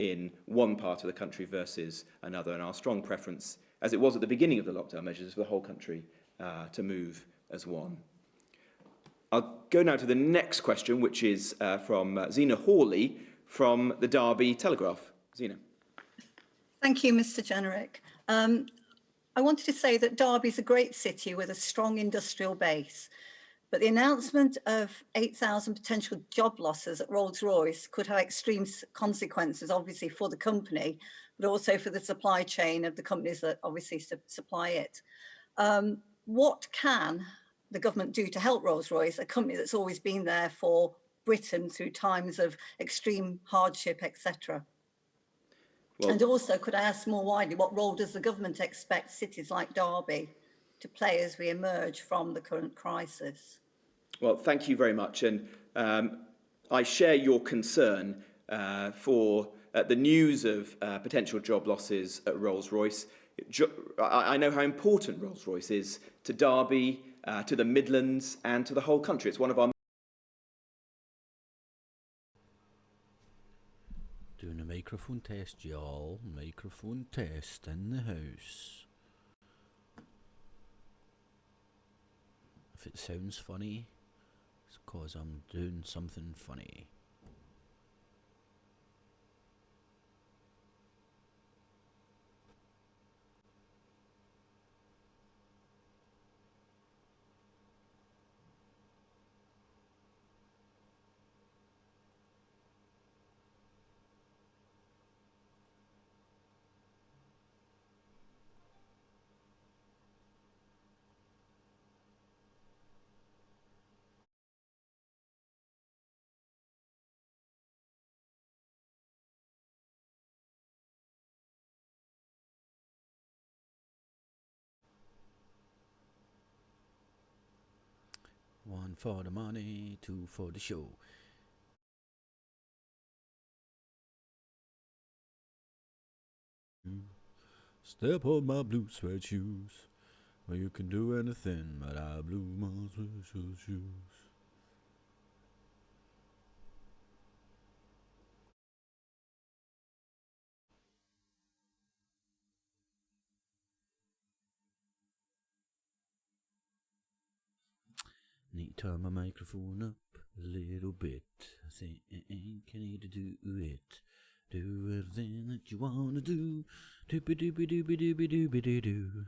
in one part of the country versus another. And our strong preference, as it was at the beginning of the lockdown measures, is for the whole country to move as one. I'll go now to the next question, which is from Zena Hawley from the Derby Telegraph. Zena. Thank you, Mr. Jenrick. I wanted to say that Derby is a great city with a strong industrial base, but the announcement of 8,000 potential job losses at Rolls-Royce could have extreme consequences, obviously, for the company, but also for the supply chain of the companies that obviously supply it. What can the government do to help Rolls-Royce, a company that's always been there for Britain through times of extreme hardship, etc.? Well, and also, could I ask more widely, what role does the government expect cities like Derby to play as we emerge from the current crisis? Well, thank you very much. And I share your concern for the news of potential job losses at Rolls-Royce. I know how important Rolls-Royce is to Derby, to the Midlands and to the whole country. It's one of our... Doing a microphone test, y'all. Microphone test in the house. If it sounds funny, it's because I'm doing something funny. One for the money, two for the show. Step on my blue suede shoes. Well, you can do anything, but I blew my suede shoes. Need to turn my microphone up a little bit. I think I need to do it. Do everything that you wanna do. Doopy doopy doopy doopy doopy doo doo.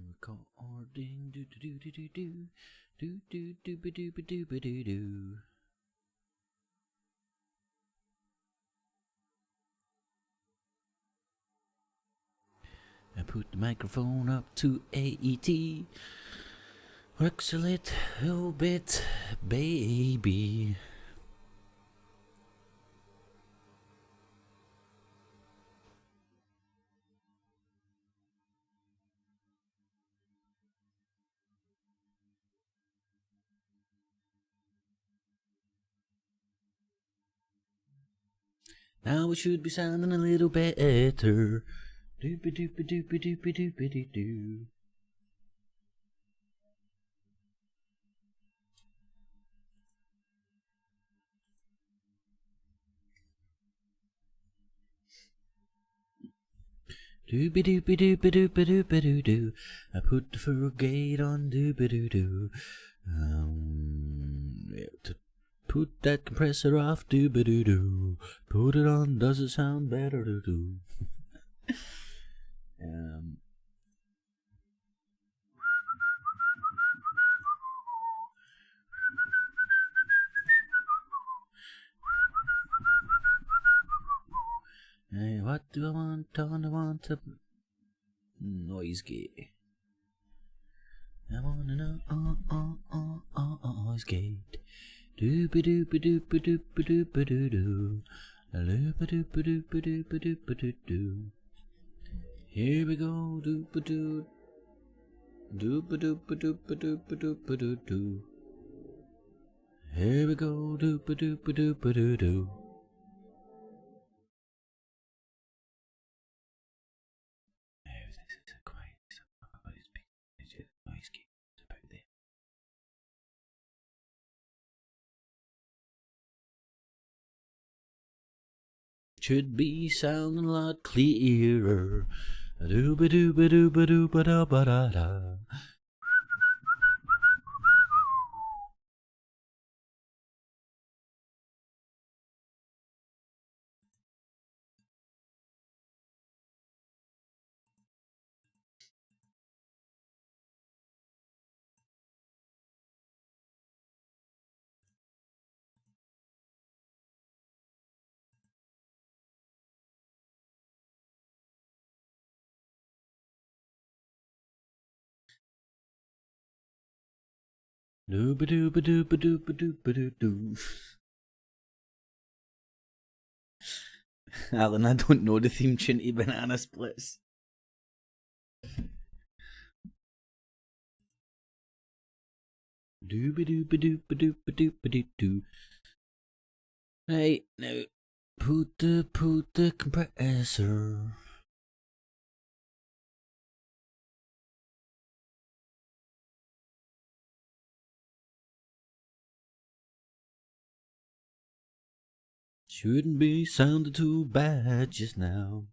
Recording do do do do do do do do doopy doopy doopy doo doo. I put the microphone up to AET. Works a little bit, baby. Now we should be sounding a little better. Doopy doopy doopy doopy doopy doo doo. Doopy doopy doopy doopy doopy doo doo. I put the furgate on doopy doo doo. To put that compressor off doopy doo doo. Put it on, does it sound better doo doo? Hey, what do I want? Don't I want a noise gate? I wanna know noise gate. Doopy doopy doopy doopy doopy doo doo. Doopy doopy doopy doopy doopy doo doo. Here we go, doopy doo. Doopy doopy doopy doopy doopy doo doo. Here we go, doopy doopy doopy doo doo. should be sounding a lot clearer. Doo-ba-doo-ba-doo-ba-doo-ba-da-ba-da-da. Doo-ba-doo-ba-doo-ba-doo-ba-doo-ba-doo-doo. Alan, I don't know the theme tune to Banana Splits. Doo-ba-doo-ba-doo-ba-doo-ba-doo-ba-doo-doo. Right, now, put the compressor. Shouldn't be sounding too bad just now.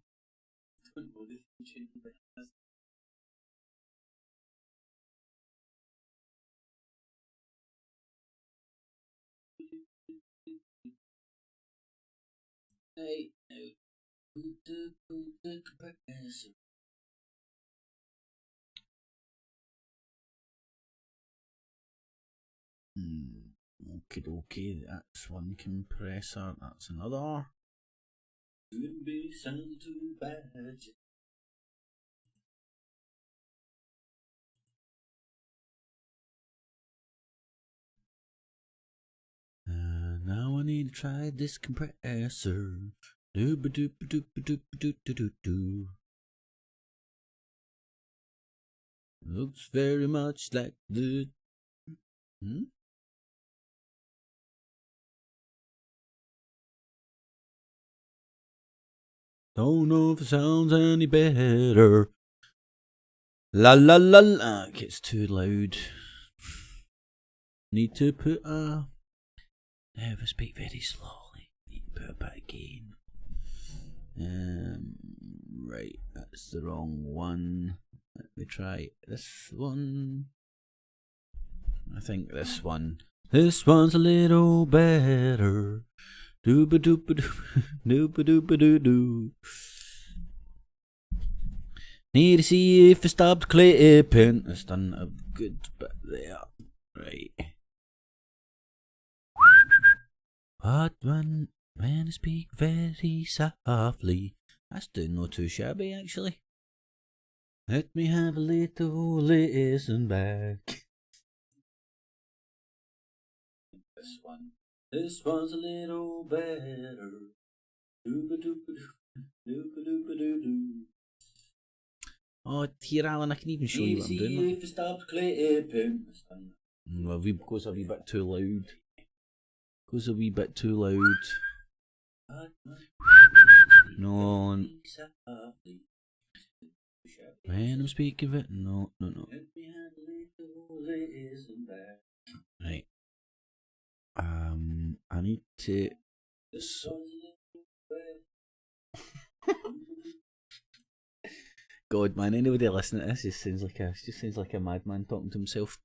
Hey, now, put the compressor. Okay, that's one compressor, that's another. Shouldn't be sounding too bad. Now I need to try this compressor. Doo-ba-doo-ba-doo-ba-doo-ba-doo-ba-doo-doo. Looks very much like the... Don't know if it sounds any better. La la la la. It gets too loud. Need to put a... Now if I speak very slowly, need to put it back again. Right, that's the wrong one. Let me try this one. I think this one. This one's a little better. Doo-ba-doo-ba-doo. Need to see if it stopped clipping. It's done a good bit there. Right. But when I speak very softly, that's doing not too shabby actually. Let me have a little listen back. This one's a little better. Doo-ba-doo-ba-doo. Oh, here, Alan, I can even show you what I'm doing. If it stopped clipping. Well, goes a wee bit too loud. Goes a wee bit too loud. No. When I'm speaking of it, no. Right. I need to. God, man, anybody listening to this just sounds like a madman talking to himself.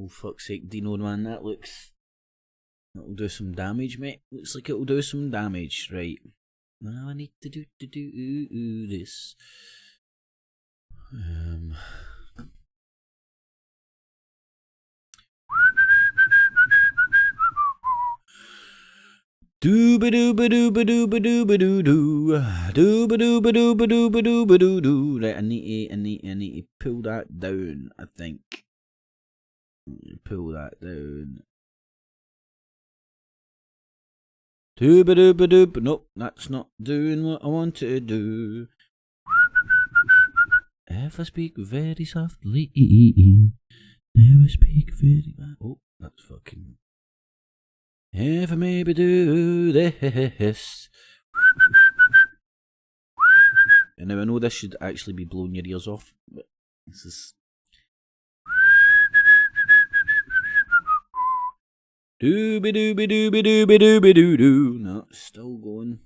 Oh, fuck's sake, Dino, man, that'll do some damage, mate. Looks like it'll do some damage, right. Now I need to do this. Doo-ba-doo-ba-doo-ba-doo-ba-doo-ba-doo. Right, I need to pull that down, I think. Pull that down. Doo-ba-doo-ba-doo. Nope, that's not doing what I wanted to do. If I speak very softly, never speak very loud. Oh, that's fucking. If I maybe do this. And now I know this should actually be blowing your ears off, but this is. Dooby dooby dooby dooby dooby doo doo. No, it's still going.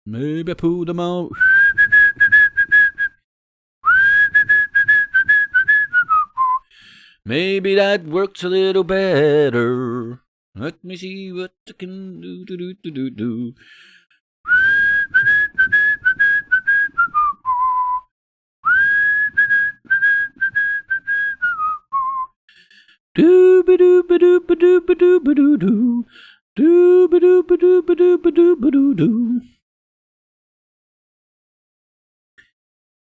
Maybe I pulled them out. Maybe that works a little better. Let me see what I can do, do, do, do, do, do. Dooba dooba dooba dooba dooba doo doo. Dooba dooba dooba dooba dooba doo doo.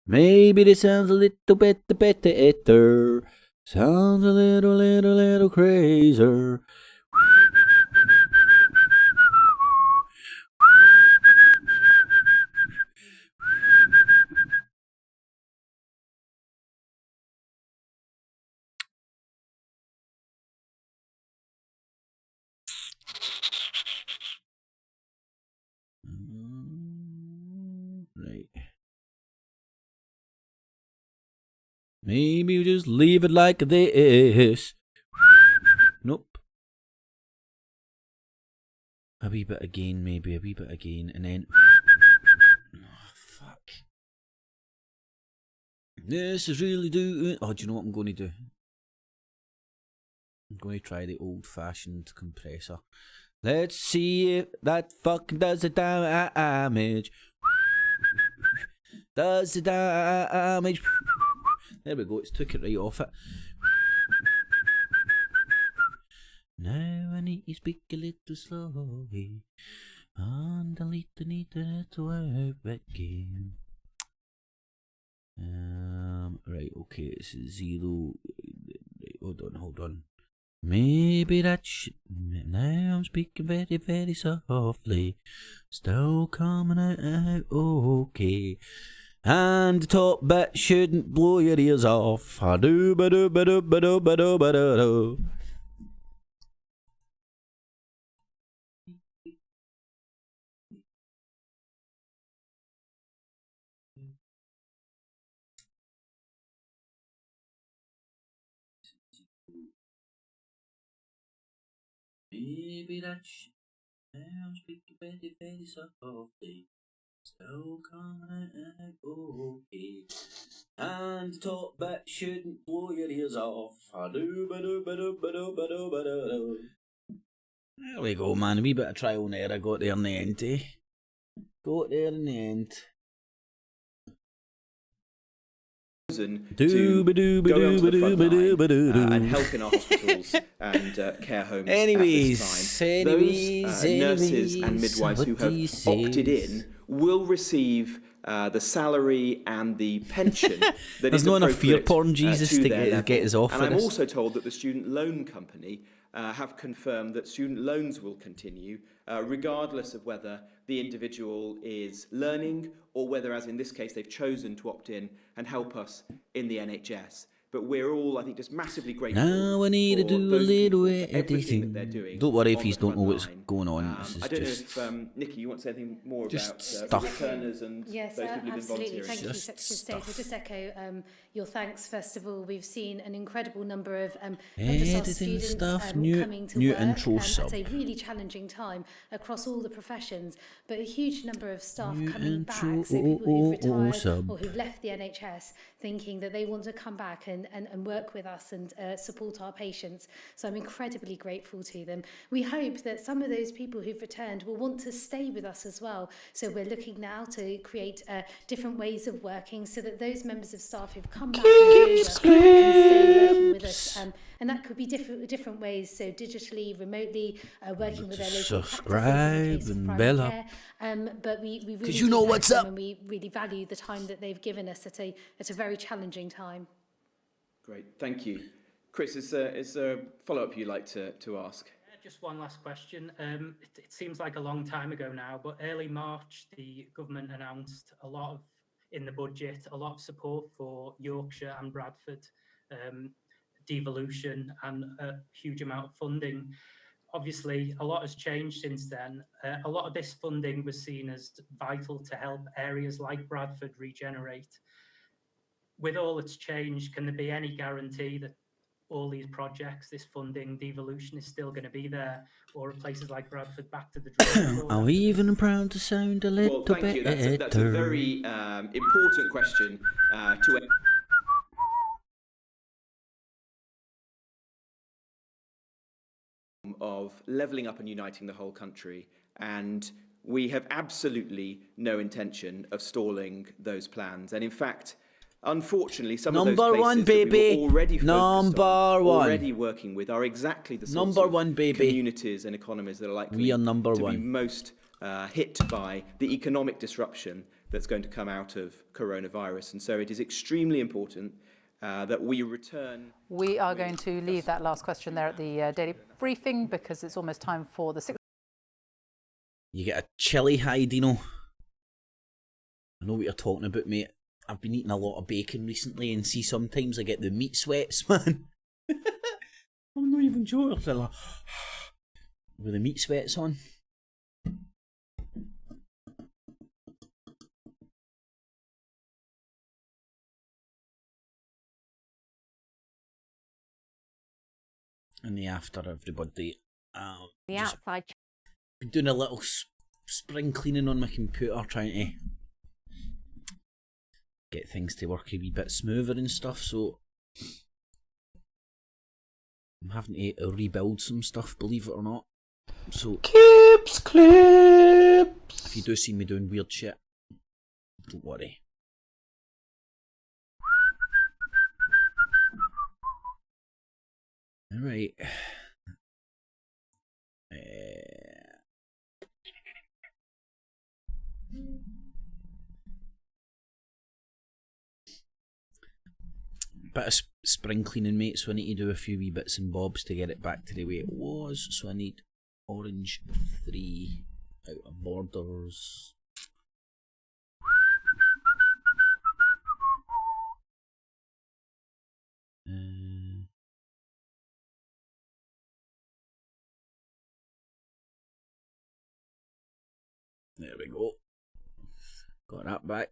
Maybe this sounds a little bit better. Sounds a little crazier. Right. Maybe we just leave it like this. Nope. A wee bit again, maybe a wee bit again, and then. Oh, fuck. This is really doing. Oh, do you know what I'm going to do? I'm going to try the old-fashioned compressor. Let's see if that fucking does the damage. Does the damage. There we go, it's took it right off it. Now I need to speak a little slowly. And I need to work again. Right, okay, it's 0. Hold on. Maybe that now I'm speaking very, very softly. Still coming out okay. And the top bit shouldn't blow your ears off. Do-ba-do-ba-do-ba-do-ba-do-ba-do-ba-do. Maybe that now I'm speaking very, very softly. Still coming out okay. And the top bit shouldn't blow your ears off. Do-ba-do-ba-do-ba-do-ba-do-ba-do. There we go, man. A wee bit of trial and error. Got there in the end, eh? Got there in the end. To go onto the front line, and help in our hospitals and care homes at this time. Those nurses and midwives who have opted in will receive the salary and the pension that There's is not enough fear appropriate porn, Jesus, to to their get us off and of I'm this. also told that the student loan company have confirmed that student loans will continue regardless of whether the individual is learning or whether, as in this case, they've chosen to opt in and help us in the NHS. But we're all, I think, just massively grateful. Now I need to for do a those little people, for everything editing. that they're doing. Don't worry if on you the don't know front what's line. going on. This I is don't just know if Nikki, you want to say anything more just about stuff. the returners and Yes, those people who've been absolutely. volunteering? Thank you, Just Secretary of State. We'll stuff. just echo your thanks, first of all. We've seen an incredible number of not just our Editing students stuff, coming to new work intro at sub. a really challenging time across all the professions, but a huge number of staff New coming back, intro so people who've retired sub. or who've left the NHS thinking that they want to come back and work with us and support our patients. So I'm incredibly grateful to them. We hope that some of those people who've returned will want to stay with us as well. So we're looking now to create different ways of working so that those members of staff who've come back and joined us can stay working with us. And that could be different ways, so digitally, remotely, working with their local practices in the case of primary care. But we really you know do thank what's them up. and we really value the time that they've given us at a very challenging time. Great, thank you. Chris, is there a follow-up you'd like to ask? Just one last question. It seems like a long time ago now, but early March, the government announced in the budget, a lot of support for Yorkshire and Bradford, devolution and a huge amount of funding. Obviously, a lot has changed since then. A lot of this funding was seen as vital to help areas like Bradford regenerate. With all that's changed, can there be any guarantee that all these projects, this funding, devolution is still going to be there, or are places like Bradford back to the drawing board? Are we even proud to sound a little Well, thank you. That's a very important question to of levelling up and uniting the whole country, and we have absolutely no intention of stalling those plans. And in fact, unfortunately, some of those places that we were already focused on, already working with, are exactly the sorts of communities and economies that are likely to be most hit by the economic disruption that's going to come out of coronavirus. And so it is extremely important that we return. We are going to leave that last question there at the daily briefing because it's almost time for the 6. You get a chilly high, Dino. I know what you're talking about, mate. I've been eating a lot of bacon recently, and see, sometimes I get the meat sweats, man. I'm not even joking. Like, with the meat sweats on. In the after, everybody. The outside. Been doing a little spring cleaning on my computer, trying to get things to work a wee bit smoother and stuff, so I'm having to rebuild some stuff, believe it or not. So Clips. if you do see me doing weird shit, don't worry. Alright. Bit of spring cleaning, mate, so I need to do a few wee bits and bobs to get it back to the way it was. So I need orange 3 out of borders. There we go. Got that back.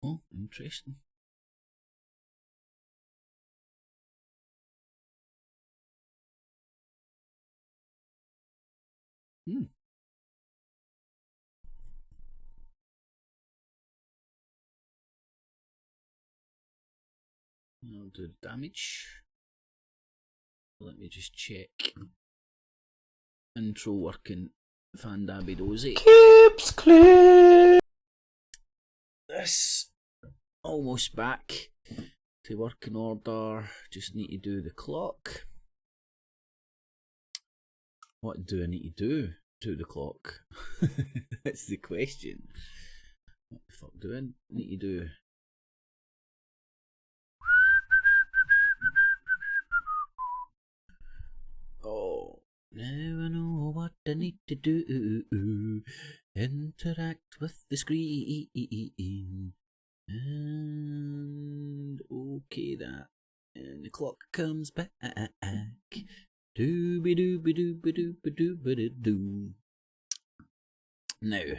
Oh, interesting. I'll do the damage. Let me just check. Intro working. Fandabidozy. Clips. This almost back to working order. Just need to do the clock. What do I need to do to the clock? That's the question. What the fuck do I need to do? Oh, now I know what I need to do. Interact with the screen. And okay that. And the clock comes back. Dooby dooby dooby dooby dooby doo. Now,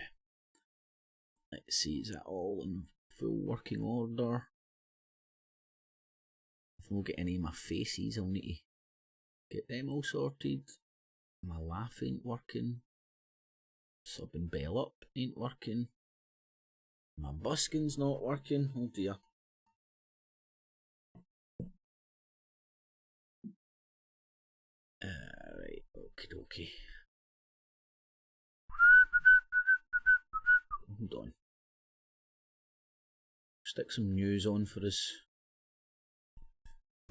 let's see, is that all in full working order? If I don't get any of my faces, I'll need to get them all sorted. My laugh ain't working. Subbing Bell up ain't working. My busking's not working. Oh dear. Right, okie dokie. Hold on. Stick some news on for us.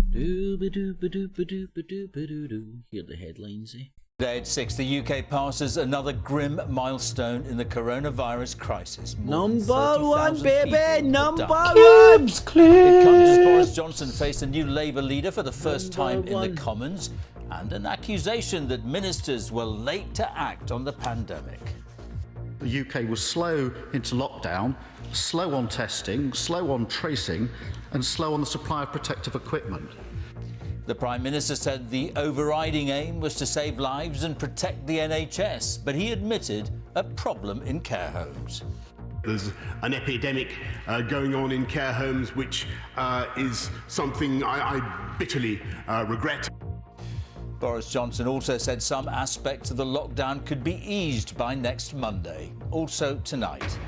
Dooba dooba dooba dooba dooba doo doo. Hear the headlines, eh? Today at 6, the UK passes another grim milestone in the coronavirus crisis. Number 1, baby! Number 1! It comes as Boris Johnson faced a new Labour leader for the first time in the Commons, and an accusation that ministers were late to act on the pandemic. The UK was slow into lockdown, slow on testing, slow on tracing, and slow on the supply of protective equipment. The Prime Minister said the overriding aim was to save lives and protect the NHS, but he admitted a problem in care homes. There's an epidemic going on in care homes, which is something I bitterly regret. Boris Johnson also said some aspects of the lockdown could be eased by next Monday. Also tonight.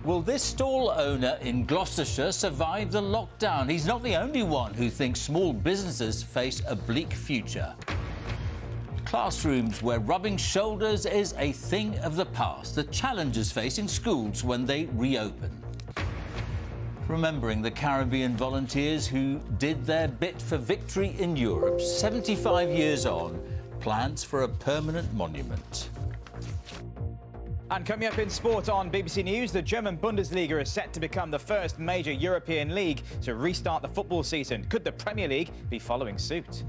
Will this stall owner in Gloucestershire survive the lockdown? He's not the only one who thinks small businesses face a bleak future. Classrooms where rubbing shoulders is a thing of the past. The challenges facing schools when they reopen. Remembering the Caribbean volunteers who did their bit for victory in Europe, 75 years on, plans for a permanent monument. And coming up in sport on BBC News, the German Bundesliga is set to become the first major European league to restart the football season. Could the Premier League be following suit?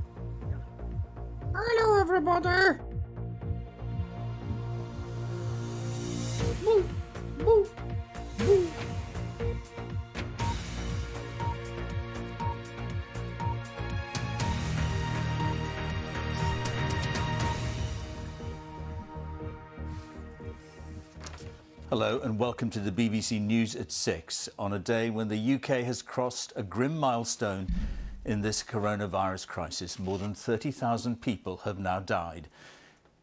Hello, everybody! Boo, boo, boo. Hello and welcome to the BBC News at 6 on a day when the UK has crossed a grim milestone in this coronavirus crisis. More than 30,000 people have now died.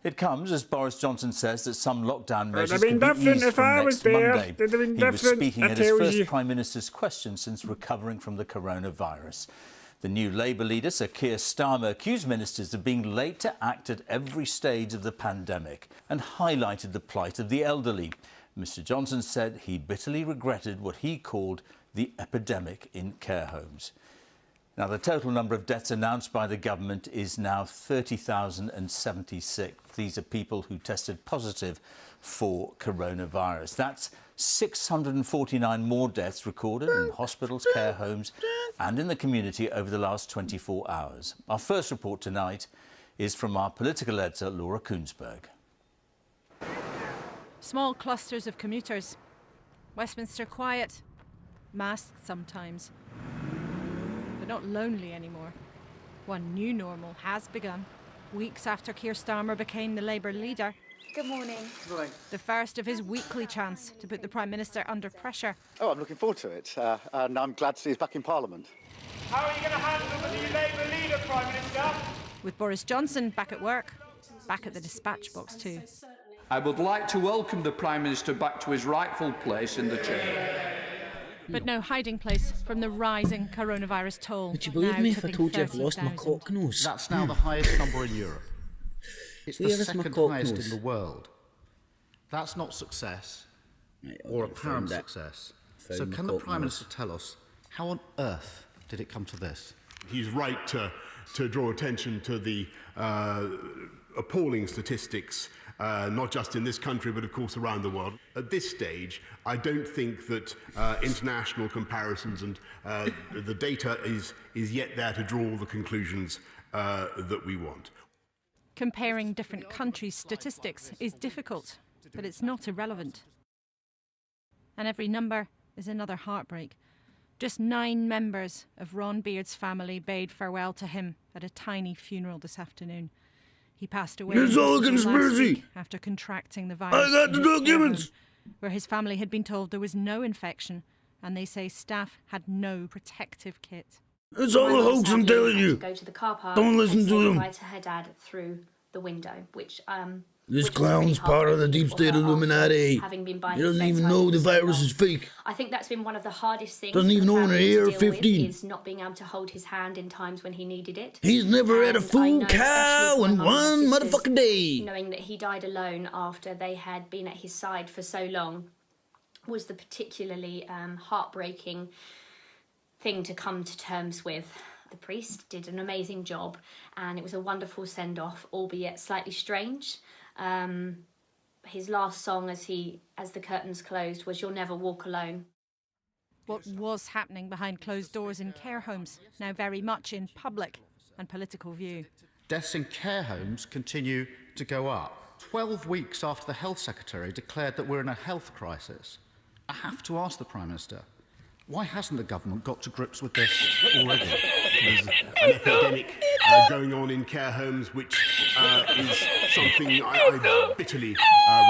It comes, as Boris Johnson says, that some lockdown measures could be eased from next Monday. He was speaking at his first Prime Minister's question since recovering from the coronavirus. The new Labour leader, Sir Keir Starmer, accused ministers of being late to act at every stage of the pandemic and highlighted the plight of the elderly. Mr Johnson said he bitterly regretted what he called the epidemic in care homes. Now, the total number of deaths announced by the government is now 30,076. These are people who tested positive for coronavirus. That's 649 more deaths recorded in hospitals, care homes and in the community over the last 24 hours. Our first report tonight is from our political editor, Laura Koonsberg. Small clusters of commuters. Westminster quiet. Masked sometimes. But not lonely anymore. One new normal has begun. Weeks after Keir Starmer became the Labour leader. Good morning. Good morning. The first of his weekly chance to put the Prime Minister under pressure. Oh, I'm looking forward to it, and I'm glad to see he's back in Parliament. How are you going to handle the new Labour leader, Prime Minister? With Boris Johnson back at work. Back at the dispatch box too. I would like to welcome the Prime Minister back to his rightful place in the chair. But no hiding place from the rising coronavirus toll. Would you believe me if I told you I've lost my cock nose? That's now the highest number in Europe. It's the second highest in the world. That's not success, or apparent success. So can the Prime Minister tell us, how on earth did it come to this? He's right to draw attention to the appalling statistics, not just in this country, but of course around the world. At this stage, I don't think that international comparisons and the data is yet there to draw all the conclusions that we want. Comparing different countries' statistics is difficult, but it's not irrelevant. And every number is another heartbreak. Just 9 members of Ron Beard's family bade farewell to him at a tiny funeral this afternoon. He passed away It's all a conspiracy. After contracting the virus. I got the documents. Where his family had been told there was no infection, and they say staff had no protective kit. It's all a hoax, I'm telling you. Go to the car park. Don't listen to him. To her dad through the window, which This clown's part of the deep state Illuminati. He doesn't even know the virus is fake. I think that's been one of the hardest things. Doesn't even know when they're 15. Is not being able to hold his hand in times when he needed it. He's never had a full cow in one motherfucking day. Knowing that he died alone after they had been at his side for so long was the particularly heartbreaking thing to come to terms with. the priest did an amazing job, and it was a wonderful send-off, albeit slightly strange. His last song as the curtains closed was "You'll Never Walk Alone." What was happening behind closed doors in care homes, now very much in public and political view. Deaths in care homes continue to go up. 12 weeks after the Health Secretary declared that we're in a health crisis, I have to ask the Prime Minister, why hasn't the government got to grips with this already? There's an epidemic going on in care homes, which is something I bitterly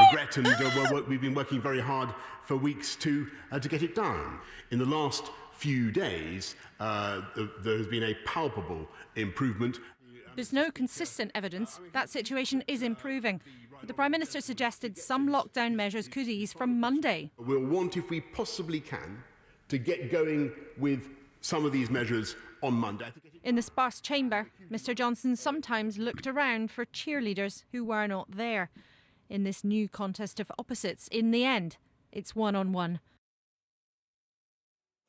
regret, and we've been working very hard for weeks to get it down. In the last few days, there has been a palpable improvement. There's no consistent evidence that situation is improving, but the Prime Minister suggested some lockdown measures could ease from Monday. We'll want, if we possibly can, to get going with some of these measures on Monday. In the sparse chamber, Mr Johnson sometimes looked around for cheerleaders who were not there. In this new contest of opposites, in the end, it's one-on-one.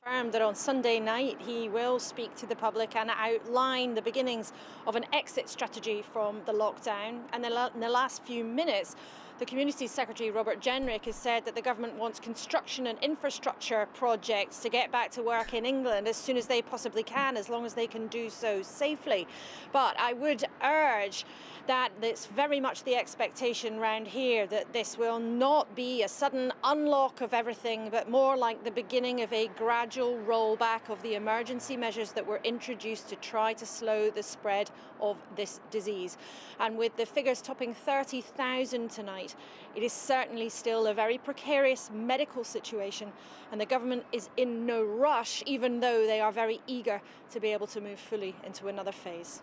Confirmed that on Sunday night he will speak to the public and outline the beginnings of an exit strategy from the lockdown. And in the last few minutes, the Community Secretary Robert Jenrick has said that the government wants construction and infrastructure projects to get back to work in England as soon as they possibly can, as long as they can do so safely. But I would urge that it's very much the expectation round here that this will not be a sudden unlock of everything, but more like the beginning of a gradual rollback of the emergency measures that were introduced to try to slow the spread of this disease. And with the figures topping 30,000 tonight, it is certainly still a very precarious medical situation, and the government is in no rush, even though they are very eager to be able to move fully into another phase.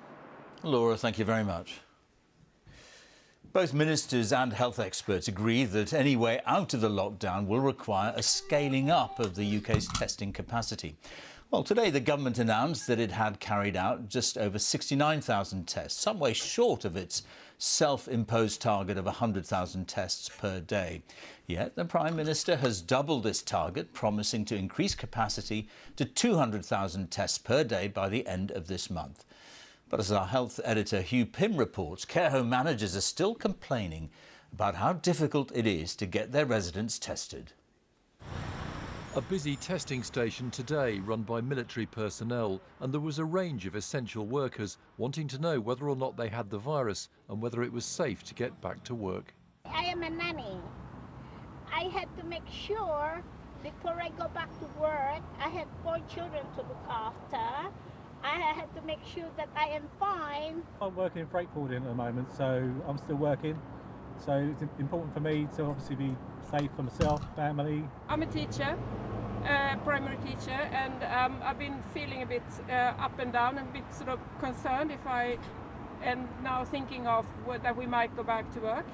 Laura, thank you very much. Both ministers and health experts agree that any way out of the lockdown will require a scaling up of the UK's testing capacity. Well, today the government announced that it had carried out just over 69,000 tests, some way short of its self-imposed target of 100,000 tests per day. Yet the Prime Minister has doubled this target, promising to increase capacity to 200,000 tests per day by the end of this month. But as our health editor Hugh Pym reports, care home managers are still complaining about how difficult it is to get their residents tested. A busy testing station today run by military personnel, and there was a range of essential workers wanting to know whether or not they had the virus and whether it was safe to get back to work. I am a nanny. I had to make sure before I go back to work, I have 4 children to look after. I had to make sure that I am fine. I'm working in freight forwarding at the moment, so I'm still working. So it's important for me to obviously be safe for myself, family. I'm a teacher, primary teacher, and I've been feeling a bit up and down and a bit sort of concerned if I am now thinking of that we might go back to work.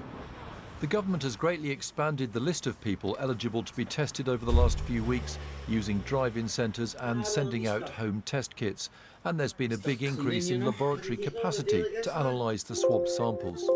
The government has greatly expanded the list of people eligible to be tested over the last few weeks, using drive-in centres and sending out home test kits. And there's been a big increase in laboratory capacity to analyse the swab samples.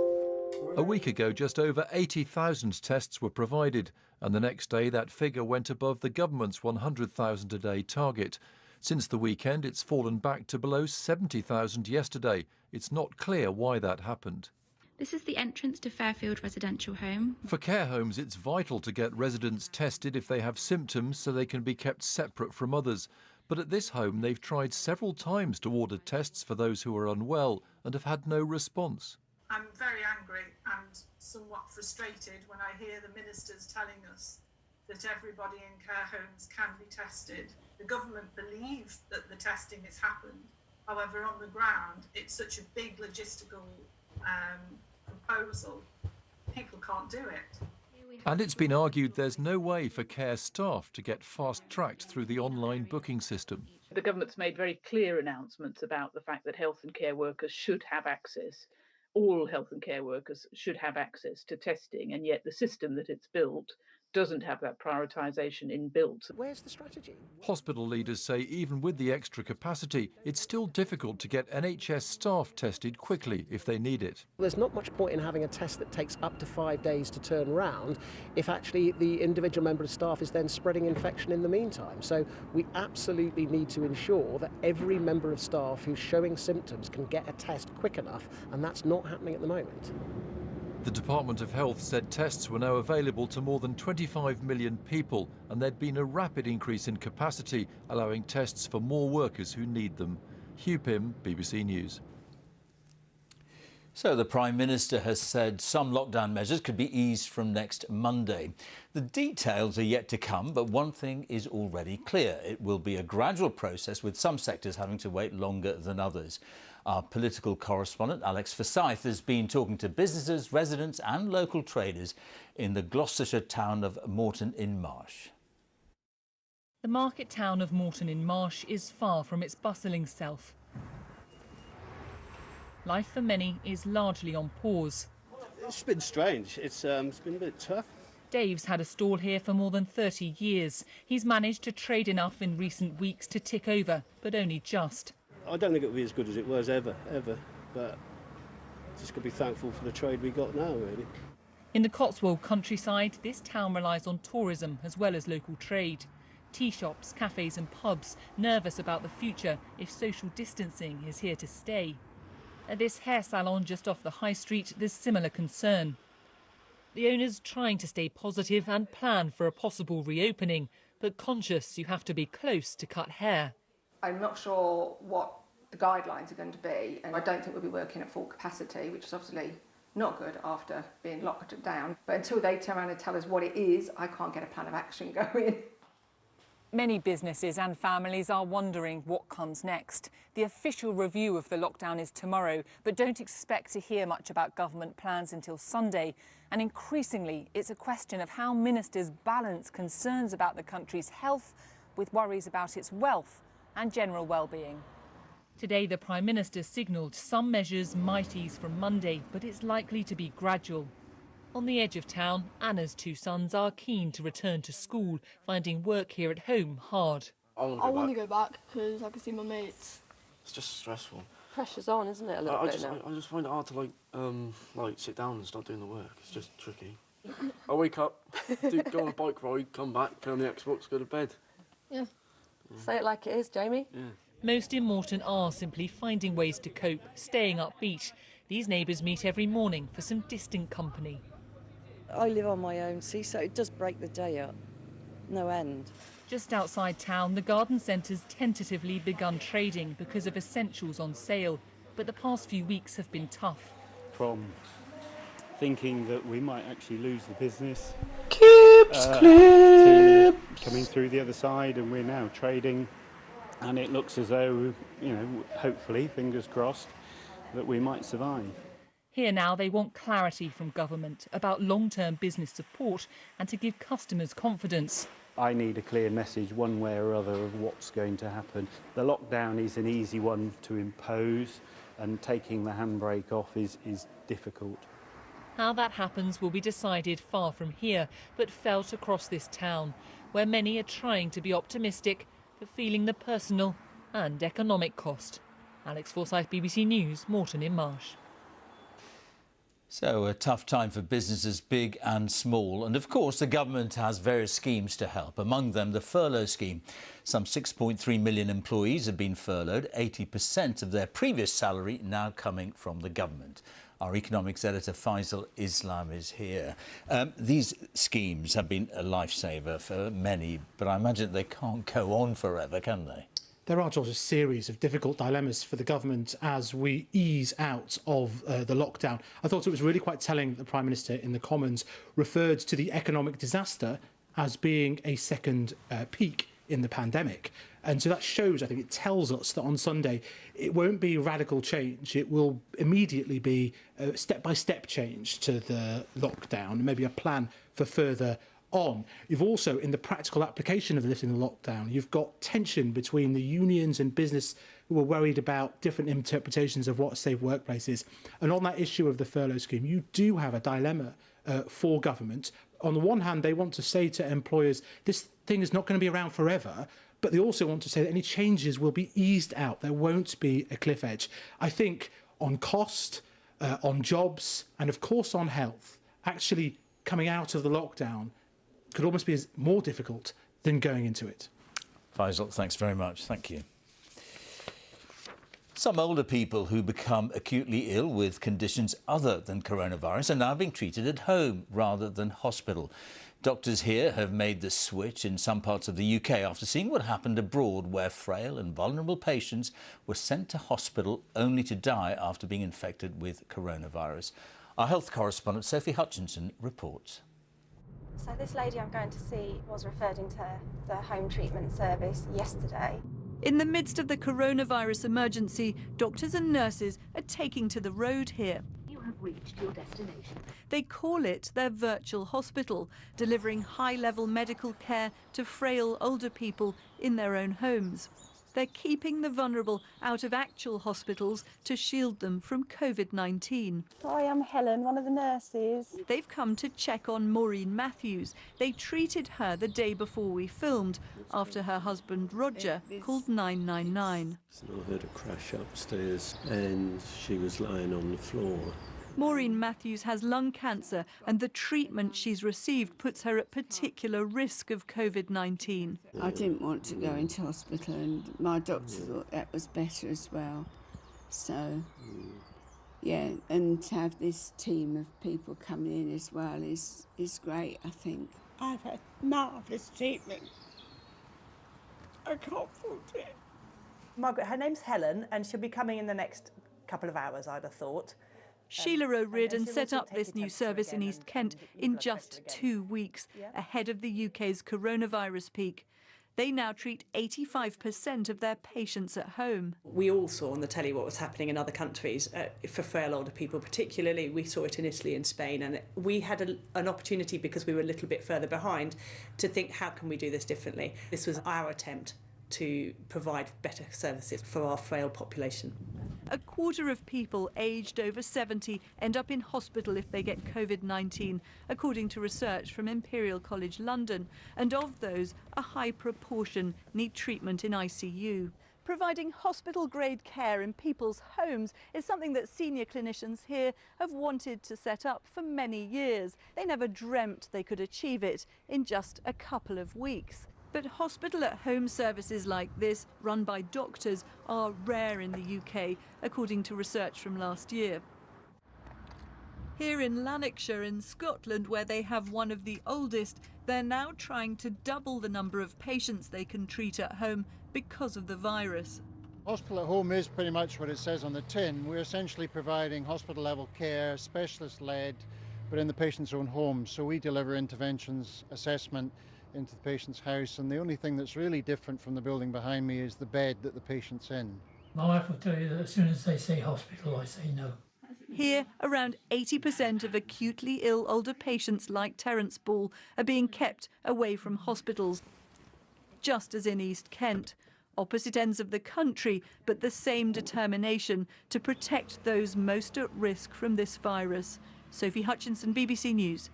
A week ago, just over 80,000 tests were provided, and the next day that figure went above the government's 100,000 a day target. Since the weekend, it's fallen back to below 70,000 yesterday. It's not clear why that happened. This is the entrance to Fairfield Residential Home. For care homes, it's vital to get residents tested if they have symptoms so they can be kept separate from others. But at this home, they've tried several times to order tests for those who are unwell and have had no response. I'm very angry and somewhat frustrated when I hear the ministers telling us that everybody in care homes can be tested. The government believes that the testing has happened. However, on the ground, it's such a big logistical proposal, people can't do it. And it's been argued there's no way for care staff to get fast-tracked through the online booking system. The government's made very clear announcements about the fact that health and care workers should have access. All health and care workers should have access to testing, and yet the system that it's built doesn't have that prioritisation inbuilt. Where's the strategy? Hospital leaders say even with the extra capacity, it's still difficult to get NHS staff tested quickly if they need it. There's not much point in having a test that takes up to 5 days to turn round if actually the individual member of staff is then spreading infection in the meantime. So we absolutely need to ensure that every member of staff who's showing symptoms can get a test quick enough, and that's not happening at the moment. The Department of Health said tests were now available to more than 25 million people, and there'd been a rapid increase in capacity, allowing tests for more workers who need them. Hugh Pym, BBC News. So the Prime Minister has said some lockdown measures could be eased from next Monday. The details are yet to come, but one thing is already clear. It will be a gradual process, with some sectors having to wait longer than others. Our political correspondent, Alex Forsyth, has been talking to businesses, residents and local traders in the Gloucestershire town of Moreton-in-Marsh. The market town of Moreton-in-Marsh is far from its bustling self. Life for many is largely on pause. It's been strange. It's been a bit tough. Dave's had a stall here for more than 30 years. He's managed to trade enough in recent weeks to tick over, but only just. I don't think it'll be as good as it was ever, but just got to be thankful for the trade we got now, really. In the Cotswold countryside, this town relies on tourism as well as local trade. Tea shops, cafes and pubs, nervous about the future if social distancing is here to stay. At this hair salon just off the high street, there's similar concern. The owner's trying to stay positive and plan for a possible reopening, but conscious you have to be close to cut hair. I'm not sure what the guidelines are going to be, and I don't think we'll be working at full capacity, which is obviously not good after being locked down. But until they turn around and tell us what it is, I can't get a plan of action going. Many businesses and families are wondering what comes next. The official review of the lockdown is tomorrow, but don't expect to hear much about government plans until Sunday. And increasingly, it's a question of how ministers balance concerns about the country's health with worries about its wealth and general well-being. Today, the Prime Minister signalled some measures might ease from Monday, but it's likely to be gradual. On the edge of town, Anna's two sons are keen to return to school, finding work here at home hard. I want to go back because I can see my mates. It's just stressful. Pressure's on, isn't it, a little bit now? I just find it hard to like sit down and start doing the work. It's just tricky. I wake up, go on a bike ride, come back, play on the Xbox, go to bed. Yeah. Say it like it is, Jamie. Yeah. Most in Moreton are simply finding ways to cope, staying upbeat. These neighbours meet every morning for some distant company. I live on my own, see, so it does break the day up. No end. Just outside town, the garden centre's tentatively begun trading because of essentials on sale. But the past few weeks have been tough. From thinking that we might actually lose the business, to coming through the other side, and we're now trading, and it looks as though, hopefully, fingers crossed, that we might survive. Here now they want clarity from government about long-term business support and to give customers confidence. I need a clear message one way or other of what's going to happen. The lockdown is an easy one to impose, and taking the handbrake off is difficult. How that happens will be decided far from here, but felt across this town, where many are trying to be optimistic, but feeling the personal and economic cost. Alex Forsyth, BBC News, Moreton-in-Marsh. So a tough time for businesses big and small, and of course the government has various schemes to help, among them the furlough scheme. Some 6.3 million employees have been furloughed, 80% of their previous salary now coming from the government. Our economics editor Faisal Islam is here. These schemes have been a lifesaver for many, but I imagine they can't go on forever, can they? There are just a series of difficult dilemmas for the government as we ease out of the lockdown. I thought it was really quite telling that the Prime Minister in the Commons referred to the economic disaster as being a second peak in the pandemic. And so that shows, I think it tells us that on Sunday it won't be radical change. It will immediately be a step-by-step change to the lockdown, maybe a plan for further on. You've also, in the practical application of lifting the lockdown, you've got tension between the unions and business who are worried about different interpretations of what a safe workplace is. And on that issue of the furlough scheme, you do have a dilemma for government. on the one hand, they want to say to employers, this thing is not going to be around forever, but they also want to say that any changes will be eased out. There won't be a cliff edge. I think on cost, on jobs, and of course on health, actually coming out of the lockdown could almost be more difficult than going into it. Faisal, thanks very much. Thank you. Some older people who become acutely ill with conditions other than coronavirus are now being treated at home rather than hospital. Doctors here have made the switch in some parts of the UK after seeing what happened abroad, where frail and vulnerable patients were sent to hospital only to die after being infected with coronavirus. Our health correspondent Sophie Hutchinson reports. So this lady I'm going to see was referred into the home treatment service yesterday. In the midst of the coronavirus emergency, doctors and nurses are taking to the road here. You have reached your destination. They call it their virtual hospital, delivering high-level medical care to frail older people in their own homes. They're keeping the vulnerable out of actual hospitals to shield them from COVID-19. Hi, I'm Helen, one of the nurses. They've come to check on Maureen Matthews. They treated her the day before we filmed, after her husband Roger called 999. I heard a crash upstairs and she was lying on the floor. Maureen Matthews has lung cancer, and the treatment she's received puts her at particular risk of COVID-19. I didn't want to go into hospital, and my doctor thought that was better as well. So, yeah, and to have this team of people coming in as well is great, I think. I've had marvellous treatment. I can't fault it. Margaret, her name's Helen, and she'll be coming in the next couple of hours, I'd have thought. Sheila O'Riordan set up this new service in East Kent in just 2 weeks, ahead of the UK's coronavirus peak. They now treat 85% of their patients at home. We all saw on the telly what was happening in other countries for frail older people, particularly we saw it in Italy and Spain, and we had an opportunity, because we were a little bit further behind, to think, how can we do this differently? This was our attempt to provide better services for our frail population. A quarter of people aged over 70 end up in hospital if they get COVID-19, according to research from Imperial College London, and of those, a high proportion need treatment in ICU. Providing hospital-grade care in people's homes is something that senior clinicians here have wanted to set up for many years. They never dreamt they could achieve it in just a couple of weeks. But hospital-at-home services like this, run by doctors, are rare in the UK, according to research from last year. Here in Lanarkshire in Scotland, where they have one of the oldest, they're now trying to double the number of patients they can treat at home because of the virus. Hospital at home is pretty much what it says on the tin. We're essentially providing hospital-level care, specialist-led, but in the patient's own home. So we deliver interventions, assessment, into the patient's house, and the only thing that's really different from the building behind me is the bed that the patient's in. My wife will tell you that as soon as they say hospital, I say no. Here, around 80% of acutely ill older patients like Terence Ball are being kept away from hospitals, just as in East Kent. Opposite ends of the country, but the same determination to protect those most at risk from this virus. Sophie Hutchinson, BBC News.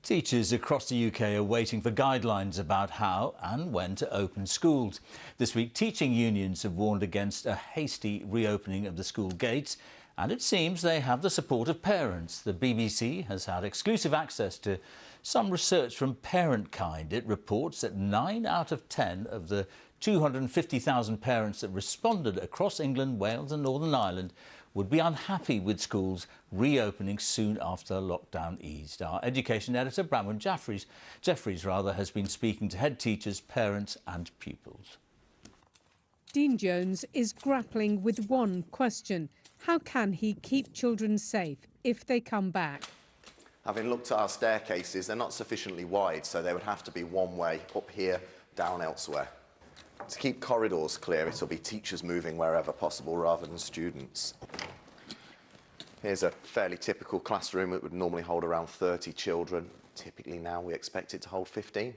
Teachers across the UK are waiting for guidelines about how and when to open schools. This week, teaching unions have warned against a hasty reopening of the school gates, and it seems they have the support of parents. The BBC has had exclusive access to some research from Parent Kind. It reports that 9 out of 10 of the 250,000 parents that responded across England, Wales and Northern Ireland would be unhappy with schools reopening soon after lockdown eased. Our education editor, Bramwell Jeffries has been speaking to head teachers, parents and pupils. Dean Jones is grappling with one question. How can he keep children safe if they come back? Having looked at our staircases, they're not sufficiently wide, so they would have to be one way, up here, down elsewhere. To keep corridors clear, it'll be teachers moving wherever possible rather than students. Here's a fairly typical classroom that would normally hold around 30 children. Typically now we expect it to hold 15.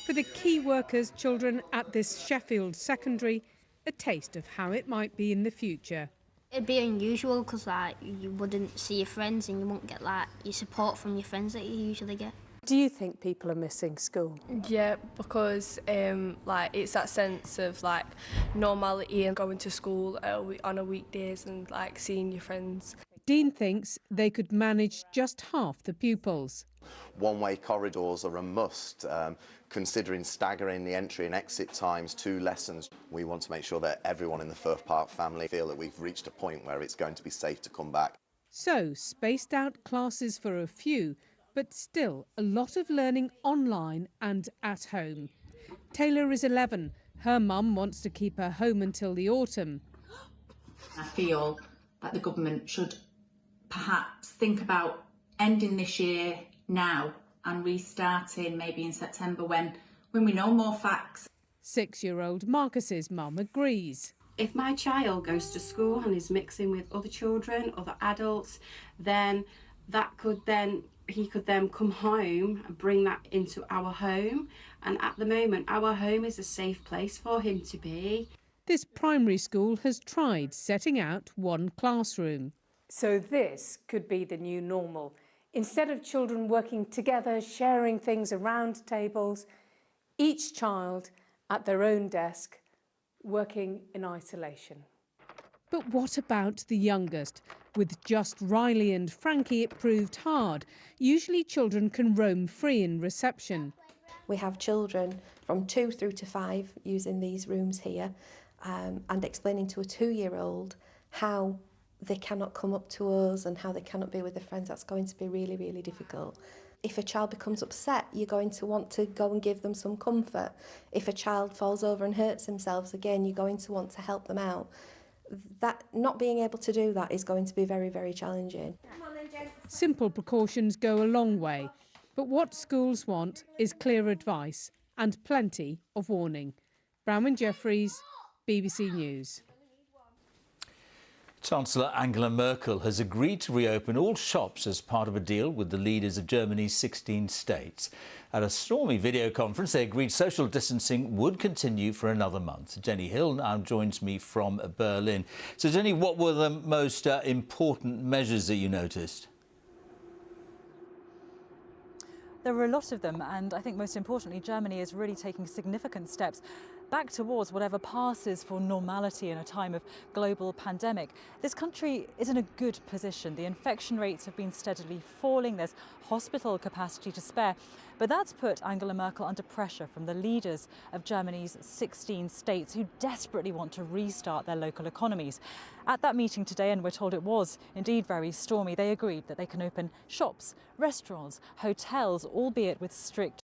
For the key workers' children at this Sheffield secondary, a taste of how it might be in the future. It'd be unusual because like you wouldn't see your friends and you won't get like your support from your friends that you usually get. Do you think people are missing school? Yeah, because like it's that sense of like normality and going to school on a weekdays and like seeing your friends. Dean thinks they could manage just half the pupils. One-way corridors are a must, considering staggering the entry and exit times to lessons. We want to make sure that everyone in the Firth Park family feel that we've reached a point where it's going to be safe to come back. So, spaced out classes for a few, but still a lot of learning online and at home. Taylor is 11. Her mum wants to keep her home until the autumn. I feel that the government should perhaps think about ending this year now and restarting maybe in September when we know more facts. 6-year-old Marcus's mum agrees. If my child goes to school and is mixing with other children, other adults, then he could then come home and bring that into our home. And at the moment, our home is a safe place for him to be. This primary school has tried setting out one classroom. So this could be the new normal. Instead of children working together, sharing things around tables, each child at their own desk, working in isolation. But what about the youngest? With just Riley and Frankie, it proved hard. Usually children can roam free in reception. We have children from 2 through to 5 using these rooms here and explaining to a 2-year-old how they cannot come up to us and how they cannot be with their friends. That's going to be really, really difficult. If a child becomes upset, you're going to want to go and give them some comfort. If a child falls over and hurts themselves, again, you're going to want to help them out. That not being able to do that is going to be very, very challenging. Simple precautions go a long way, but what schools want is clear advice and plenty of warning. Bronwyn Jeffries, BBC News. Chancellor Angela Merkel has agreed to reopen all shops as part of a deal with the leaders of Germany's 16 states. At a stormy video conference, they agreed social distancing would continue for another month. Jenny Hill now joins me from Berlin. So, Jenny, what were the most important measures that you noticed? There were a lot of them, and I think most importantly, Germany is really taking significant steps back towards whatever passes for normality in a time of global pandemic. This country is in a good position. The infection rates have been steadily falling. There's hospital capacity to spare. But that's put Angela Merkel under pressure from the leaders of Germany's 16 states who desperately want to restart their local economies. At that meeting today, and we're told it was indeed very stormy, they agreed that they can open shops, restaurants, hotels, albeit with strict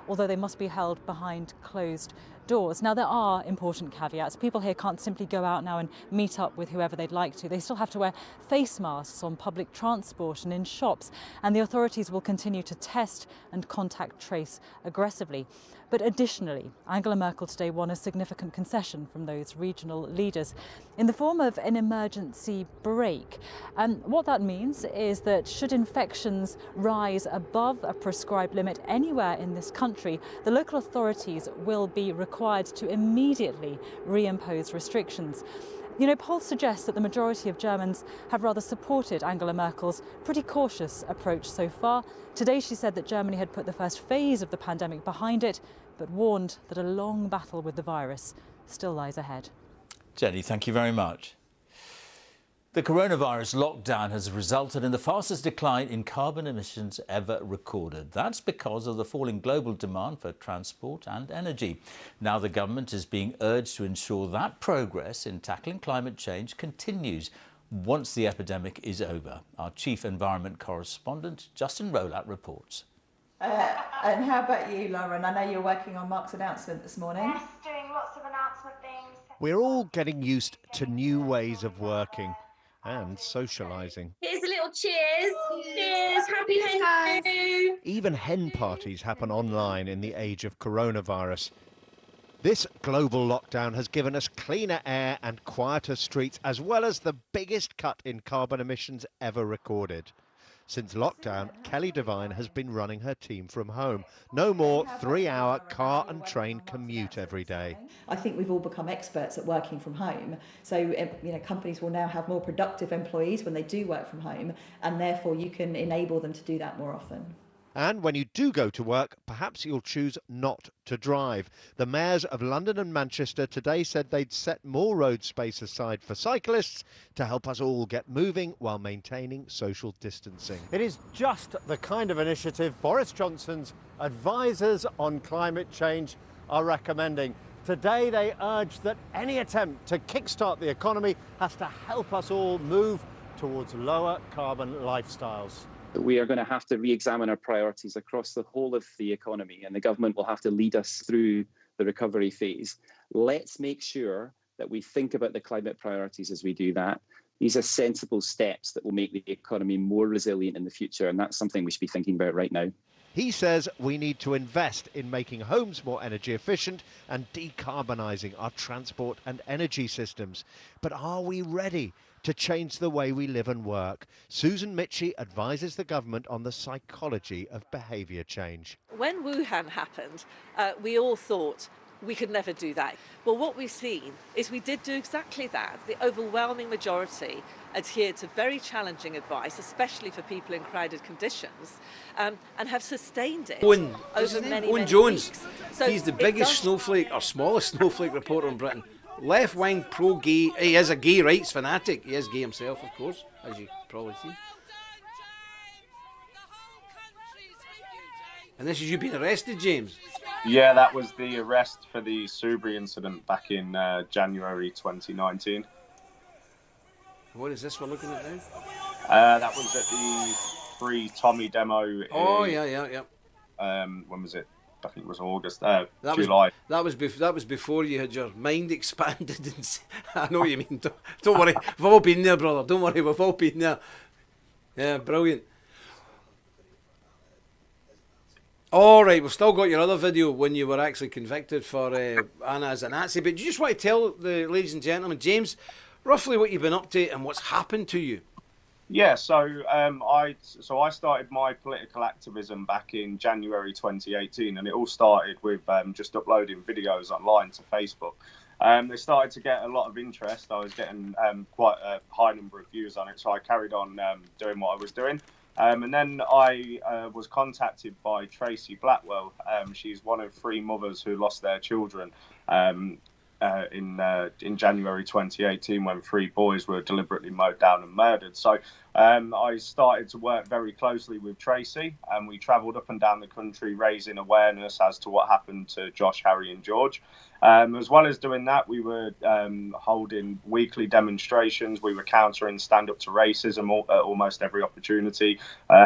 although they must be held behind closed doors. Now, there are important caveats. People here can't simply go out now and meet up with whoever they'd like to. They still have to wear face masks on public transport and in shops, and the authorities will continue to test and contact trace aggressively. But additionally, Angela Merkel today won a significant concession from those regional leaders in the form of an emergency brake. What that means is that should infections rise above a prescribed limit anywhere in this country, the local authorities will be required to immediately reimpose restrictions. You know, polls suggest that the majority of Germans have rather supported Angela Merkel's pretty cautious approach so far. Today she said that Germany had put the first phase of the pandemic behind it, but warned that a long battle with the virus still lies ahead. Jenny, thank you very much. The coronavirus lockdown has resulted in the fastest decline in carbon emissions ever recorded. That's because of the falling global demand for transport and energy. Now the government is being urged to ensure that progress in tackling climate change continues once the epidemic is over. Our chief environment correspondent, Justin Rowlatt, reports. And how about you, Lauren? I know you're working on Mark's announcement this morning. Yes, doing lots of announcement things. We're all getting used to new ways of working and socialising. Here's a little cheers. Cheers. Happy hen do. Even hen parties happen online in the age of coronavirus. This global lockdown has given us cleaner air and quieter streets, as well as the biggest cut in carbon emissions ever recorded. Since lockdown, Kelly Devine has been running her team from home. No more 3-hour car and train commute every day. I think we've all become experts at working from home. So, companies will now have more productive employees when they do work from home, and therefore you can enable them to do that more often. And when you do go to work, perhaps you'll choose not to drive. The mayors of London and Manchester today said they'd set more road space aside for cyclists to help us all get moving while maintaining social distancing. It is just the kind of initiative Boris Johnson's advisors on climate change are recommending. Today they urge that any attempt to kickstart the economy has to help us all move towards lower carbon lifestyles. We are going to have to re-examine our priorities across the whole of the economy, and the government will have to lead us through the recovery phase. Let's make sure that we think about the climate priorities as we do that. These are sensible steps that will make the economy more resilient in the future, and that's something we should be thinking about right now. He says we need to invest in making homes more energy efficient and decarbonising our transport and energy systems. But are we ready to change the way we live and work? Susan Mitchie advises the government on the psychology of behaviour change. When Wuhan happened, we all thought we could never do that. Well, what we've seen is we did do exactly that. The overwhelming majority adhered to very challenging advice, especially for people in crowded conditions, and have sustained it over many Jones. weeks. So he's the biggest snowflake, or smallest snowflake reporter in Britain. Left-wing, pro-gay. He is a gay rights fanatic. He is gay himself, of course, as you probably see. And this is you being arrested, James? Yeah, that was the arrest for the Sudbury incident back in January 2019. What is this we're looking at now? That was at the Free Tommy demo. Yeah. When was it? I think it was August, July. That was before you had your mind expanded. And I know what you mean. Don't worry, we've all been there, brother. Don't worry, we've all been there. Yeah, brilliant. All right, we've still got your other video when you were actually convicted for Anna as a Nazi. But do you just want to tell the ladies and gentlemen, James, roughly what you've been up to and what's happened to you? Yeah, so I started my political activism back in January 2018, and it all started with just uploading videos online to Facebook. They started to get a lot of interest. I was getting quite a high number of views on it, so I carried on doing what I was doing. And then I was contacted by Tracy Blackwell. She's one of 3 mothers who lost their children in January 2018 when 3 boys were deliberately mowed down and murdered. So I started to work very closely with Tracy, and we travelled up and down the country raising awareness as to what happened to Josh, Harry and George. As well as doing that, we were holding weekly demonstrations. We were countering stand-up to racism at almost every opportunity,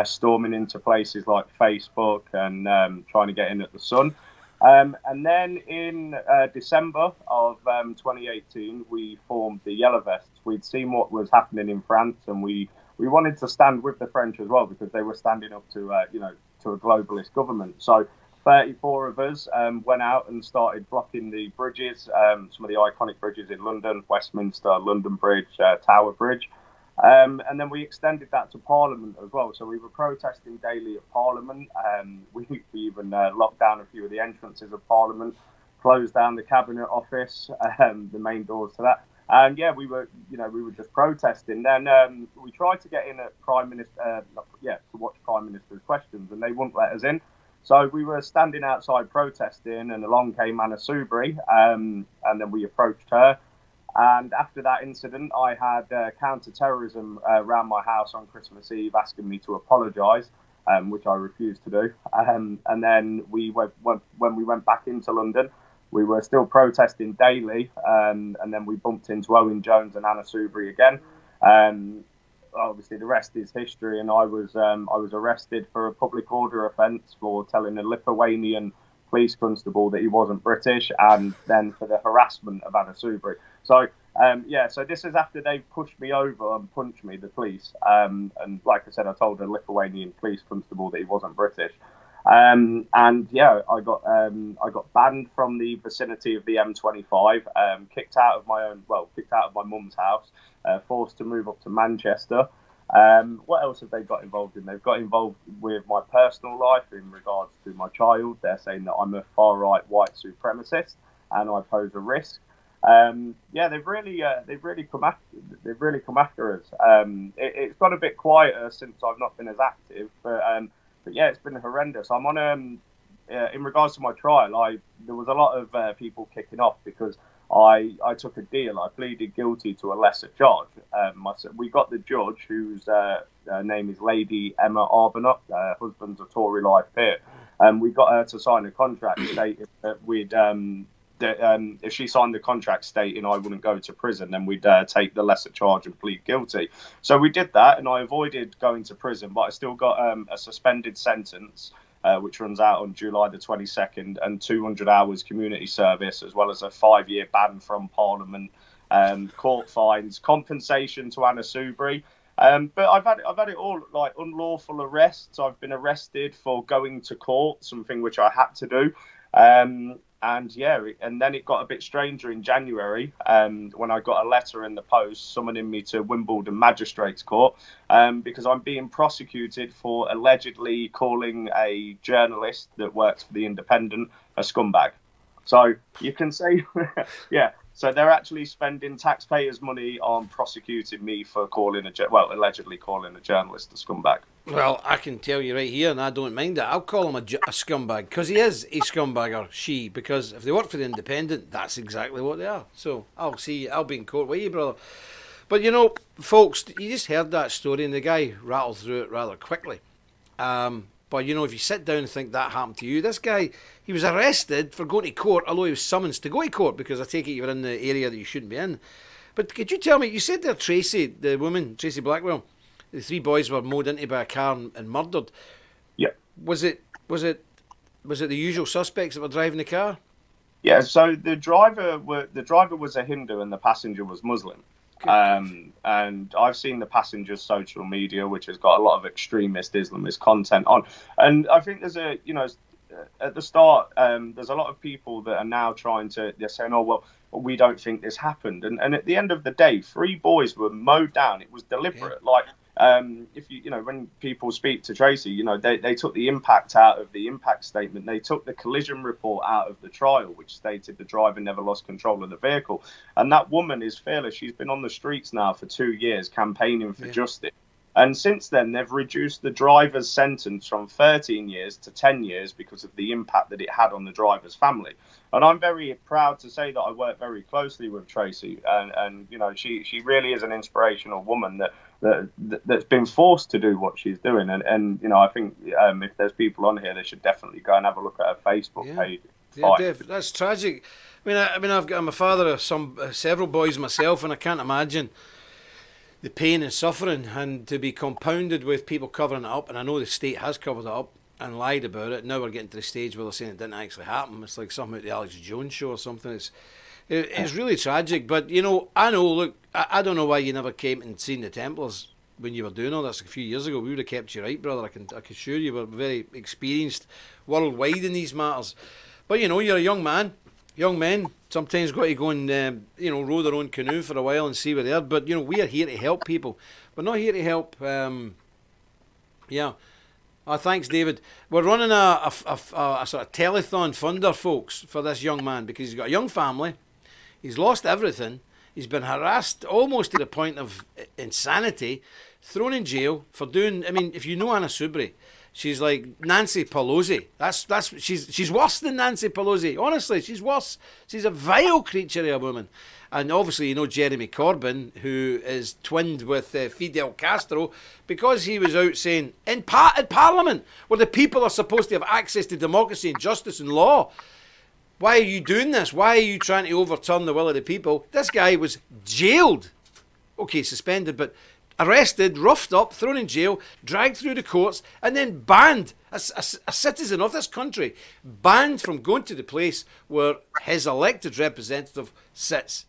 storming into places like Facebook and trying to get in at the Sun. And then in December of 2018, we formed the Yellow Vests. We'd seen what was happening in France, and we wanted to stand with the French as well, because they were standing up to to a globalist government. So 34 of us went out and started blocking the bridges, some of the iconic bridges in London, Westminster, London Bridge, Tower Bridge. And then we extended that to Parliament as well. So we were protesting daily at Parliament. We even locked down a few of the entrances of Parliament, closed down the Cabinet Office, the main doors to that. And yeah, we were just protesting. Then we tried to get in at to watch Prime Minister's questions, and they wouldn't let us in. So we were standing outside protesting, and along came Anna Soubry, and then we approached her. And after that incident, I had counter-terrorism around my house on Christmas Eve asking me to apologise, which I refused to do. And then when we went back into London, we were still protesting daily, and then we bumped into Owen Jones and Anna Soubry again. Obviously, the rest is history, and I was arrested for a public order offence for telling a Lithuanian police constable that he wasn't British, and then for the harassment of Anna Soubry. So so this is after they pushed me over and punched me, the police. And like I said, I told a Lithuanian police constable that he wasn't British. I got banned from the vicinity of the M25, kicked out of my mum's house, forced to move up to Manchester. What else have they got involved in? They've got involved with my personal life in regards to my child. They're saying that I'm a far-right white supremacist and I pose a risk. They've really come after us. It's got a bit quieter since I've not been as active, but yeah, it's been horrendous. I'm on in regards to my trial, there was a lot of people kicking off because I took a deal. I pleaded guilty to a lesser charge. We got the judge, whose name is Lady Emma Arbuthnot. Her husband's a Tory life peer, and we got her to sign a contract stating that we'd if she signed the contract stating I wouldn't go to prison, then we'd take the lesser charge and plead guilty. So we did that, and I avoided going to prison, but I still got a suspended sentence, which runs out on July the 22nd, and 200 hours community service, as well as a 5-year ban from Parliament, court fines, compensation to Anna Soubry. But I've had it all, like unlawful arrests. I've been arrested for going to court, something which I had to do. And then it got a bit stranger in January when I got a letter in the post summoning me to Wimbledon Magistrates Court because I'm being prosecuted for allegedly calling a journalist that works for The Independent a scumbag. So you can say, yeah. So they're actually spending taxpayers' money on prosecuting me for allegedly calling a journalist a scumbag. Well, I can tell you right here, and I don't mind it, I'll call him a scumbag, because he is a scumbag, or she, because if they work for The Independent, that's exactly what they are. So I'll be in court with you, brother. But you know, folks, you just heard that story, and the guy rattled through it rather quickly. But you know, if you sit down and think that happened to you, this guy, he was arrested for going to court, although he was summoned to go to court, because I take it you were in the area that you shouldn't be in. But could you tell me, you said there Tracy, the woman, Tracy Blackwell, the 3 boys were mowed into by a car and murdered. Yeah. Was it the usual suspects that were driving the car? Yeah. So the driver was a Hindu and the passenger was Muslim. And I've seen the passenger's social media, which has got a lot of extremist Islamist content on. And I think there's at the start, there's a lot of people that are now they're saying, oh, well, we don't think this happened. And at the end of the day, 3 boys were mowed down. It was deliberate. Yeah. Like, if when people speak to Tracy, they took the impact out of the impact statement. They took the collision report out of the trial, which stated the driver never lost control of the vehicle. And that woman is fearless. She's been on the streets now for 2 years campaigning for justice. And since then, they've reduced the driver's sentence from 13 years to 10 years because of the impact that it had on the driver's family. And I'm very proud to say that I work very closely with Tracy. And she really is an inspirational woman that's been forced to do what she's doing. And I think if there's people on here, they should definitely go and have a look at her Facebook page. Yeah, Dave, that's tragic. I mean, I'm a father of several boys myself, and I can't imagine the pain and suffering, and to be compounded with people covering it up. And I know the state has covered it up and lied about it. Now we're getting to the stage where they're saying it didn't actually happen. It's like something at the Alex Jones show or something. It's really tragic. But I know. Look, I don't know why you never came and seen the Templars when you were doing all this a few years ago. We would have kept you right, brother. I can assure you, we're very experienced worldwide in these matters. But you're a young man. Young men sometimes got to go and row their own canoe for a while and see where they are. But we are here to help people. We're not here to help. Thanks, David. We're running a sort of telethon funder, folks, for this young man, because he's got a young family. He's lost everything. He's been harassed almost to the point of insanity, thrown in jail for doing. I mean, if you know Anna Soubry, she's like Nancy Pelosi. She's worse than Nancy Pelosi. Honestly, she's worse. She's a vile creature of a woman. And obviously, Jeremy Corbyn, who is twinned with Fidel Castro, because he was out saying, in Parliament, where the people are supposed to have access to democracy and justice and law, why are you doing this? Why are you trying to overturn the will of the people? This guy was jailed. Okay, suspended, but arrested, roughed up, thrown in jail, dragged through the courts, and then banned, a citizen of this country, banned from going to the place where his elected representative sits.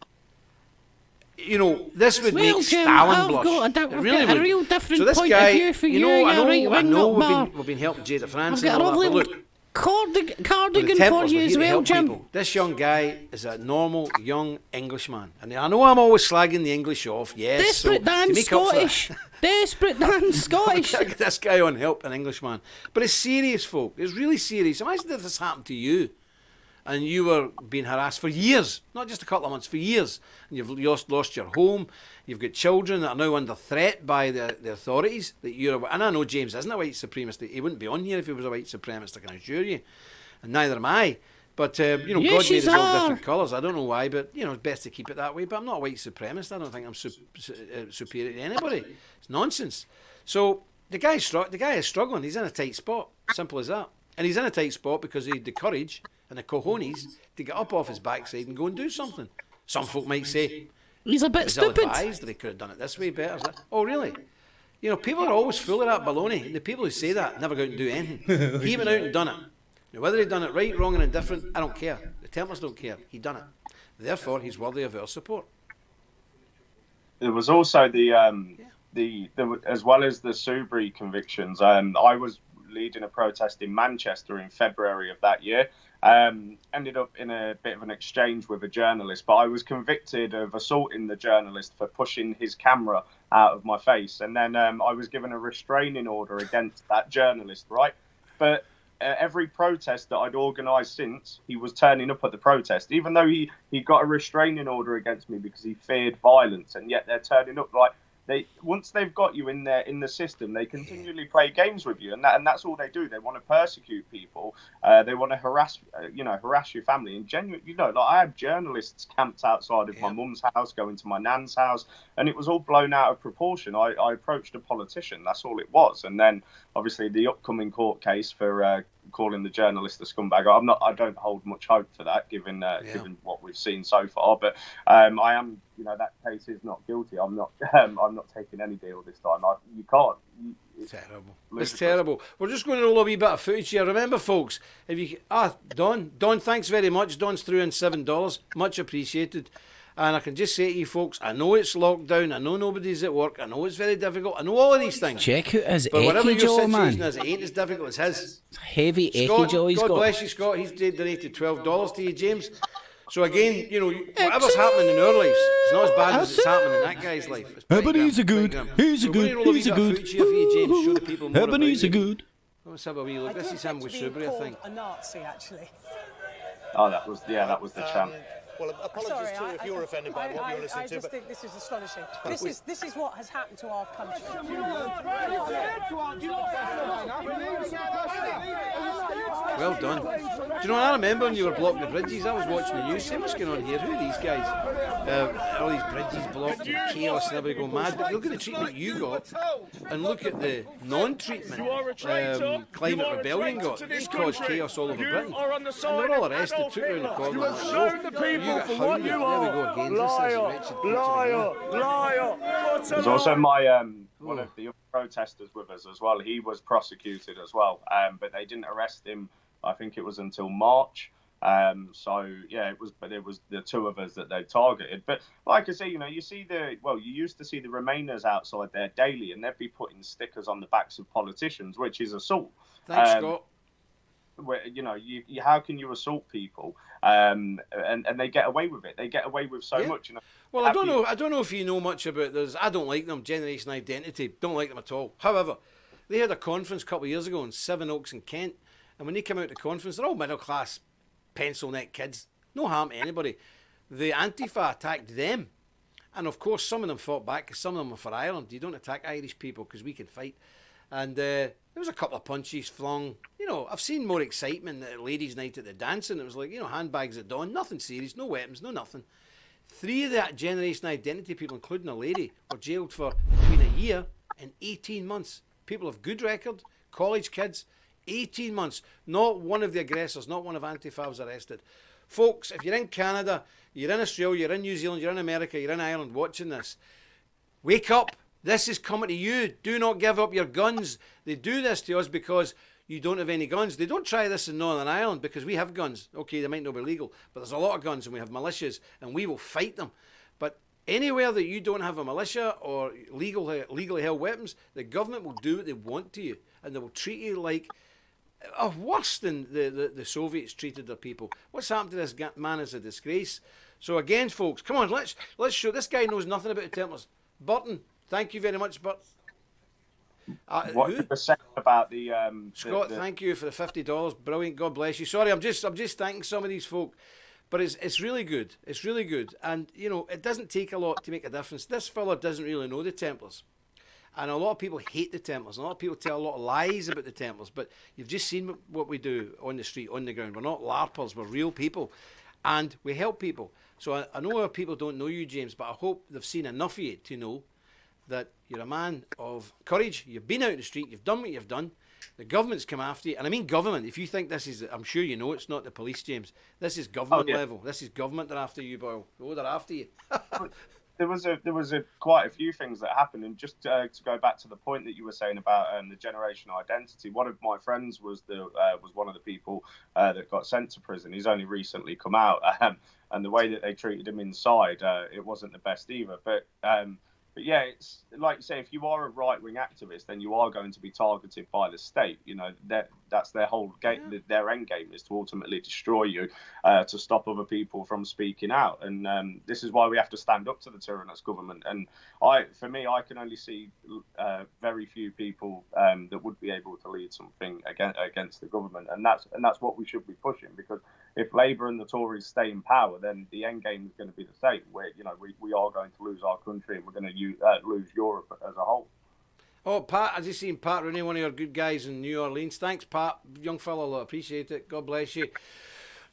This would make Stalin blush. It really would. A real different so this point guy, of view for you. I know we've been helping Jada France. I've got a lovely look, cardigan for you as well, Jim. People. This young guy is a normal young Englishman. And I know I'm always slagging the English off, yes. Desperate Dan Scottish. Desperate Dan Scottish. Get this guy on help, an Englishman. But it's serious, folk. It's really serious. Imagine if this happened to you and you were being harassed for years, not just a couple of months, for years. And you've lost your home. You've got children that are now under threat by the authorities. And I know James isn't a white supremacist. He wouldn't be on here if he was a white supremacist, I can assure you. And neither am I. But, God made us all different colours. I don't know why, but, it's best to keep it that way. But I'm not a white supremacist. I don't think I'm superior to anybody. It's nonsense. So the guy is struggling. He's in a tight spot. Simple as that. And he's in a tight spot because he had the courage and the cojones to get up off his backside and go and do something. Some folk might say, he's a bit stupid. Ill-advised, they could have done it this way better. Oh, really? People are always full of that baloney. The people who say that never go out and do anything. He went out and done it. Now, whether he'd done it right, wrong, and indifferent, I don't care. The Templars don't care. He'd done it. Therefore, he's worthy of our support. There was also the as well as the Sudbury convictions. I was leading a protest in Manchester in February of that year. Ended up in a bit of an exchange with a journalist, but I was convicted of assaulting the journalist for pushing his camera out of my face, and then I was given a restraining order against that journalist, right? But every protest that I'd organised since, he was turning up at the protest, even though he got a restraining order against me because he feared violence, and yet they're turning up. Like, once they've got you in the system, they continually play games with you, and that's all they do. They want to persecute people. They want to harass your family. And genuinely, I had journalists camped outside of my mum's house, going to my nan's house, and it was all blown out of proportion. I approached a politician. That's all it was. And then, obviously, the upcoming court case for calling the journalist a scumbag. I don't hold much hope for that, given what we've seen so far. But I am, that case is not guilty. I'm not taking any deal this time. You can't. It's terrible. It's terrible. We're just going to roll a wee bit of footage here. Remember, folks, Don, thanks very much. Don's threw in $7, much appreciated. And I can just say to you folks, I know it's lockdown, I know nobody's at work, I know it's very difficult, I know all of these things. Check out his but whatever your jaw, situation man. is, it ain't as difficult as his. Heavy Scott, jaw he's God got. Bless you, Scott. He's donated $12 to you, James. So again, whatever's happening in our lives, it's not as bad as it's happening in that guy's life. Ebenezer good. He's a good. He's a good. Ebenezer good. Let's have a wee look. This is him with Sudbury, I think. A Nazi, actually. Oh, that was the chant. Well, apologies to you if you're offended by what you're listening to. I just think this is astonishing. This is what has happened to our country. Well done. Do you know what I remember when you were blocking the bridges? I was watching the news saying, what's going on here? Who are these guys? All these bridges blocked and chaos and everybody going mad. But look at the treatment you got and look at the non-treatment Climate Rebellion got. They caused chaos all over Britain. And they were all arrested, took around the corner. There's also one of the other protesters with us as well. He was prosecuted as well, but they didn't arrest him. I think it was until March. It was the two of us that they targeted. But like I say, you used to see the Remainers outside there daily, and they'd be putting stickers on the backs of politicians, which is assault. Thanks, Scott. Where, how can you assault people? And they get away with it. They get away with so much. Well, I don't know if you know much about this. I don't like them. Generation Identity, don't like them at all. However, they had a conference a couple of years ago in Sevenoaks in Kent, and when they came out to the conference, they're all middle class, pencil neck kids. No harm to anybody. The Antifa attacked them, and of course some of them fought back because some of them were for Ireland. You don't attack Irish people because we can fight. And there was a couple of punches flung. I've seen more excitement at ladies' night at the Dowson. It was like, handbags at dawn, nothing serious, no weapons, no nothing. 3 of that Generation Identity people, including a lady, were jailed for between a year and 18 months. People of good record, college kids, 18 months. Not one of the aggressors, not one of Antifa was arrested. Folks, if you're in Canada, you're in Australia, you're in New Zealand, you're in America, you're in Ireland watching this, wake up. This is coming to you. Do not give up your guns. They do this to us because you don't have any guns. They don't try this in Northern Ireland because we have guns. Okay, they might not be legal, but there's a lot of guns and we have militias and we will fight them. But anywhere that you don't have a militia or legally held weapons, the government will do what they want to you and they will treat you like are worse than the Soviets treated their people. What's happened to this man is a disgrace. So again, folks, come on, let's show. This guy knows nothing about the Templars. Burton, thank you very much, Burton. What you were saying about the Scott, thank you for the $50. Brilliant. God bless you. Sorry, I'm just thanking some of these folk, but it's really good. It's really good, and you know it doesn't take a lot to make a difference. This fella doesn't really know the Templars, and a lot of people hate the Templars. A lot of people tell a lot of lies about the Templars, but you've just seen what we do on the street, on the ground. We're not LARPers. We're real people, and we help people. So I know our people don't know you, James, but I hope they've seen enough of you to know that you're a man of courage. You've been out in the street. You've done what you've done. The government's come after you. And I mean government. If you think this is, I'm sure you know it's not the police, James. This is government level. This is government. They're after you, Boyle. Oh, they're after you. There was quite a few things that happened. And just to go back to the point that you were saying about the generational identity, one of my friends was one of the people that got sent to prison. He's only recently come out. And the way that they treated him inside, it wasn't the best either. But yeah, it's like you say, if you are a right-wing activist, then you are going to be targeted by the state. You know, that's their whole game. Yeah. Their end game is to ultimately destroy you, to stop other people from speaking out. And this is why we have to stand up to the tyrannous government. And for me, I can only see very few people that would be able to lead something against the government. And that's what we should be pushing, because if Labour and the Tories stay in power, then the end game is going to be the same, where we are going to lose our country and we're going to lose Europe as a whole. Oh, Pat, I just seen Pat Rooney, one of your good guys in New Orleans. Thanks, Pat, young fellow. I appreciate it. God bless you.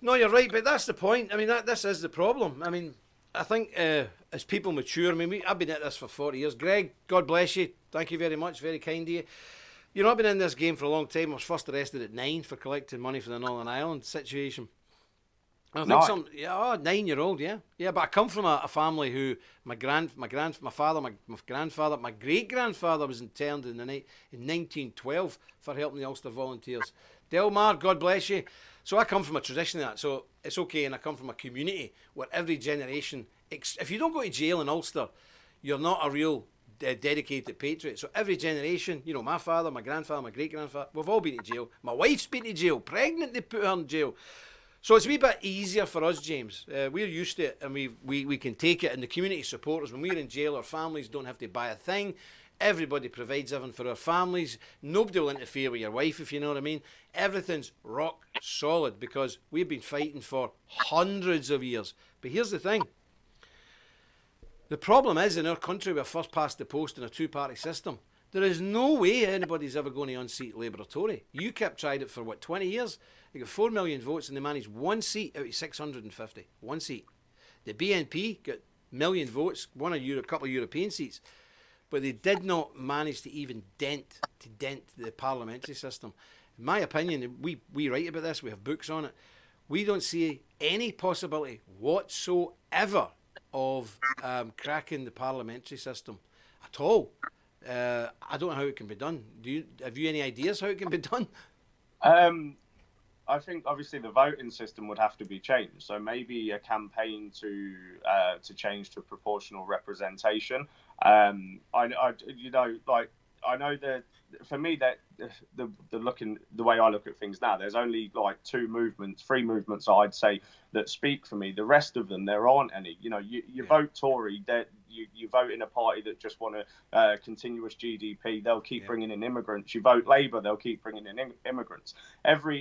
No, you're right, but that's the point. I mean, this is the problem. I mean, I think as people mature, I mean, I've been at this for 40 years. Greg, God bless you. Thank you very much. Very kind of you. You know, I've been in this game for a long time. I was first arrested at 9 for collecting money for the Northern Ireland situation. I think 9-year-old, yeah. But I come from a family who my father, my grandfather, my great-grandfather was interned in 1912 for helping the Ulster Volunteers. Delmar, God bless you. So I come from a tradition of that, so it's okay, and I come from a community where every generation, if you don't go to jail in Ulster, you're not a real dedicated patriot. So every generation, you know, my father, my grandfather, my great-grandfather, we've all been to jail. My wife's been to jail, pregnant, they put her in jail. So it's a wee bit easier for us, James. We're used to it, and we can take it. And the community support us. When we're in jail, our families don't have to buy a thing. Everybody provides everything for our families. Nobody will interfere with your wife, if you know what I mean. Everything's rock solid because we've been fighting for hundreds of years. But here's the thing. The problem is, in our country, we're first past the post in a two-party system. There is no way anybody's ever going to unseat Labour or Tory. UKIP tried it for, 20 years? They got 4 million votes and they managed one seat out of 650. One seat. The BNP got 1 million votes, a couple of European seats. But they did not manage to even dent the parliamentary system. In my opinion, we write about this, we have books on it. We don't see any possibility whatsoever of cracking the parliamentary system at all. I don't know how it can be done. Have you any ideas how it can be done? I think obviously the voting system would have to be changed. So maybe a campaign to change to proportional representation. I know that for me that the way I look at things now, there's only like 3 movements I'd say that speak for me. The rest of them, there aren't any. You know, you vote Tory, that you vote in a party that just want a continuous GDP. They'll keep bringing in immigrants. You vote Labour, they'll keep bringing in immigrants.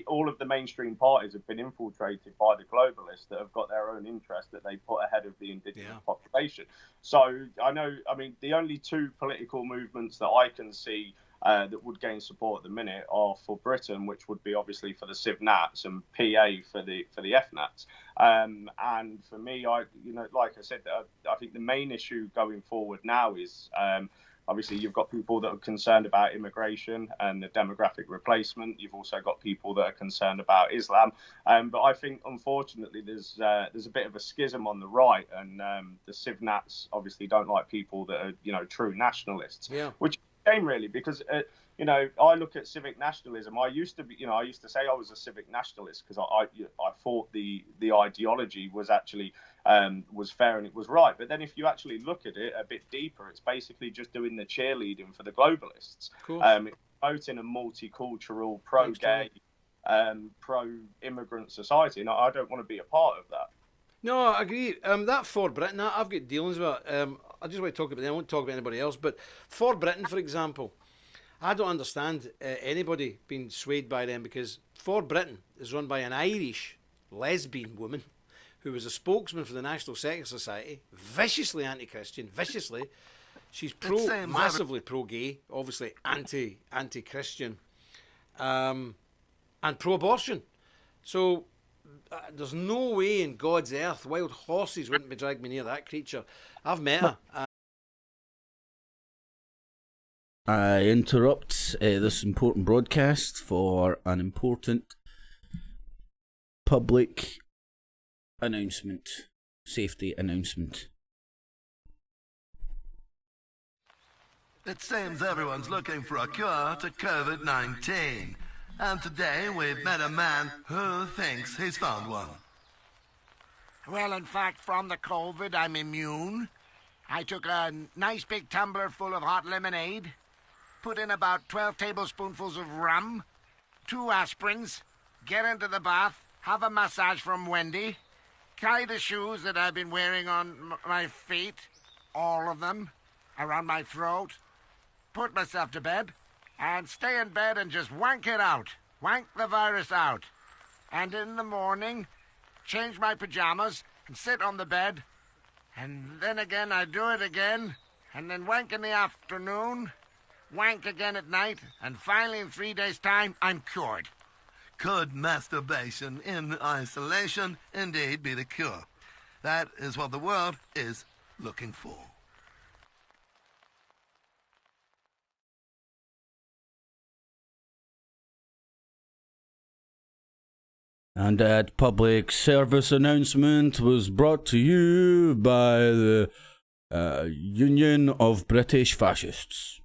All of the mainstream parties have been infiltrated by the globalists that have got their own interest that they put ahead of the indigenous population. So the only 2 political movements that I can see that would gain support at the minute are for Britain, which would be obviously for the Civ Nats, and PA for the FNATs. And for me, like I said, I think the main issue going forward now is obviously you've got people that are concerned about immigration and the demographic replacement. You've also got people that are concerned about Islam. But I think, unfortunately, there's a bit of a schism on the right, and the Civ Nats obviously don't like people that are, true nationalists. Yeah. Which shame really, because I look at civic nationalism. I used to say I was a civic nationalist because I thought the ideology was actually was fair and it was right. But then if you actually look at it a bit deeper, it's basically just doing the cheerleading for the globalists. Voting a multicultural, pro-gay, pro-immigrant society, and I don't want to be a part of that. No, I agree. That for Britain, I've got dealings with it. I just want to talk about them. I won't talk about anybody else. But for Britain, for example, I don't understand anybody being swayed by them, because For Britain is run by an Irish lesbian woman who was a spokesman for the National Secular Society, viciously anti-Christian, viciously. She's massively pro-gay, obviously anti-Christian, and pro-abortion. So there's no way in God's earth wild horses wouldn't be dragging me near that creature. I've met her. I interrupt this important broadcast for an important public announcement, safety announcement. It seems everyone's looking for a cure to COVID-19. And today we've met a man who thinks he's found one. Well, in fact, from the COVID, I'm immune. I took a nice big tumbler full of hot lemonade, put in about 12 tablespoonfuls of rum, 2 aspirins, get into the bath, have a massage from Wendy, carry the shoes that I've been wearing on my feet, all of them, around my throat, put myself to bed, and stay in bed and just wank it out. Wank the virus out. And in the morning, change my pajamas and sit on the bed. And then again, I do it again. And then wank in the afternoon, wank again at night. And finally, in 3 days' time, I'm cured. Could masturbation in isolation indeed be the cure? That is what the world is looking for. And that public service announcement was brought to you by the Union of British Fascists.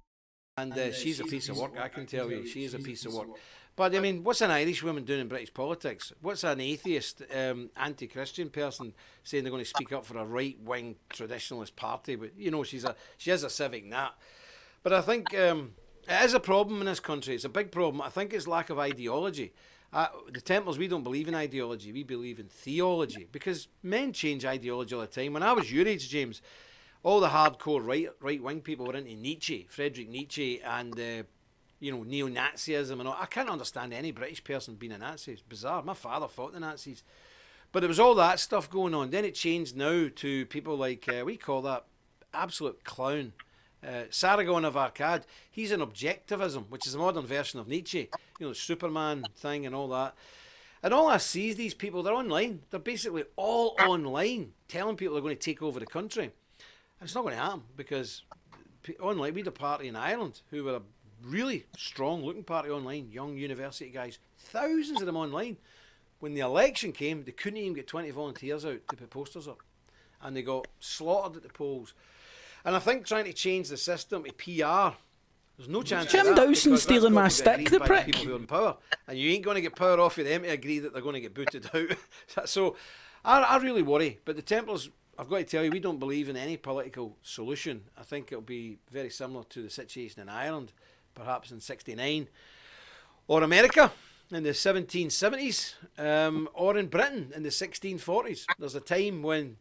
And she's a piece of work, I can tell you. She is a piece of work. But, I mean, what's an Irish woman doing in British politics? What's an atheist, anti-Christian person saying they're going to speak up for a right-wing traditionalist party? But, you know, she has a civic nat. But I think it is a problem in this country. It's a big problem. I think it's lack of ideology. The Templars, we don't believe in ideology. We believe in theology, because men change ideology all the time. When I was your age, James, all the hardcore right-wing people were into Nietzsche, Friedrich Nietzsche, and neo-Nazism and all. I can't understand any British person being a Nazi. It's bizarre. My father fought the Nazis. But there was all that stuff going on. Then it changed now to people like, we call that absolute clown. Sargon of Akkad, he's an objectivism, which is a modern version of Nietzsche, the Superman thing and all that. And all I see is these people, they're online. They're basically all online, telling people they're going to take over the country. And it's not going to happen, because online, we had a party in Ireland who were a really strong-looking party online, young university guys, thousands of them online. When the election came, they couldn't even get 20 volunteers out to put posters up. And they got slaughtered at the polls. And I think trying to change the system to PR, there's no chance Jim of that. Dowson stealing my stick, the prick. People who are in power. And you ain't going to get power off of them to agree that they're going to get booted out. So I really worry. But the Templars, I've got to tell you, we don't believe in any political solution. I think it'll be very similar to the situation in Ireland, perhaps in '69, or America in the 1770s, or in Britain in the 1640s. There's a time when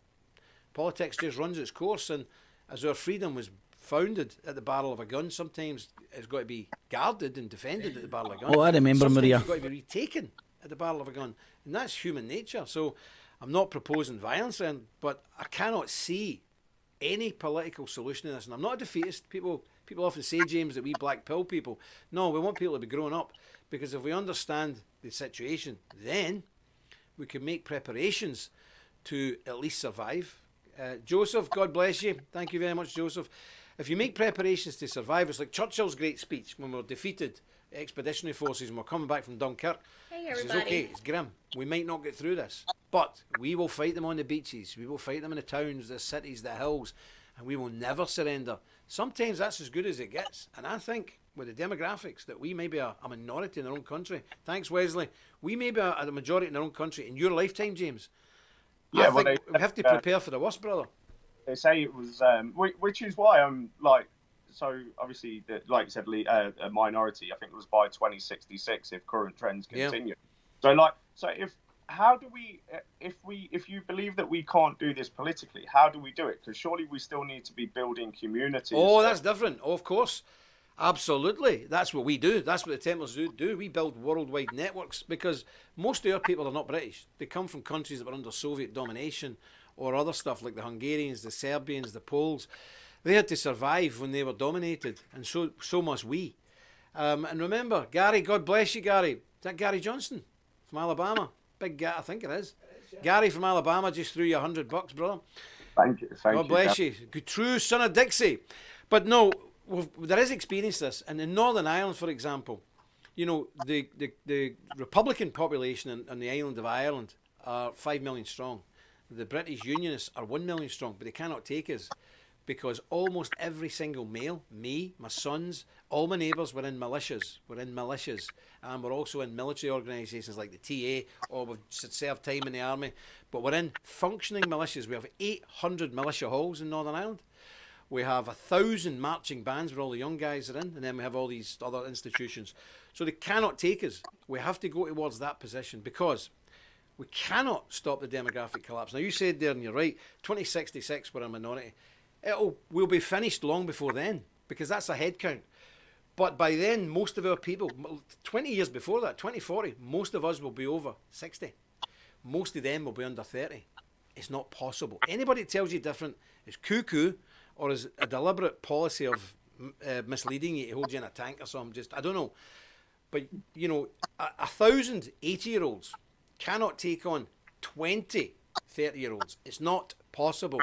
politics just runs its course, and as our freedom was founded at the barrel of a gun, sometimes it's got to be guarded and defended at the barrel of a gun. Oh, I remember, sometimes Maria. It's got to be retaken at the barrel of a gun, and that's human nature. So I'm not proposing violence, but I cannot see any political solution to this. And I'm not a defeatist. People often say, James, that we black pill people. No, we want people to be grown up, because if we understand the situation, then we can make preparations to at least survive. Joseph, God bless you. Thank you very much, Joseph. If you make preparations to survive, it's like Churchill's great speech when we were defeated expeditionary forces and we're coming back from Dunkirk. Hey, He says, everybody. okay, it's grim. We might not get through this, but we will fight them on the beaches. We will fight them in the towns, the cities, the hills, and we will never surrender. Sometimes that's as good as it gets. And I think with the demographics that we may be a minority in our own country. Thanks, Wesley. We may be a majority in our own country in your lifetime, James. Yeah, I think we have to prepare for the worst, brother. They say it was, which is why I'm like, so obviously, like you said, a minority. I think it was by 2066 if current trends continue. So if you believe that we can't do this politically, how do we do it? Because surely we still need to be building communities. Oh, that's different. Oh, of course. Absolutely. That's what we do. That's what the Templars do. We build worldwide networks because most of our people are not British. They come from countries that were under Soviet domination or other stuff like the Hungarians, the Serbians, the Poles. They had to survive when they were dominated, and so must we. And remember, Gary, God bless you, Gary. Is that Gary Johnson from Alabama? Big guy, I think it is. Yeah. Gary from Alabama just threw you $100, brother. Thank you. God bless you. Good, true son of Dixie. But no, there is experience this. And in Northern Ireland, for example, you know, the Republican population on the island of Ireland are 5 million strong. The British Unionists are 1 million strong, but they cannot take us because almost every single male, me, my sons, all my neighbours were in militias. And we're also in military organisations like the TA, or we've served time in the army. But we're in functioning militias. We have 800 militia halls in Northern Ireland. We have 1,000 marching bands where all the young guys are in, and then we have all these other institutions. So they cannot take us. We have to go towards that position because we cannot stop the demographic collapse. Now, you said there, and you're right, 2066 we're a minority. We'll be finished long before then because that's a head count. But by then, most of our people, 20 years before that, 2040, most of us will be over 60. Most of them will be under 30. It's not possible. Anybody that tells you different is cuckoo or is a deliberate policy of misleading you to hold you in a tank or something. I don't know. But, you know, 1,000 80-year-olds cannot take on 20 30-year-olds. It's not possible.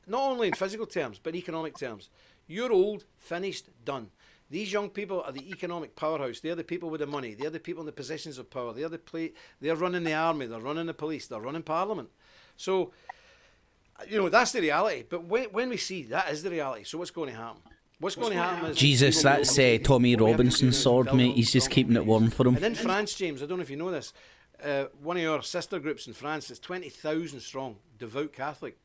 Not only in physical terms, but economic terms. You're old, finished, done. These young people are the economic powerhouse. They're the people with the money. They're the people in the positions of power. They're running the army. They're running the police. They're running parliament. So, you know, that's the reality. But when we see that is the reality, so what's going to happen? What's going to happen is... Jesus, that's Tommy Robinson's sword, mate. He's just keeping it warm for him. And in France, James, I don't know if you know this, one of your sister groups in France is 20,000 strong, devout Catholic.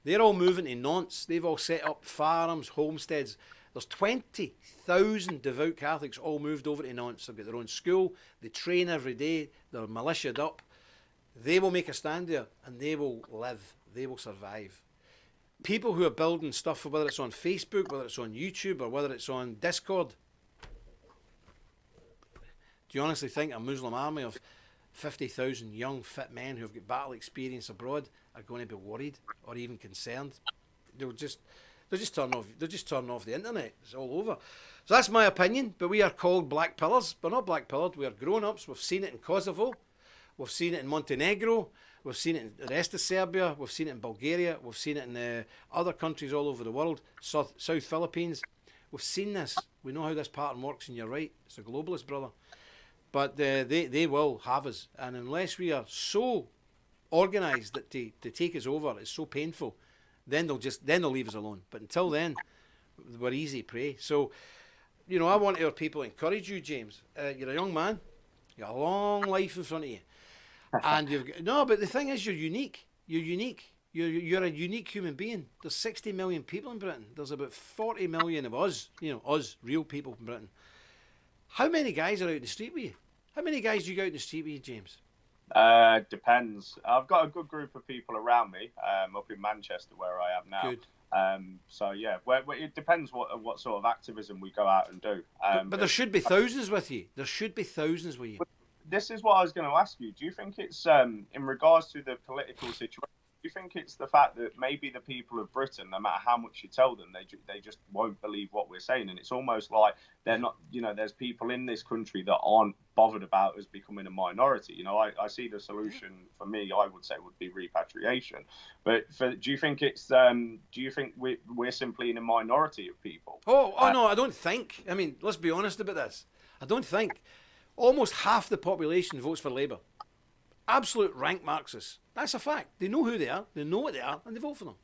They're all moving to Nantes. They've all set up farms, homesteads. There's 20,000 devout Catholics all moved over to Nantes. They've got their own school. They train every day. They're militiaed up. They will make a stand there, and they will live. They will survive. People who are building stuff, whether it's on Facebook, whether it's on YouTube, or whether it's on Discord, do you honestly think a Muslim army of 50,000 young, fit men who have got battle experience abroad are going to be worried or even concerned? They'll just turn off the internet. It's all over. So that's my opinion. But we are called black pillars. We're not black pillared. We are grown-ups. We've seen it in Kosovo. We've seen it in Montenegro. We've seen it in the rest of Serbia. We've seen it in Bulgaria. We've seen it in other countries all over the world. South Philippines. We've seen this. We know how this pattern works, and you're right. It's a globalist, brother. But they will have us. And unless we are so organised that to take us over, it's so painful, then they'll leave us alone. But until then, we're easy prey. So, you know, I want our people to encourage you, James. You're a young man. You've got a long life in front of you. And but the thing is, you're unique. You're unique. You're a unique human being. There's 60 million people in Britain. There's about 40 million of us, us, real people in Britain. How many guys are out in the street with you? How many guys do you go out in the street with you, James? Depends. I've got a good group of people around me up in Manchester where I am now. Good. So yeah, it depends what sort of activism we go out and do. But there should be thousands with you. There should be thousands with you. This is what I was going to ask you. Do you think it's in regards to the political situation? Do you think it's the fact that maybe the people of Britain, no matter how much you tell them, they just won't believe what we're saying, and it's almost like they're not. There's people in this country that aren't bothered about us becoming a minority. I see the solution for me. I would say would be repatriation. But do you think it's? Do you think we're simply in a minority of people? Oh no, I don't think. I mean, let's be honest about this. I don't think. Almost half the population votes for Labour. Absolute rank Marxists. That's a fact. They know who they are, they know what they are, and they vote for them.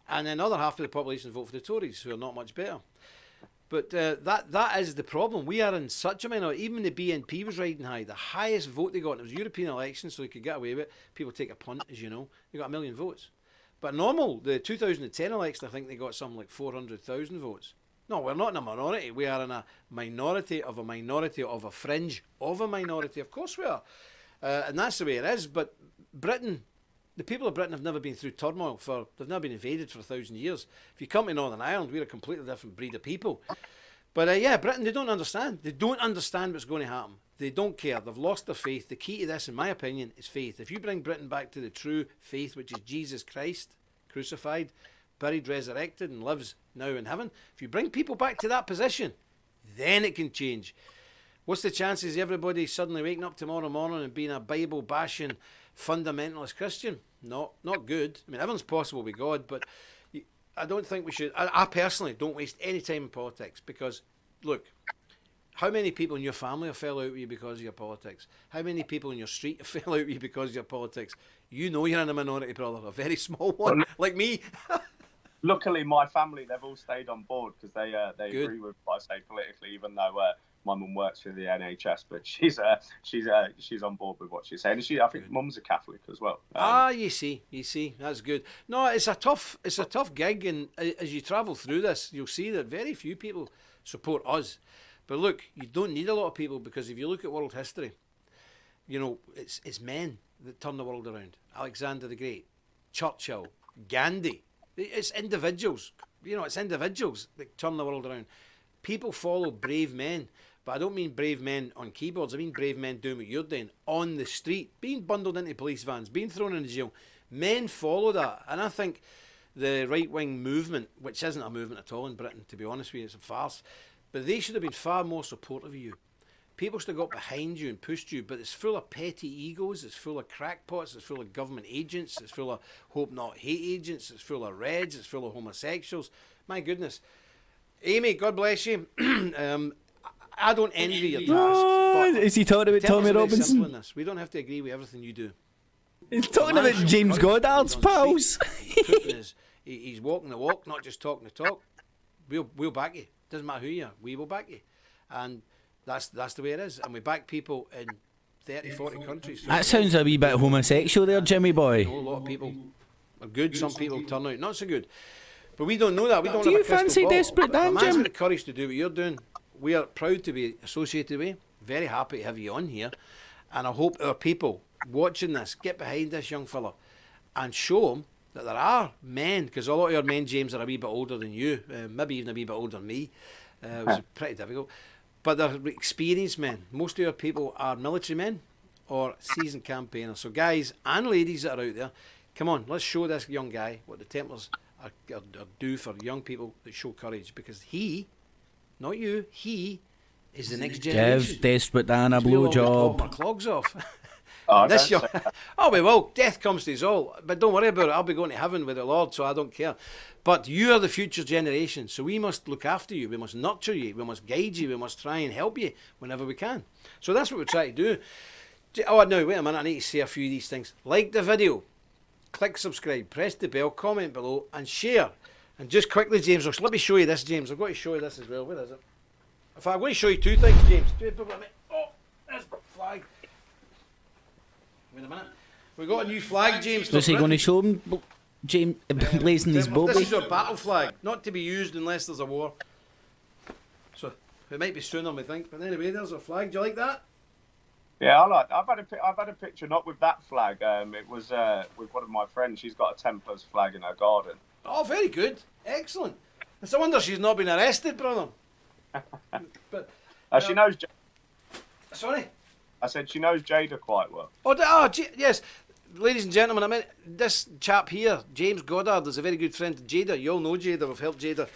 And then the other half of the population vote for the Tories, who are not much better. But that is the problem. We are in such a minority. Even the BNP was riding high. The highest vote they got, and it was European elections, so they could get away with it. People take a punt, as you know. They got 1 million votes. But normal, the 2010 election, I think they got something like 400,000 votes. No, we're not in a minority. We are in a minority of a minority of a fringe of a minority. Of course we are. And that's the way it is. But Britain, the people of Britain have never been through turmoil they've never been invaded for 1,000 years. If you come to Northern Ireland, we're a completely different breed of people. But yeah, Britain, they don't understand. They don't understand what's going to happen. They don't care. They've lost their faith. The key to this, in my opinion, is faith. If you bring Britain back to the true faith, which is Jesus Christ, crucified, buried, resurrected, and lives now in heaven, if you bring people back to that position, then it can change. What's the chances of everybody suddenly waking up tomorrow morning and being a Bible-bashing fundamentalist Christian? Not good. I mean, everything's possible with God, but I don't think we should. I personally don't waste any time in politics because, look, how many people in your family have fell out with you because of your politics? How many people in your street have fell out with you because of your politics? You know you're in a minority, brother, a very small one, like me. Luckily, my family, they've all stayed on board because they agree with what I say politically, even though my mum works for the NHS, but she's on board with what she's saying. And I think mum's a Catholic as well. You see, that's good. No, it's a tough gig, and as you travel through this, you'll see that very few people support us. But look, you don't need a lot of people because if you look at world history, you know, it's men that turn the world around. Alexander the Great, Churchill, Gandhi. It's individuals. You know, it's individuals that turn the world around. People follow brave men, but I don't mean brave men on keyboards. I mean brave men doing what you're doing on the street, being bundled into police vans, being thrown into jail. Men follow that, and I think the right-wing movement, which isn't a movement at all in Britain, to be honest with you, it's a farce, but they should have been far more supportive of you. People should have got behind you and pushed you, but it's full of petty egos, it's full of crackpots, it's full of government agents, it's full of hope not hate agents, it's full of reds, it's full of homosexuals. My goodness. Amy, God bless you. I don't envy your task. Oh, is he talking about Tommy Robinson? We don't have to agree with everything you do. He's talking about James Goddard's pals. He's walking the walk, not just talking the talk. We'll back you. Doesn't matter who you are. We will back you. And that's the way it is. And we back people in 30, 40 countries. That sounds a wee bit homosexual there, Jimmy boy. A lot of people are good. Some people turn out not so good. But we don't know that. We don't do have you a crystal fancy ball. Desperate Dan, If a man's Jim? got the courage to do what you're doing, we are proud to be associated with you. Very happy to have you on here. And I hope our people watching this get behind this young fella and show them that there are men, because a lot of your men, James, are a wee bit older than you, maybe even a wee bit older than me. It was pretty difficult. But they're experienced men. Most of your people are military men or seasoned campaigners. So guys and ladies that are out there, come on, let's show this young guy what the Templars are do for young people that show courage, because he, not you, he is the next generation. Give Desperate Dan a We'll all be talking blowjob. our clogs off. Don't say Oh, we will. Death comes to us all. But don't worry about it. I'll be going to heaven with the Lord, so I don't care. But you are the future generation, so we must look after you. We must nurture you. We must guide you. We must try and help you whenever we can. So that's what we try to do. Oh, no, wait a minute. I need to say a few of these things. Like the video. Click subscribe. Press the bell. Comment below. And share. And just quickly, James, let me show you this, James. I've got to show you this as well. Where is it? In fact, I'm going to show you two things, James. Oh, there's the flag. Wait a minute. We've got a new flag, James. Was he going to show him James blazing his bobby? This is our battle flag, not to be used unless there's a war. So it might be sooner, we think. But anyway, there's our flag. Do you like that? Yeah, I like. I've had a picture, not with that flag. It was with one of my friends. She's got a Templars flag in her garden. Oh, very good, excellent. It's a wonder she's not been arrested, brother. But she knows. Sorry. I said she knows Jada quite well. Yes. Ladies and gentlemen, I mean, this chap here, James Goddard, is a very good friend of Jada. You all know Jada. We've helped Jada.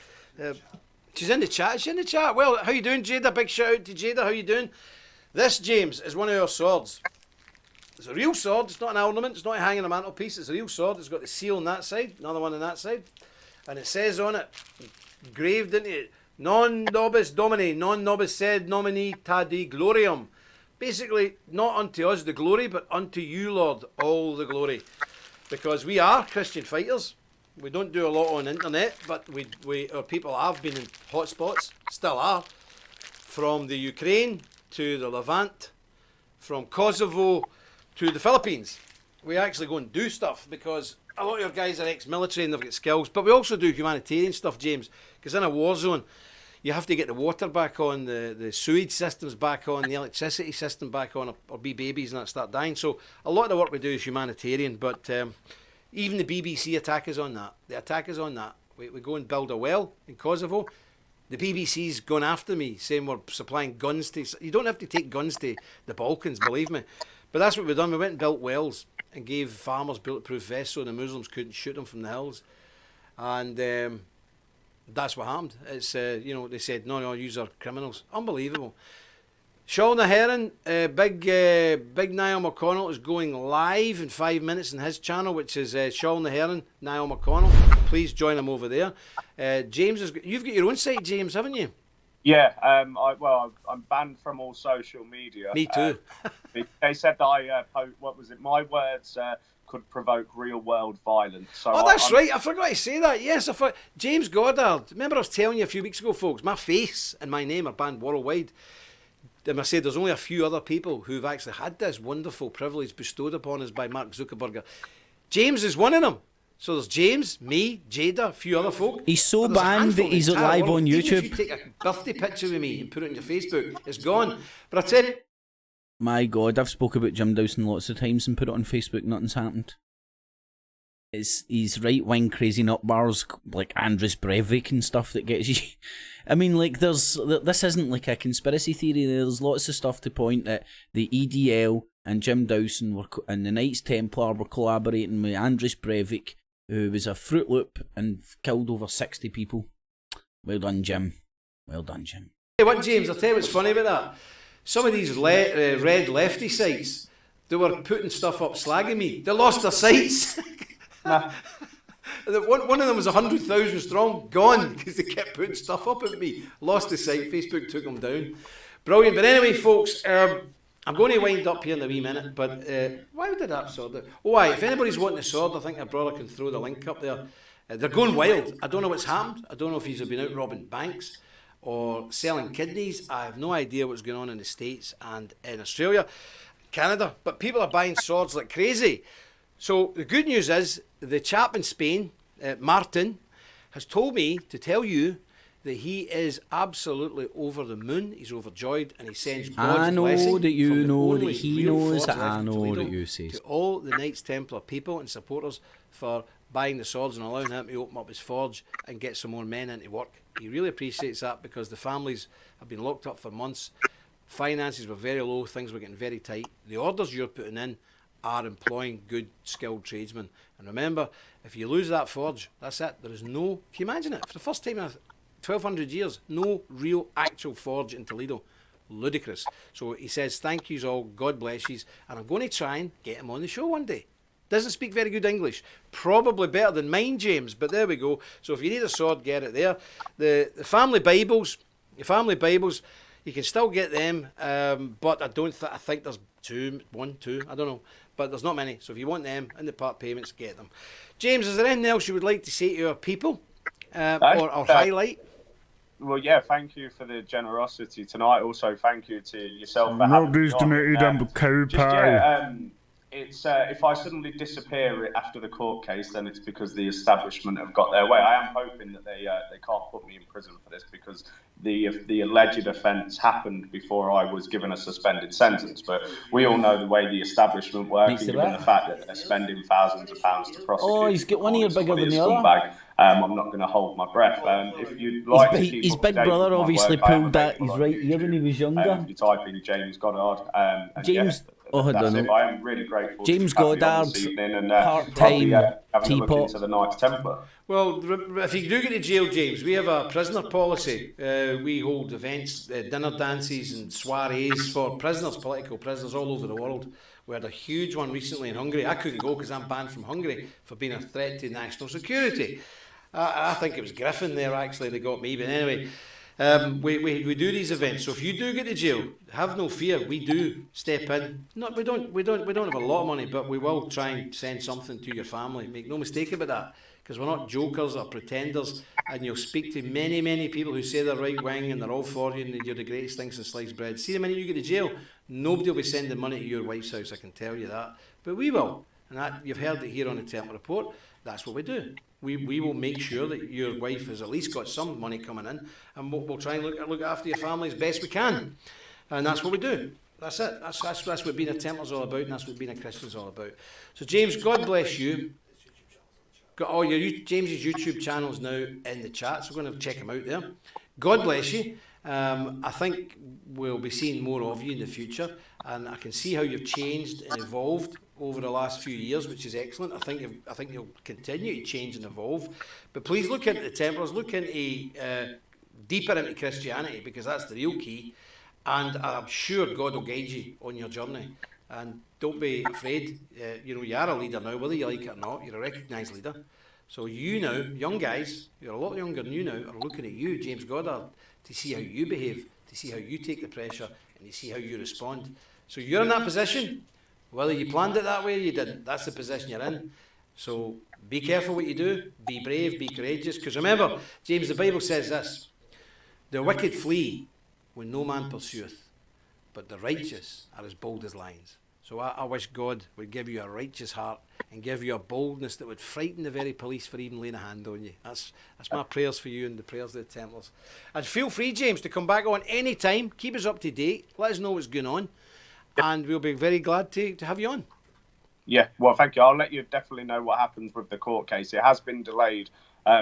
She's in the chat. She's in the chat. Well, how you doing, Jada? Big shout out to Jada. How you doing? This, James, is one of our swords. It's a real sword. It's not an ornament. It's not hanging on a mantelpiece. It's a real sword. It's got the seal on that side, another one on that side. And it says on it, engraved into it, non nobis domini, non nobis sed nomini tadi gloriam. Basically, not unto us the glory, but unto you, Lord, all the glory. Because we are Christian fighters. We don't do a lot on the internet, but our people have been in hotspots, still are. From the Ukraine to the Levant, from Kosovo to the Philippines. We actually go and do stuff because a lot of your guys are ex-military and they've got skills. But we also do humanitarian stuff, James, because in a war zone, you have to get the water back on, the sewage systems back on, the electricity system back on, or be babies and that start dying. So a lot of the work we do is humanitarian, but even the BBC attack is on that. The attack is on that. We go and build a well in Kosovo. The BBC's gone after me, saying we're supplying guns to... You don't have to take guns to the Balkans, believe me. But that's what we've done. We went and built wells and gave farmers bulletproof vests so the Muslims couldn't shoot them from the hills. And that's what happened. It's, you know, they said, no, yous are criminals. Unbelievable. Sean the Heron, big Niall McConnell is going live in 5 minutes on his channel, which is Sean the Heron, Niall McConnell. Please join him over there. James, you've got your own site, James, haven't you? Yeah, I'm banned from all social media. Me too. They said that my words could provoke real-world violence. So that's right. I forgot to say that. Yes, James Goddard. Remember I was telling you a few weeks ago, folks, my face and my name are banned worldwide. And I said there's only a few other people who've actually had this wonderful privilege bestowed upon us by Mark Zuckerberg. James is one of them. So there's James, me, Jada, a few other folk. He's so banned that he's live on YouTube. Even if you take a birthday picture with me and put it on your Facebook, it's gone. But I tell you... My God, I've spoke about Jim Dowson lots of times and put it on Facebook, nothing's happened. He's right-wing crazy nut bars like Andris Breivik and stuff that gets you. I mean, like, this isn't like a conspiracy theory. There's lots of stuff to point that the EDL and Jim Dowson and the Knights Templar were collaborating with Andris Breivik, who was a Fruit Loop and killed over 60 people. Well done, Jim. Well done, Jim. Hey, what, James? I'll tell you what's funny about that. Some of these red lefty sites, they were putting stuff up slagging me. They lost their sites. One of them was 100,000 strong, gone, because they kept putting stuff up at me. Lost the site, Facebook took them down. Brilliant. But anyway, folks, I'm going to wind up here in a wee minute, but why did that sword? Oh, aye, if anybody's wanting a sword, I think our brother can throw the link up there. They're going wild. I don't know what's happened. I don't know if he's been out robbing banks or selling kidneys. I have no idea what's going on in the States and in Australia, Canada, but people are buying swords like crazy. So the good news is the chap in Spain, Martin, has told me to tell you that he is absolutely over the moon. He's overjoyed, and he sends God's blessing. I know that you know that he knows that I know that you say. To all the Knights Templar people and supporters for buying the swords and allowing him to open up his forge and get some more men into work. He really appreciates that because the families have been locked up for months. Finances were very low. Things were getting very tight. The orders you're putting in are employing good, skilled tradesmen. And remember, if you lose that forge, that's it. There is no... Can you imagine it? For the first time in 1,200 years, no real actual forge in Toledo. Ludicrous. So he says, thank yous all, God bless yous, and I'm going to try and get him on the show one day. Doesn't speak very good English. Probably better than mine, James, but there we go. So if you need a sword, get it there. The family Bibles, you can still get them, but I think there's one, two, I don't know. But there's not many, so if you want them in the part payments, get them. James, is there anything else you would like to say to our people or highlight? Well, yeah, thank you for the generosity tonight. Also, thank you to yourself for having me on. It's if I suddenly disappear after the court case, then it's because the establishment have got their way. I am hoping that they can't put me in prison for this because the alleged offence happened before I was given a suspended sentence. But we all know the way the establishment works, and given the fact that they're spending thousands of pounds to prosecute. Oh, he's got one ear bigger than the other. I'm not going to hold my breath. If you'd like to keep his big brother obviously pulled that his right ear when he was younger. You type in James Goddard. James. Yeah, I don't know. I am really grateful. James Goddard, part-time teapot. To the Knights Templar. Well, if you do get to jail, James, we have a prisoner policy. We hold events, dinner dances and soirees for prisoners, political prisoners all over the world. We had a huge one recently in Hungary. I couldn't go because I'm banned from Hungary for being a threat to national security. I think it was Griffin there actually that got me, but anyway. We do these events, so if you do get to jail, have no fear. We do step in. We don't have a lot of money, but we will try and send something to your family. Make no mistake about that, because we're not jokers or pretenders. And you'll speak to many people who say they're right wing and they're all for you and you're the greatest thing since sliced bread. See, the minute you get to jail, nobody will be sending money to your wife's house. I can tell you that, but we will. And that you've heard it here on the Templar Report. That's what we do. We will make sure that your wife has at least got some money coming in, and we'll try and look after your family as best we can. And that's what we do. That's it. That's what being a Templar's all about, and that's what being a Christian's all about. So James, God bless you. Got all James's YouTube channels now in the chat, so we're going to check him out there. God bless you. I think we'll be seeing more of you in the future, and I can see how you've changed and evolved over the last few years, which is excellent. I think you'll continue to change and evolve. But please look into the Templars, look into deeper into Christianity, because that's the real key. And I'm sure God will guide you on your journey. And don't be afraid. You are a leader now, whether you like it or not. You're a recognised leader. So you now, young guys, you're a lot younger than you now, are looking at you, James Goddard, to see how you behave, to see how you take the pressure, and to see how you respond. So you're in that position. Whether you planned it that way or you didn't, that's the position you're in. So be careful what you do, be brave, be courageous. Because remember, James, the Bible says this: the wicked flee when no man pursueth, but the righteous are as bold as lions. So I wish God would give you a righteous heart and give you a boldness that would frighten the very police for even laying a hand on you. That's my prayers for you and the prayers of the Templars. And feel free, James, to come back on any time. Keep us up to date. Let us know what's going on. And we'll be very glad to have you on. Yeah, well, thank you. I'll let you definitely know what happens with the court case. It has been delayed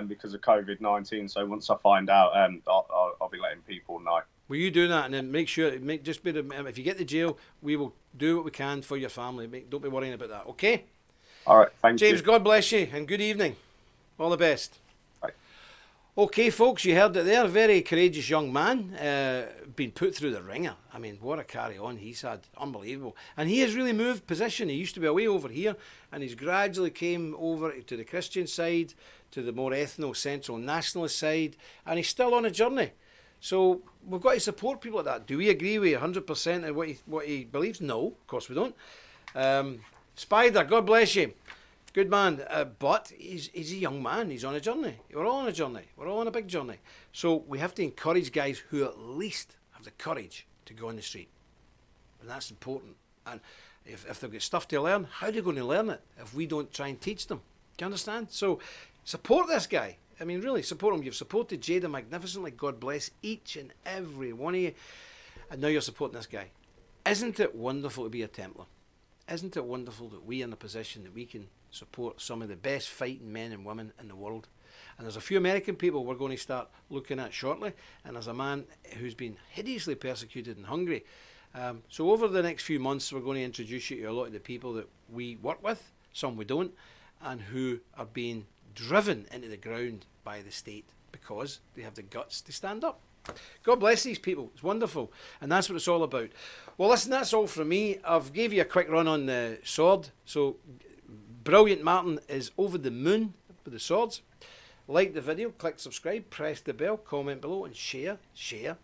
because of COVID-19. So once I find out, I'll be letting people know. Will you do that, and then make sure, if you get to jail, we will do what we can for your family. Don't be worrying about that, okay? All right, thank you. James, God bless you, and good evening. All the best. Bye. Okay, folks, you heard it there. Very courageous young man, been put through the ringer. I mean, what a carry-on he's had. Unbelievable. And he has really moved position. He used to be away over here, and he's gradually came over to the Christian side, to the more ethno-central nationalist side, and he's still on a journey. So we've got to support people like that. Do we agree with 100% of what he believes? No, of course we don't. Spider, God bless you. Good man. But he's a young man. He's on a journey. We're all on a journey. We're all on a big journey. So we have to encourage guys who at least have the courage to go on the street. And that's important. And if they've got stuff to learn, how are they going to learn it if we don't try and teach them? Do you understand? So support this guy. I mean, really, support him. You've supported Jada magnificently. God bless each and every one of you. And now you're supporting this guy. Isn't it wonderful to be a Templar? Isn't it wonderful that we are in a position that we can support some of the best fighting men and women in the world? And there's a few American people we're going to start looking at shortly. And there's a man who's been hideously persecuted in Hungary. So over the next few months, we're going to introduce you to a lot of the people that we work with, some we don't, and who are being driven into the ground by the state because they have the guts to stand up. God bless these people. It's wonderful. And that's what it's all about. Well, listen, that's all from me. I've gave you a quick run on the sword. So Brilliant Martin is over the moon with the swords. Like the video, click subscribe, press the bell, comment below, and share. So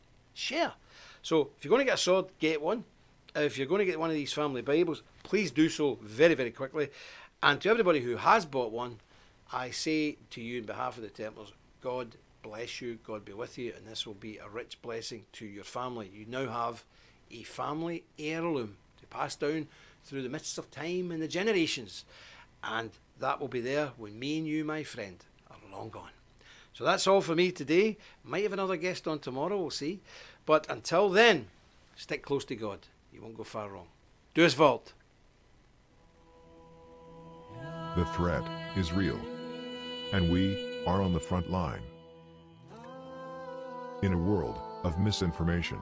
if you're going to get a sword, get one. If you're going to get one of these family Bibles, please do so very, very quickly. And to everybody who has bought one, I say to you on behalf of the Templars, God bless you, God be with you, and this will be a rich blessing to your family. You now have a family heirloom to pass down through the midst of time and the generations, and that will be there when me and you, my friend, are long gone. So that's all for me today. Might have another guest on tomorrow, we'll see. But until then, stick close to God. You won't go far wrong. Do as vault. The threat is real, and we are on the front line. In a world of misinformation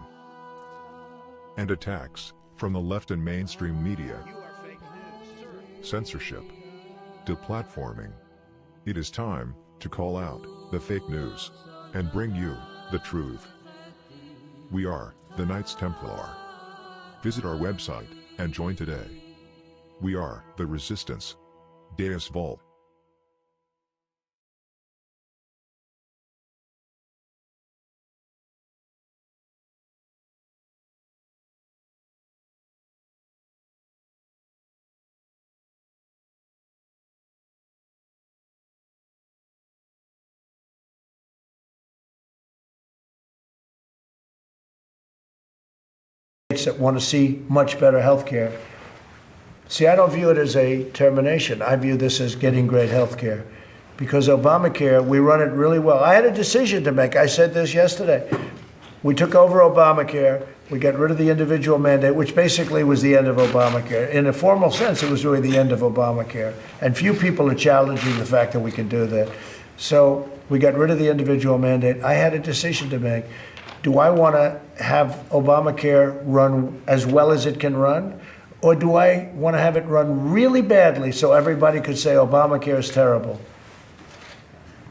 and attacks from the left and mainstream media, censorship, deplatforming, it is time to call out the fake news and bring you the truth. We are the Knights Templar. Visit our website and join today. We are the Resistance. Deus Vult. That want to see much better health care. See, I don't view it as a termination. I view this as getting great health care. because Obamacare, we run it really well. I had a decision to make. I said this yesterday. We took over Obamacare. We got rid of the individual mandate, which basically was the end of Obamacare. In a formal sense, it was really the end of Obamacare. And few people are challenging the fact that we can do that. So we got rid of the individual mandate. I had a decision to make. Do I want to have Obamacare run as well as it can run? Or do I want to have it run really badly so everybody could say Obamacare is terrible?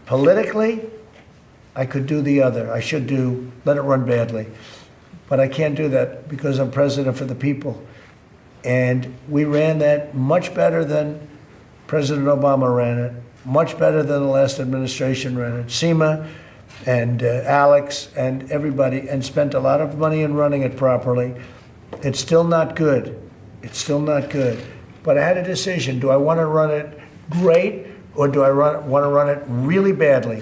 Politically, I could do the other. I should let it run badly. But I can't do that because I'm president for the people. And we ran that much better than President Obama ran it, much better than the last administration ran it. Seema and Alex and everybody, and spent a lot of money in running it properly. It's still not good. It's still not good. But I had a decision. Do I want to run it great, or do I want to run it really badly?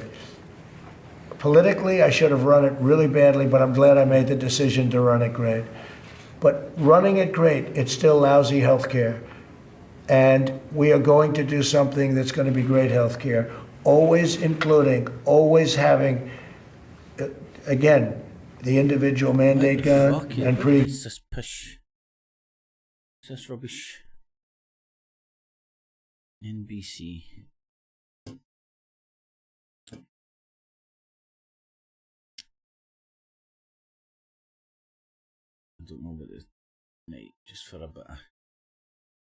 Politically, I should have run it really badly, but I'm glad I made the decision to run it great. But running it great, it's still lousy health care. And we are going to do something that's going to be great health care, always including, always having, again, the individual mandate gun and It's this push. It's this rubbish. NBC. I don't know about this night, just for a bit of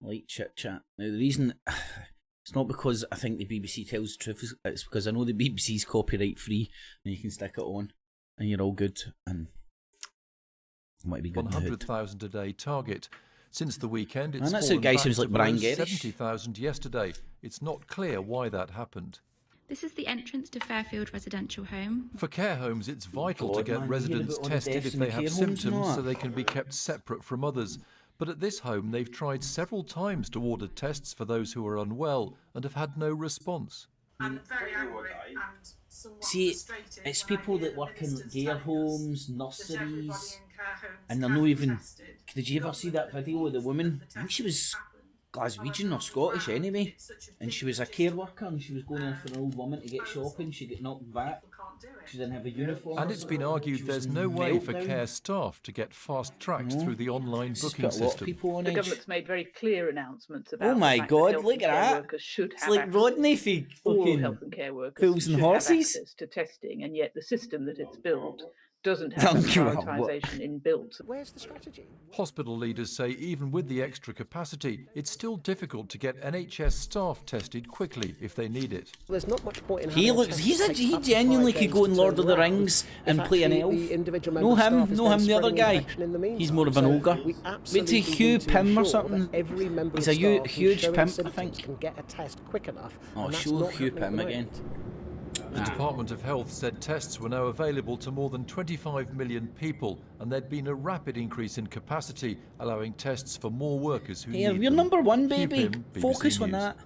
light chit chat. Now the reason it's not because I think the BBC tells the truth, it's because I know the BBC's copyright free and you can stick it on and you're all good and it might be good. 100,000 a day target. Since the weekend, it's and that's how guy seems like Brian Gerrish. 70,000 yesterday. It's not clear why that happened. This is the entrance to Fairfield Residential Home. For care homes, it's vital to get residents tested if they have symptoms so they can be kept separate from others. But at this home, they've tried several times to order tests for those who are unwell and have had no response. I'm very angry and somewhat frustrated. It's people that work in care homes, nurseries, and they're not even... Did you ever see that video of the woman? I think she was Glaswegian or Scottish anyway, and she was a care worker and she was going in for an old woman to get shopping. She got knocked back. She didn't have a uniform. And it's been argued there's no way for care staff to get fast-tracked through the online booking system. The government's made very clear announcements about oh my the fact God, that look at that. Workers should it's have like Rodney for all fucking health and care workers fools and should horses. have access to testing, and yet the system that it's built doesn't have the prioritisation inbuilt. Where's the strategy? Hospital leaders say even with the extra capacity, it's still difficult to get NHS staff tested quickly if they need it. There's not much point in he genuinely could go in Lord of the Rings and play an elf. No him, the other guy. He's more of an ogre. Wait till Hugh Pym or something. He's a huge pimp, I think. Can get a test quick enough. Oh, show Hugh Pym again. The Department of Health said tests were now available to more than 25 million people, and there'd been a rapid increase in capacity, allowing tests for more workers who need them. We're number one, baby. Focus on that.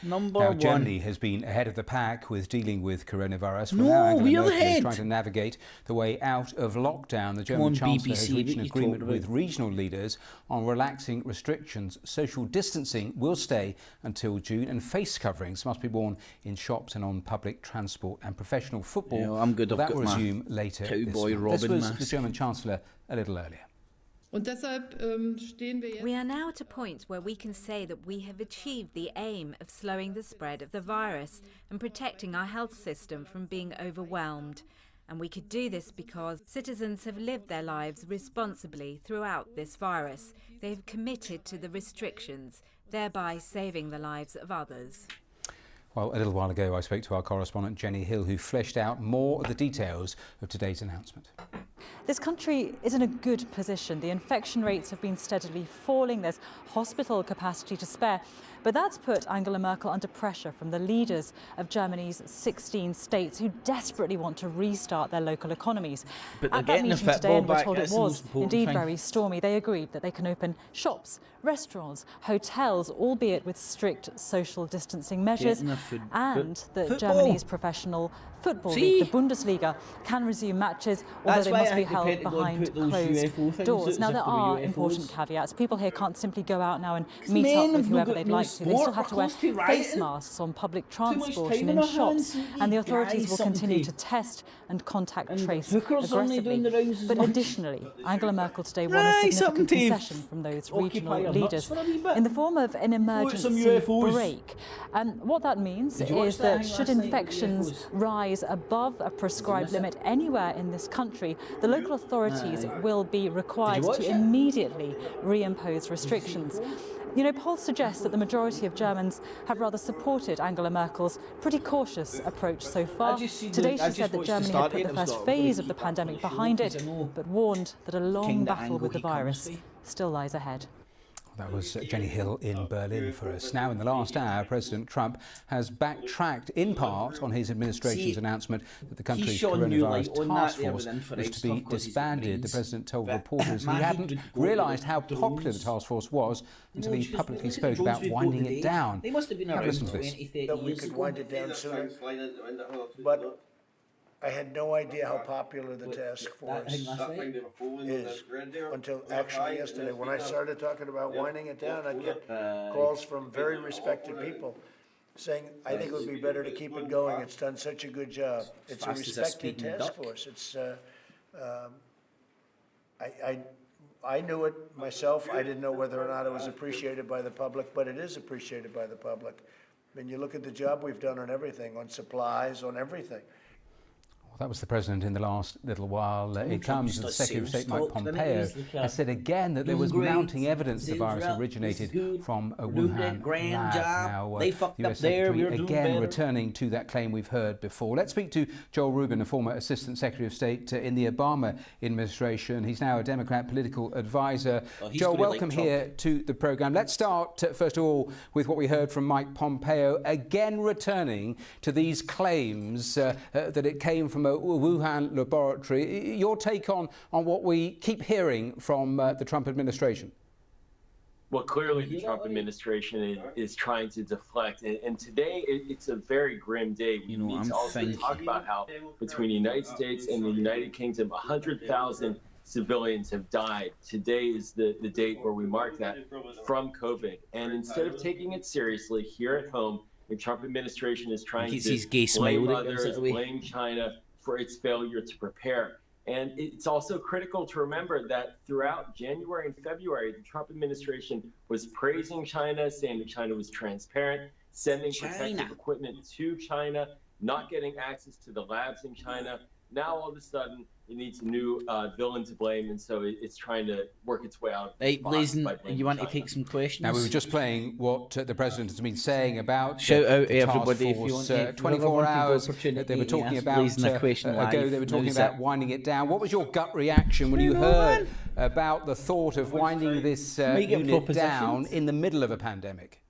Number one. Germany has been ahead of the pack with dealing with coronavirus. We are ahead. Trying to navigate the way out of lockdown. The German Chancellor has reached an agreement with regional leaders on relaxing restrictions. Social distancing will stay until June, and face coverings must be worn in shops and on public transport. And professional football that will resume later this month. This was the German Chancellor a little earlier. We are now at a point where we can say that we have achieved the aim of slowing the spread of the virus and protecting our health system from being overwhelmed. And we could do this because citizens have lived their lives responsibly throughout this virus. They have committed to the restrictions, thereby saving the lives of others. Well, a little while ago, I spoke to our correspondent Jenny Hill, who fleshed out more of the details of today's announcement. This country is in a good position. The infection rates have been steadily falling. There's hospital capacity to spare. But that's put Angela Merkel under pressure from the leaders of Germany's 16 states who desperately want to restart their local economies. But they're At that getting the meeting today, and we're football back. told it That's the was most important indeed thing. very stormy, they agreed that they can open shops, restaurants, hotels, albeit with strict social distancing measures, Getting the and that football. Germany's professional football league, the Bundesliga, can resume matches, although That's they why must I be think the held Pentagon behind put those closed UFO things doors. out Now, as there if they were are UFOs. important caveats. People here can't simply go out now and meet men up with have not whoever got they'd no like to. to. They still have to wear face masks on public transport and in shops, and the authorities will continue to test and contact trace aggressively. But additionally, Angela Merkel today won a significant concession from those regional leaders in the form of an emergency break. What that means is that should infections rise above a prescribed limit anywhere in this country, the local authorities will be required to immediately reimpose restrictions. You know, polls suggest that the majority of Germans have rather supported Angela Merkel's pretty cautious approach so far. Today she said that Germany had put the first phase of the pandemic behind it, but warned that a long battle with the virus still lies ahead. That was Jenny Hill in Berlin for us. Now, in the last hour, President Trump has backtracked in part on his administration's announcement that the country's coronavirus task force was to be disbanded. The president told reporters he hadn't realised how popular the task force was until he publicly spoke about winding it down. Have a listen to this. That we could wind it down sooner, but I had no idea how popular the task force is until actually yesterday. When I started talking about winding it down, I'd get calls from very respected people saying, I think it would be better to keep it going. It's done such a good job. It's a respected task force. It's, I knew it myself. I didn't know whether or not it was appreciated by the public, but it is appreciated by the public. I mean, you look at the job we've done on everything, on supplies, on everything. That was the president in the last little while. It comes that Secretary of State Mike Pompeo has said again that there was mounting evidence the virus originated from a Wuhan lab. Now, the US Secretary again returning to that claim we've heard before. Let's speak to Joel Rubin, a former Assistant Secretary of State in the Obama administration. He's now a Democrat political advisor. Joel, welcome here to the programme. Let's start, first of all, with what we heard from Mike Pompeo, again returning to these claims that it came from a Wuhan laboratory. Your take on what we keep hearing from the Trump administration? Well, clearly the Trump administration is trying to deflect, and today it's a very grim day. We need to also talk about how between the United States and the United Kingdom, 100,000 civilians have died. Today is the date where we mark that from COVID, and instead of taking it seriously here at home, the Trump administration is trying to blame others, blame China for its failure to prepare. And it's also critical to remember that throughout January and February, the Trump administration was praising China, saying that China was transparent, sending protective equipment to China, not getting access to the labs in China. Now, all of a sudden, it needs a new villain to blame, and so it's trying to work its way out. Hey, Blazin, you want to take some questions? Now, we were just playing what the president has been saying about shout out everybody if you want 24 hours. They were talking about ago. They were talking about winding it down. What was your gut reaction when you heard about the thought of winding this unit down in the middle of a pandemic?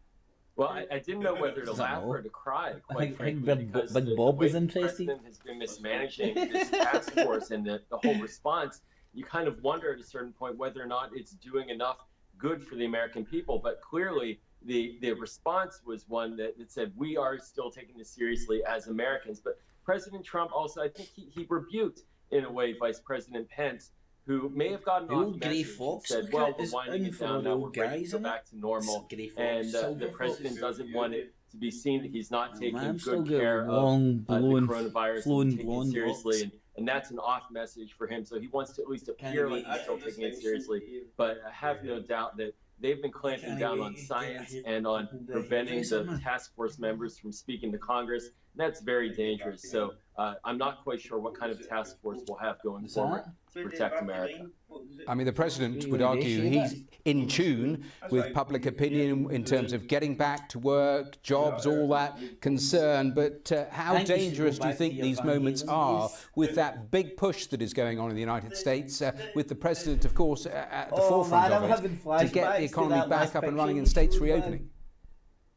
Well, I didn't know whether to laugh or to cry, quite frankly, because the way the president has been mismanaging this task force and the whole response, you kind of wonder at a certain point whether or not it's doing enough good for the American people. But clearly, the response was one that said, we are still taking this seriously as Americans. But President Trump also, I think he rebuked, in a way, Vice President Pence, who may have gotten off message and said, well, we're winding it down now, we're ready to go back to normal. And the president doesn't want it to be seen that he's not taking good care of the coronavirus and taking it seriously. And that's an off message for him. So he wants to at least appear like he's still taking it seriously. But I have no doubt that they've been clamping down on science and on preventing the task force members from speaking to Congress. That's very dangerous. So I'm not quite sure what kind of task force we'll have going forward to protect America. I mean, the president would argue he's in tune with public opinion in terms of getting back to work, jobs, all that concern. But how dangerous do you think these moments are with that big push that is going on in the United States, with the president, of course, at the forefront of it, to get the economy back up and running and states reopening?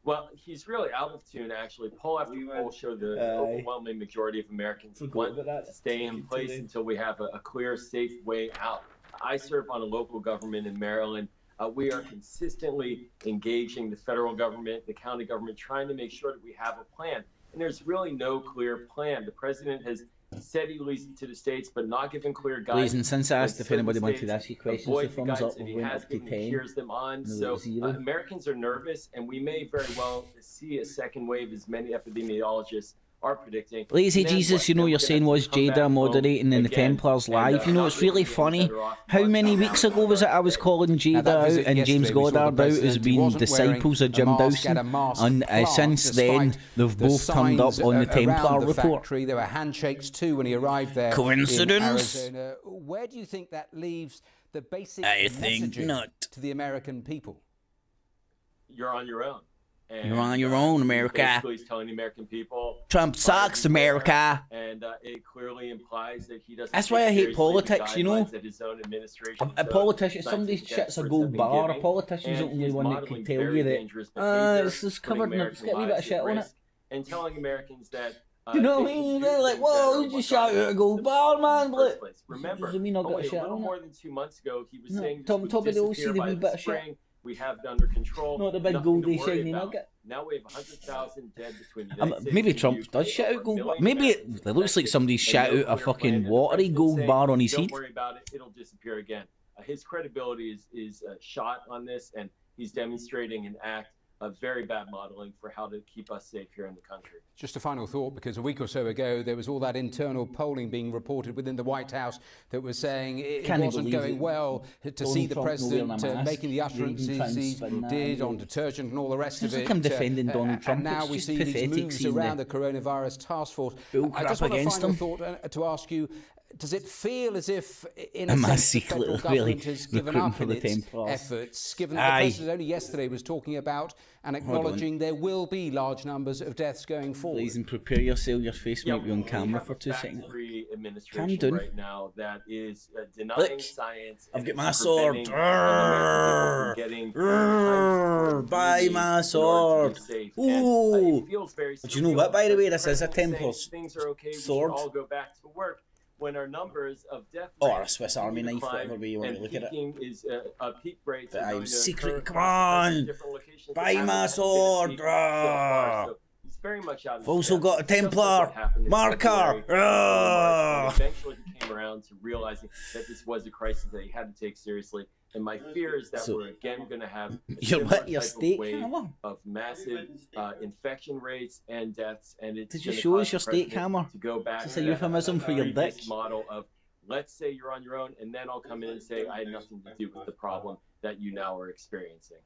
Well, he's really out of tune, actually. Poll after poll show the overwhelming majority of Americans want to stay in place until we have a clear, safe way out. I serve on a local government in Maryland. We are consistently engaging the federal government, the county government, trying to make sure that we have a plan. And there's really no clear plan. The president has said he released it to the States, but not given clear guidance. Ladies, and since I asked if anybody wanted to ask you questions, the thumbs up went up to 10. Cheers them on. So Americans are nervous, and we may very well see a second wave, as many epidemiologists are predicting. Lazy Jesus, you know, you're saying was Jada moderating in the Templars live. You know, it's really funny. How many weeks ago was it I was calling Jada out and James Goddard out as being disciples of Jim Dowson? And since then, they've both turned up on the Templar report. There were handshakes too when he arrived there. Coincidence? In Arizona. Where do you think that leaves the basic I think messaging not. to the American people? You're on your own. And, you're on your own, America. Basically, he's telling the American people, Trump sucks, America. And it clearly implies that he doesn't. That's why I hate politics, you know. That his own administration A politician, somebody shits a gold bar. A politician's the only one that can tell you that. It's just covered in it's got a wee bit of shit on it. And telling Americans that. You know what I mean? They're like, whoa, you just shout out a gold bar, man. Remember, doesn't mean I got only a shit a little on more it. than 2 months ago, he was saying Top of the OC, the wee bit of shit. We have it under control. Not the big goldy shiny nugget. Now we have 100,000 dead between the United States maybe Trump does shout out gold bar. Maybe it looks like somebody shout out a fucking watery gold bar on his head. Don't worry about it. It'll disappear again. His credibility is shot on this, and he's demonstrating an act of very bad modeling for how to keep us safe here in the country. Just a final thought, because a week or so ago there was all that internal polling being reported within the White House that was saying it wasn't going well to see the president making the utterances he did on detergent and all the rest of it. I'm defending Donald Trump. And now we see these moves around the coronavirus task force. I just want a final thought to ask you. Does it feel as if, in a sense, the federal government has given up in its efforts, given that the president only yesterday was talking about and acknowledging there will be large numbers of deaths going forward? Please, and prepare yourself. Your face might be on camera for 2 seconds. Calm down. Right now that is denying science. I've got my sword. Buy my sword. Ooh. But you know what, by the way, this is a Templar's sword. All go back to work. When our numbers of death or a Swiss Army knife, whatever way you want to look at it. Is peak rates. But I'm secret. Come on, buy my sword. So he's very much out. I've also got a Templar marker. Eventually, he came around to realizing that this was a crisis that he had to take seriously. And my fear is that we're again going to have a wave of massive infection rates and deaths. And it's did you show us your steak hammer? To go back it's a euphemism for your dick. Model of let's say you're on your own, and then I'll come in and say I had nothing to do with the problem that you now are experiencing.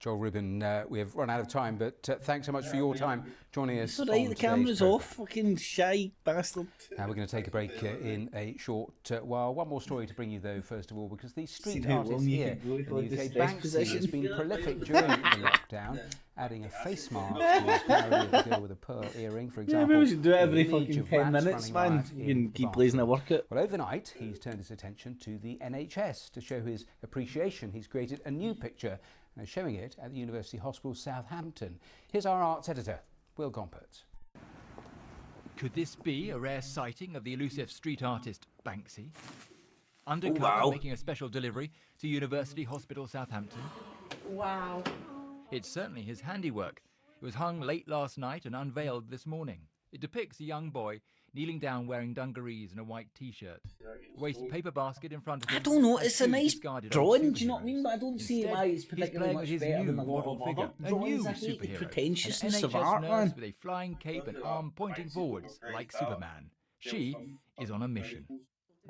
Joel Rubin, we have run out of time, but thanks so much for your time joining us. It's all right, the camera's off, fucking shy bastard. Now we're going to take a break in a short while. One more story to bring you, though, first of all, because these street artists here in the UK, Banksy has been prolific during the lockdown, adding a face mask to his parody of a girl with a pearl earring, for example. Yeah, we should do it every fucking 10 minutes, man. You can keep blazing a workout. Well, overnight, he's turned his attention to the NHS to show his appreciation. He's created a new picture and showing it at the University Hospital Southampton. Here's our arts editor, Will Gompert. Could this be a rare sighting of the elusive street artist Banksy? Undercover, making a special delivery to University Hospital Southampton. Wow. It's certainly his handiwork. It was hung late last night and unveiled this morning. It depicts a young boy kneeling down wearing dungarees and a white t-shirt. A waste paper basket in front of him. I don't know, it's a nice drawing, do you know what I mean? But I don't see why it's particularly much better than a lot of other drawings. I hate the pretentiousness of art, man. With a flying cape and arm pointing forwards, like Superman. She is on a mission.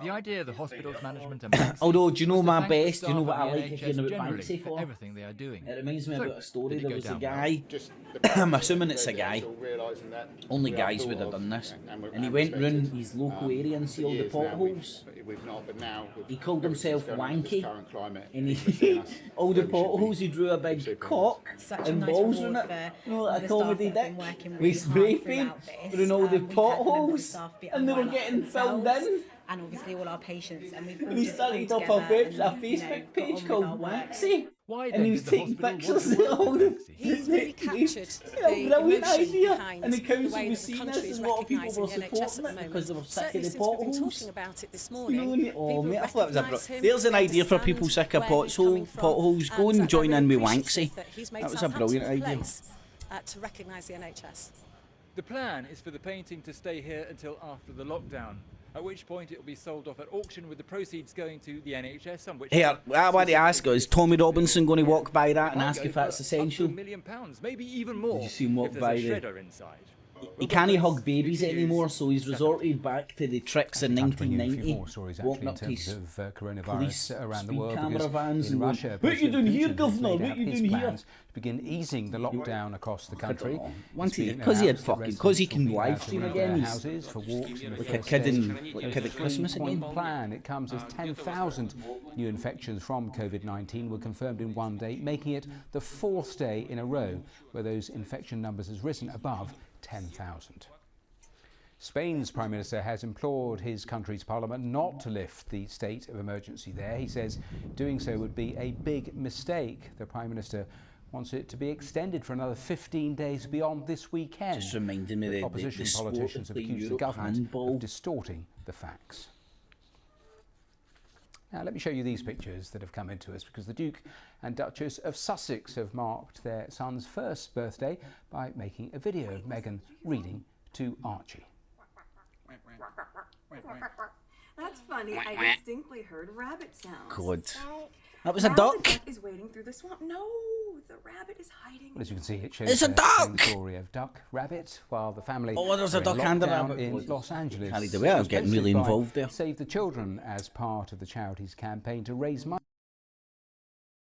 The idea of the hospital's management and Banksy although, do you know my best? Do you know what I like hearing about Banksy for? Everything they are doing. It reminds me about a story. There was a guy, I'm assuming it's a guy, only guys would have done this, and he went round his local area and see all the potholes. He called himself Wanky, and he all the potholes he drew a big cock and balls in it, you know, like a comedy dick, with spray paint through all the potholes, and they were getting filled in. And obviously all our patients, and we've he started up a Facebook page called Waxy, and he was taking pictures of all the he's really captured the brilliant idea, behind and the council way was that the seeing country this, is and a lot of people were recognising supporting it because they were sick Certainly of the since we've been potholes. talking about it this morning, You know, mate, I thought it was a recognise there's an him, idea for people sick of potholes. Go and join in with Wanksy. That was a brilliant idea. To recognise the NHS. The plan is for the painting to stay here until after the lockdown, at which point it will be sold off at auction with the proceeds going to the NHS. On which Here, I want to ask her, is Tommy Robinson going to walk by that and ask if that's essential? £1 million, maybe even more. Did you see him walk if by there's a there? shredder inside. He can't hug babies anymore, so he's resorted back to the tricks in Bring you a few 1990. more stories Walking actually in up to terms his of coronavirus police around the speed world. camera Because vans in and going, Russia, "What you doing President here, Putin has governor? laid What out you his doing here?" plans to begin easing the lockdown across the country. Because he had fucking, because he can live stream again. Houses for walks in the Like a first kid days. in, like a kid at Christmas again. Plan. It comes as 10,000 new infections from COVID-19 were confirmed in one day, making it the fourth day in a row where those infection numbers has risen above 10,000. Spain's Prime Minister has implored his country's parliament not to lift the state of emergency there. He says doing so would be a big mistake. The Prime Minister wants it to be extended for another 15 days beyond this weekend. Just reminding me that opposition politicians have accused the government of distorting the facts. Now let me show you these pictures that have come into us because the Duke and Duchess of Sussex have marked their son's first birthday by making a video of Meghan reading to Archie. That's funny. I distinctly heard rabbit sounds. God. That was a Now duck. The duck is wading through the swamp. No, the rabbit is hiding. Well, as you can see, it shows It's a the duck! story of duck, rabbit, while the family Oh, there's a are in duck and a lockdown rabbit. in Los Angeles. Carried away, I was getting really Sponsored by involved there. Save the Children as part of the charity's campaign to raise money.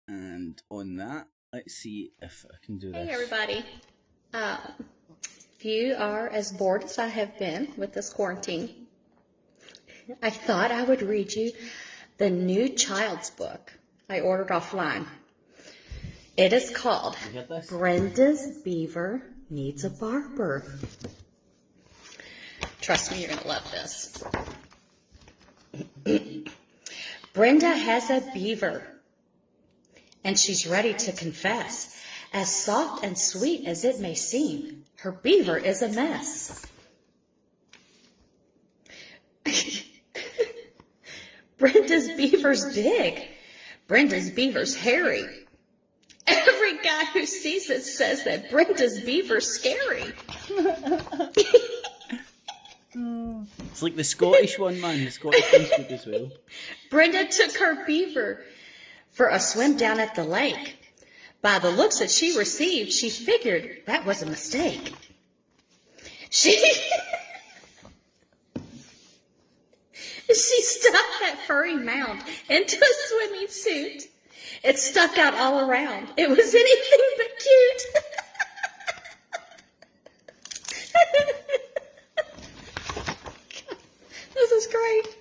And on that, let's see if I can do this. Hey everybody. If you are as bored as I have been with this quarantine, I thought I would read you the new child's book I ordered offline. It is called Brenda's Beaver Needs a Barber. Trust me, you're going to love this. Brenda has a beaver, and she's ready to confess. As soft and sweet as it may seem, her beaver is a mess. Brenda's beaver's big. Brenda's beaver's hairy. Every guy who sees it says that Brenda's beaver's scary. It's like the Scottish one, man. The Scottish one's good as well. Brenda took her beaver for a swim down at the lake. By the looks that she received, she figured that was a mistake. She stuffed that furry mound into a swimming suit. It stuck out all around. It was anything but cute. This is great.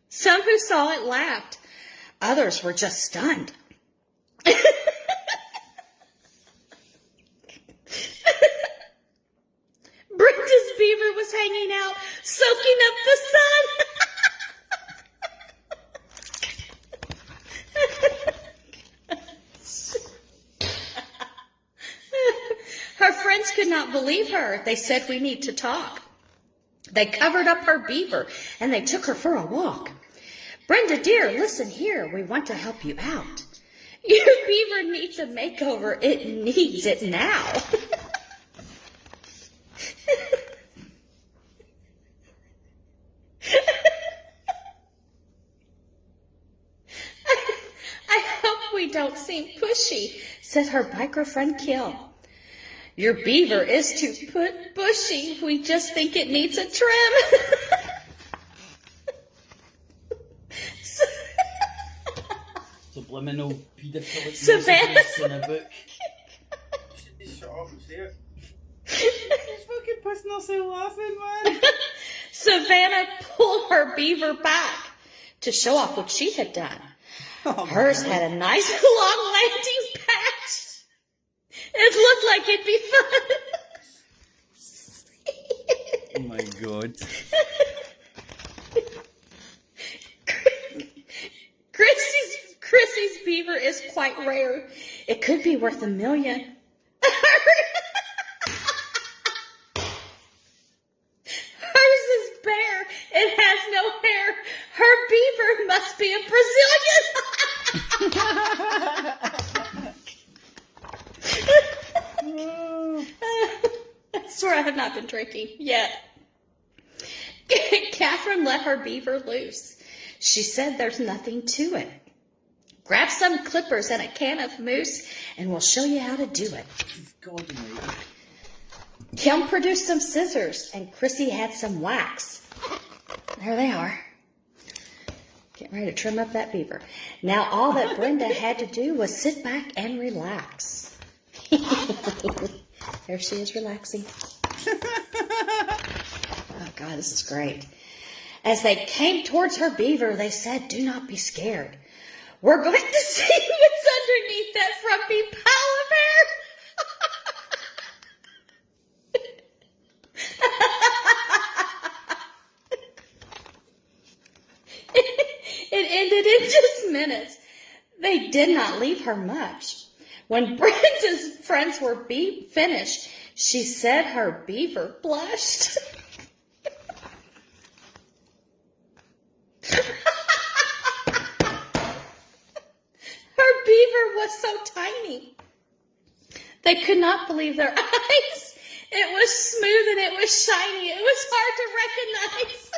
Some who saw it laughed. Others were just stunned. Brenda's beaver was hanging out, soaking up the sun. Her friends could not believe her. They said, "We need to talk." They covered up her beaver and they took her for a walk. "Brenda, dear, listen here. We want to help you out. Your beaver needs a makeover. It needs it now." I hope we don't seem pushy, said her biker friend Kill. Your beaver is too bushy. We just think it needs a trim. Subliminal paedophilic Savannah. messages in a book. Shut up and say it. She's fucking pissing herself laughing, man. Savannah pulled her beaver back to show off what she had done. Hers had a nice long landing patch. It looked like it'd be fun. Oh my god. Chrissy's beaver is quite rare. It could be worth $1 million. Hers is bare. It has no hair. Her beaver must be a Brazilian. I swear I have not not been drinking yet. Catherine let her beaver loose. She said there's nothing to it. Grab some clippers and a can of mousse, and we'll show you how to do it. Kim produced some scissors, and Chrissy had some wax. There they are. Getting ready to trim up that beaver. Now all that Brenda had to do was sit back and relax. There she is relaxing. Oh God, this is great. As they came towards her beaver, they said, "Do not be scared. We're going to see what's underneath that frumpy pile of hair." It ended in just minutes. They did not leave her much. When Brenda's friends were finished, she said her beaver blushed. Her beaver was so tiny. They could not believe their eyes. It was smooth and it was shiny. It was hard to recognize.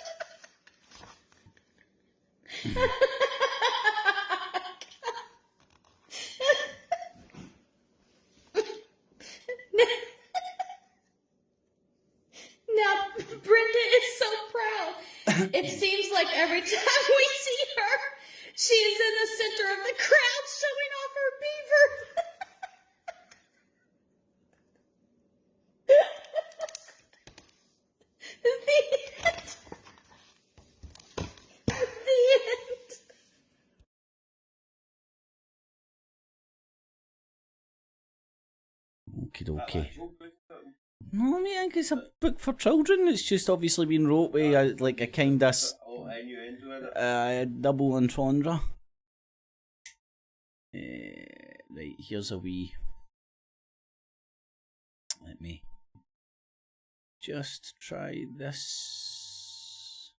Now, Brenda is so proud. It seems like every time we see her, she is in the center of the crowd showing off her beaver. The end. The end. Okay. No, I mean, I think it's a book for children. It's just obviously been wrote with like a kind of double entendre. Right, here's a wee. Let me just try this.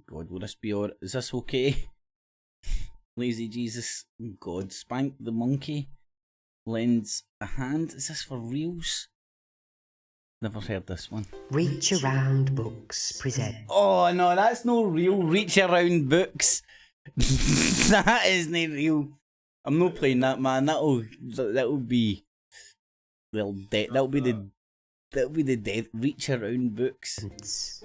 God, will this be alright? Is this okay? Lazy Jesus, God, Spank the Monkey lends a hand. Is this for reals? Never heard this one. Reach Around Books present. Oh no, that's no real Reach Around Books. That isn't real. I'm not playing that, man. That'll be well, that'll be the death. Reach Around Books.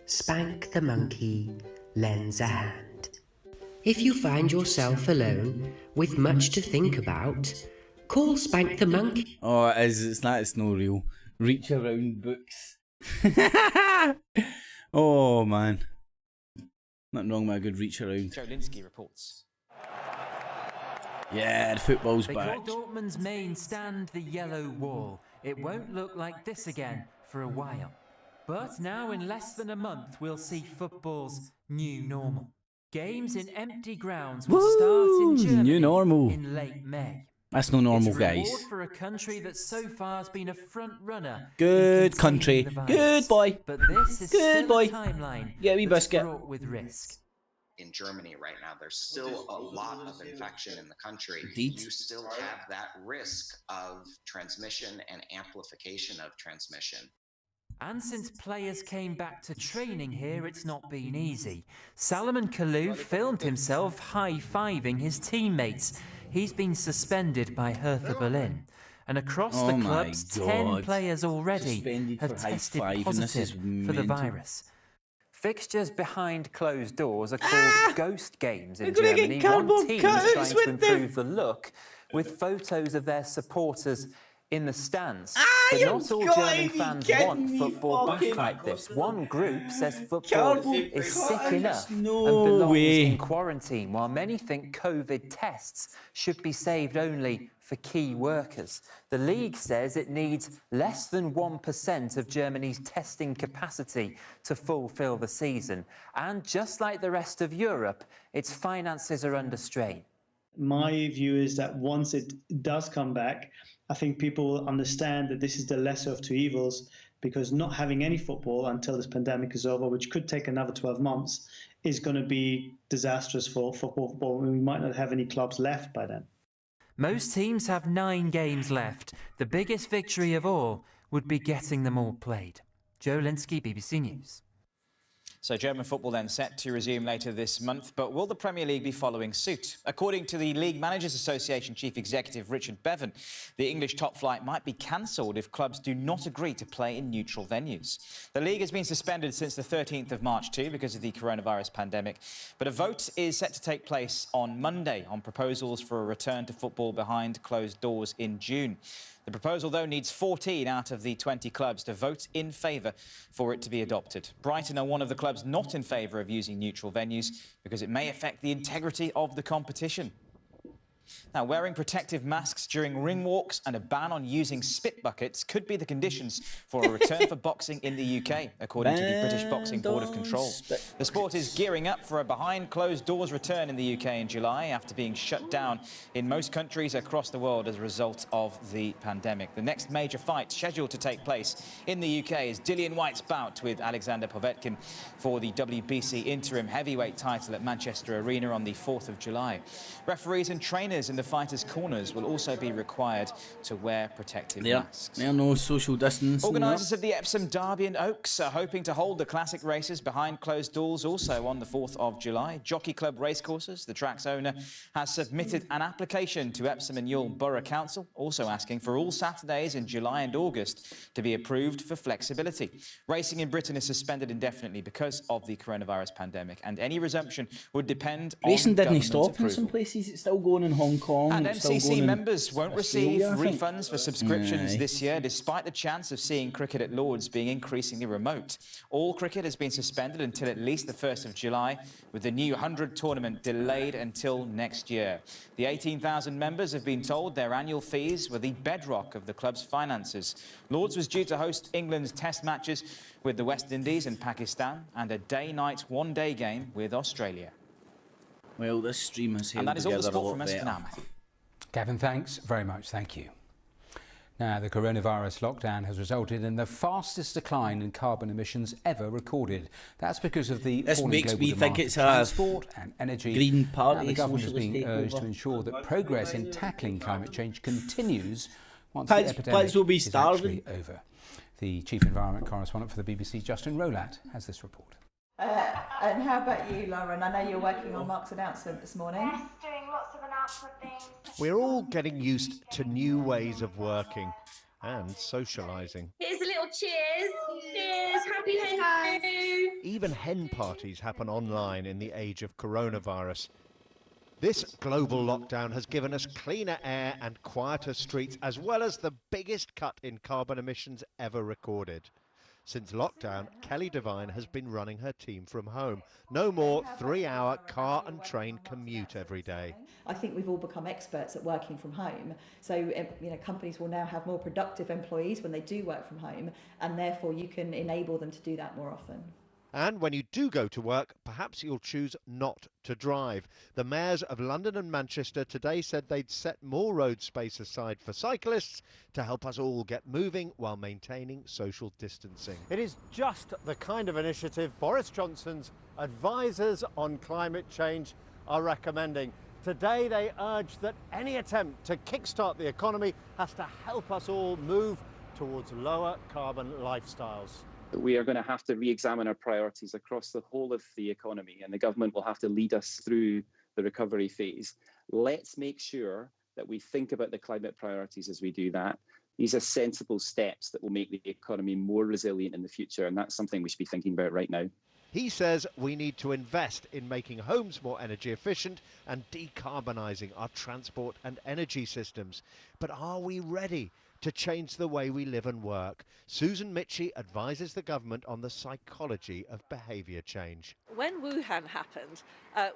Spank the Monkey lends a hand. If you find yourself alone with much to think about, call Spank the Monkey. Oh, it is. It's no real. Reach Around Books. Oh man, nothing wrong with a good reach around. Joe Linsky reports. Yeah, the football's They back. call Dortmund's main stand the yellow wall. It won't look like this again for a while. But now in less than a month we'll see football's new normal. Games in empty grounds will start in Germany new normal. in late May. That's no normal, It's a guys. reward for a country that so far has been a front runner. Good country. Good boy. But this is Good still boy. a timeline Get a wee that's biscuit. fraught with risk. In Germany right now, there's still a lot of infection in the country. Indeed. You still have that risk of transmission and amplification of transmission. And since players came back to training here, it's not been easy. Salomon Kalou filmed himself high-fiving his teammates. He's been suspended by Hertha Berlin. And across the clubs, 10 players already have tested positive for the virus. Fixtures behind closed doors are called ghost games in Germany. One team is trying to improve the look with photos of their supporters in the stands. But not all German fans want football back like this. One group says football is sick enough and belongs in quarantine, while many think COVID tests should be saved only for key workers. The league says it needs less than 1% of Germany's testing capacity to fulfil the season. And just like the rest of Europe, its finances are under strain. My view is that once it does come back, I think people will understand that this is the lesser of two evils, because not having any football until this pandemic is over, which could take another 12 months, is going to be disastrous for football. We might not have any clubs left by then. Most teams have 9 games left. The biggest victory of all would be getting them all played. Joe Linsky, BBC News. So German football then set to resume later this month, but will the Premier League be following suit? According to the League Managers Association Chief Executive Richard Bevan, the English top flight might be cancelled if clubs do not agree to play in neutral venues. The league has been suspended since the 13th of March too because of the coronavirus pandemic, but a vote is set to take place on Monday on proposals for a return to football behind closed doors in June. The proposal, though, needs 14 out of the 20 clubs to vote in favour for it to be adopted. Brighton are one of the clubs not in favour of using neutral venues because it may affect the integrity of the competition. Now, wearing protective masks during ring walks and a ban on using spit buckets could be the conditions for a return for boxing in the UK, according to the British Boxing Board of Control. The sport is gearing up for a behind-closed-doors return in the UK in July after being shut down in most countries across the world as a result of the pandemic. The next major fight scheduled to take place in the UK is Dillian Whyte's bout with Alexander Povetkin for the WBC interim heavyweight title at Manchester Arena on the 4th of July. Referees and trainers in the fighters' corners will also be required to wear protective masks. There are no social distance. Organisers of the Epsom Derby and Oaks are hoping to hold the classic races behind closed doors also on the 4th of July. Jockey Club Racecourses, the track's owner, has submitted an application to Epsom and Ewell Borough Council, also asking for all Saturdays in July and August to be approved for flexibility. Racing in Britain is suspended indefinitely because of the coronavirus pandemic, and any resumption would depend on Racing didn't government stop approval. in some places. It's still going in Hong Kong. And it's still MCC going in members won't receive Australia, I think. refunds for subscriptions Aye. this year, despite the chance of seeing cricket at Lord's being increasingly remote. All cricket has been suspended until at least the 1st of July, with the new 100 tournament delayed until next year. The 18,000 members have been told their annual fees were the bedrock of the club's finances. Lord's was due to host England's test matches with the West Indies and Pakistan, and a day-night one-day game with Australia. Well, this stream has held And that is all the together a sport lot from us for better. now. Gavin, thanks very much. Thank you. Now, the coronavirus lockdown has resulted in the fastest decline in carbon emissions ever recorded. That's because of the This falling makes global me demand think it's for a transport and energy. Green Now, Party the government is socialist being urged takeover. to ensure that progress in tackling climate change continues once Pigs- the epidemic pigs will be is starving. actually over. The chief environment correspondent for the BBC, Justin Rowlatt, has this report. And how about you, Lauren? I know you're working on Mark's announcement this morning. Yes, doing lots of announcement things. We're all getting used to new ways of working and socialising. Here's a little cheers. Cheers. Happy hen do. Even hen parties happen online in the age of coronavirus. This global lockdown has given us cleaner air and quieter streets, as well as the biggest cut in carbon emissions ever recorded. Since lockdown, Kelly Devine has been running her team from home. No more 3-hour car and train commute every day. I think we've all become experts at working from home. So, companies will now have more productive employees when they do work from home, and therefore you can enable them to do that more often. And when you do go to work, perhaps you'll choose not to drive. The mayors of London and Manchester today said they'd set more road space aside for cyclists to help us all get moving while maintaining social distancing. It is just the kind of initiative Boris Johnson's advisors on climate change are recommending. Today they urge that any attempt to kickstart the economy has to help us all move towards lower carbon lifestyles. We are going to have to re-examine our priorities across the whole of the economy, and the government will have to lead us through the recovery phase. Let's make sure that we think about the climate priorities as we do that. These are sensible steps that will make the economy more resilient in the future, and that's something we should be thinking about right now. He says we need to invest in making homes more energy efficient and decarbonising our transport and energy systems. But are we ready to change the way we live and work? Susan Mitchie advises the government on the psychology of behaviour change. When Wuhan happened,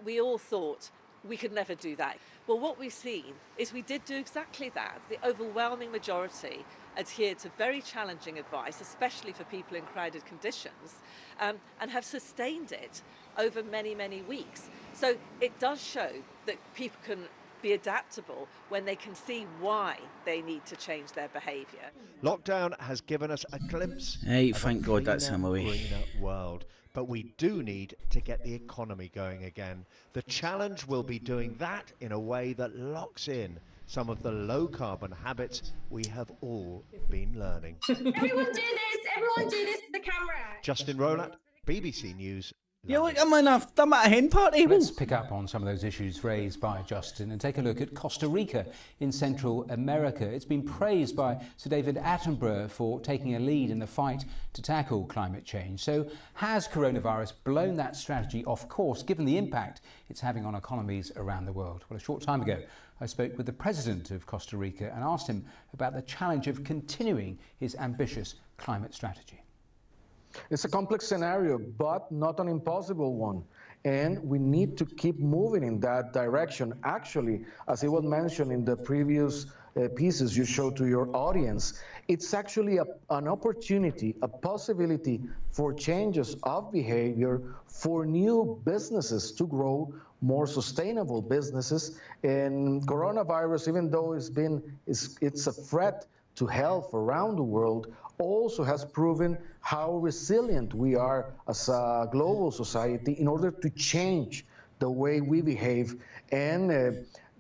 we all thought we could never do that. Well, what we've seen is we did do exactly that. The overwhelming majority adhered to very challenging advice, especially for people in crowded conditions, and have sustained it over many, many weeks. So it does show that people can be adaptable when they can see why they need to change their behaviour. Lockdown has given us a glimpse Hey, of thank a God that's cleaner, him away. greener world. But we do need to get the economy going again. The challenge will be doing that in a way that locks in some of the low-carbon habits we have all been learning. Everyone do this! Everyone do this to the camera! Justin Rowlatt, BBC News. Yeah, look, I'm at a hen party. Let's pick up on some of those issues raised by Justin and take a look at Costa Rica in Central America. It's been praised by Sir David Attenborough for taking a lead in the fight to tackle climate change. So has coronavirus blown that strategy off course, given the impact it's having on economies around the world? Well, a short time ago, I spoke with the president of Costa Rica and asked him about the challenge of continuing his ambitious climate strategy. It's a complex scenario, but not an impossible one. And we need to keep moving in that direction. Actually, as it was mentioned in the previous pieces you showed to your audience, it's actually an opportunity, a possibility for changes of behavior, for new businesses to grow, more sustainable businesses. And coronavirus, even though it's a threat to health around the world, also has proven how resilient we are as a global society in order to change the way we behave. And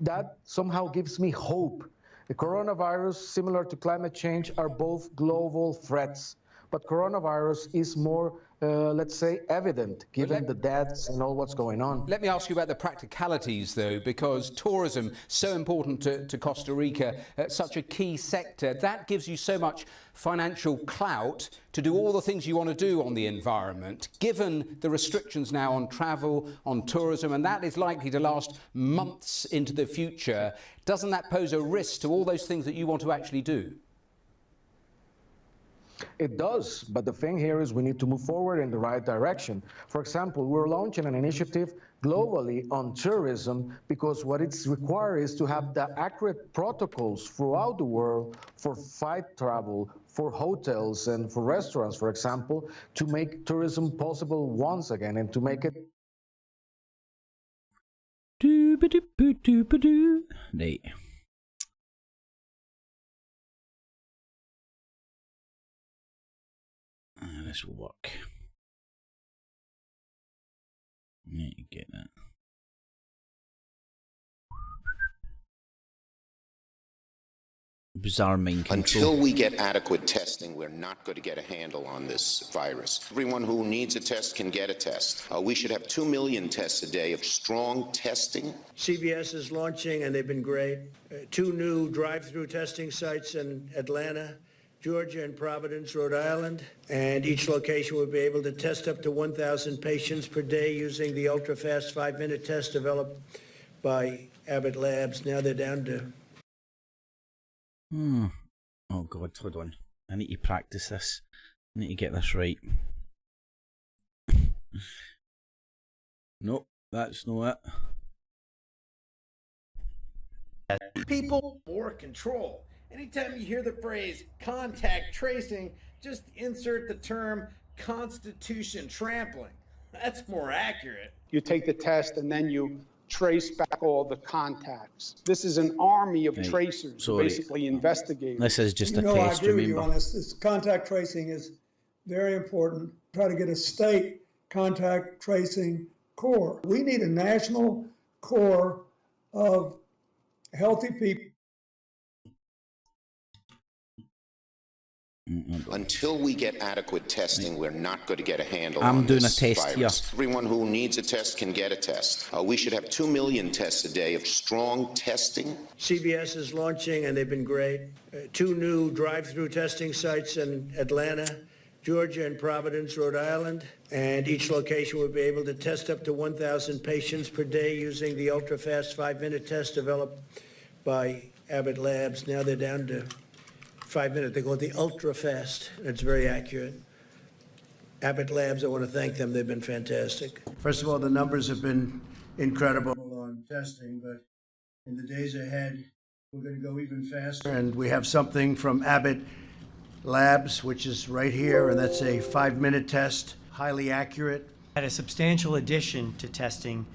that somehow gives me hope. The coronavirus, similar to climate change, are both global threats. But coronavirus is more, let's say, evident, given the deaths and all what's going on. Let me ask you about the practicalities, though, because tourism, so important to Costa Rica, such a key sector, that gives you so much financial clout to do all the things you want to do on the environment, given the restrictions now on travel, on tourism, and that is likely to last months into the future. Doesn't that pose a risk to all those things that you want to actually do? It does, but the thing here is we need to move forward in the right direction. For example, we're launching an initiative globally on tourism because what it's required is to have the accurate protocols throughout the world for flight travel, for hotels and for restaurants, for example, to make tourism possible once again and to make it... Right. This will work. Yeah, you get that. Bizarre mind control. Until we get adequate testing, we're not going to get a handle on this virus. Everyone who needs a test can get a test. We should have 2 million tests a day of strong testing. CBS is launching, and they've been great, 2 new drive-through testing sites in Atlanta, Georgia, and Providence, Rhode Island, and each location will be able to test up to 1,000 patients per day using the ultra-fast 5-minute test developed by Abbott Labs. Now they're down to... Oh God, hold on. I need to practice this. I need to get this right. Nope, that's not it. People for control. Anytime you hear the phrase contact tracing, just insert the term constitution trampling. That's more accurate. You take the test and then you trace back all the contacts. This is an army of tracers, basically investigators. This is just a I test, agree with remember. you on this. This contact tracing is very important. Try to get a state contact tracing core. We need a national core of healthy people. Until we get adequate testing, we're not going to get a handle I'm on doing this a test virus. here. Everyone who needs a test can get a test. We should have 2 million tests a day of strong testing. CBS is launching, and they've been great, 2 new drive-through testing sites in Atlanta, Georgia, and Providence, Rhode Island, and each location will be able to test up to 1,000 patients per day using the ultra-fast 5-minute test developed by Abbott Labs. Now they're down to 5 minutes. They call it the ultra fast. It's very accurate. Abbott Labs, I want to thank them. They've been fantastic. First of all, the numbers have been incredible on testing, but in the days ahead, we're going to go even faster. And we have something from Abbott Labs, which is right here, and that's a 5-minute test, highly accurate. Had a substantial addition to testing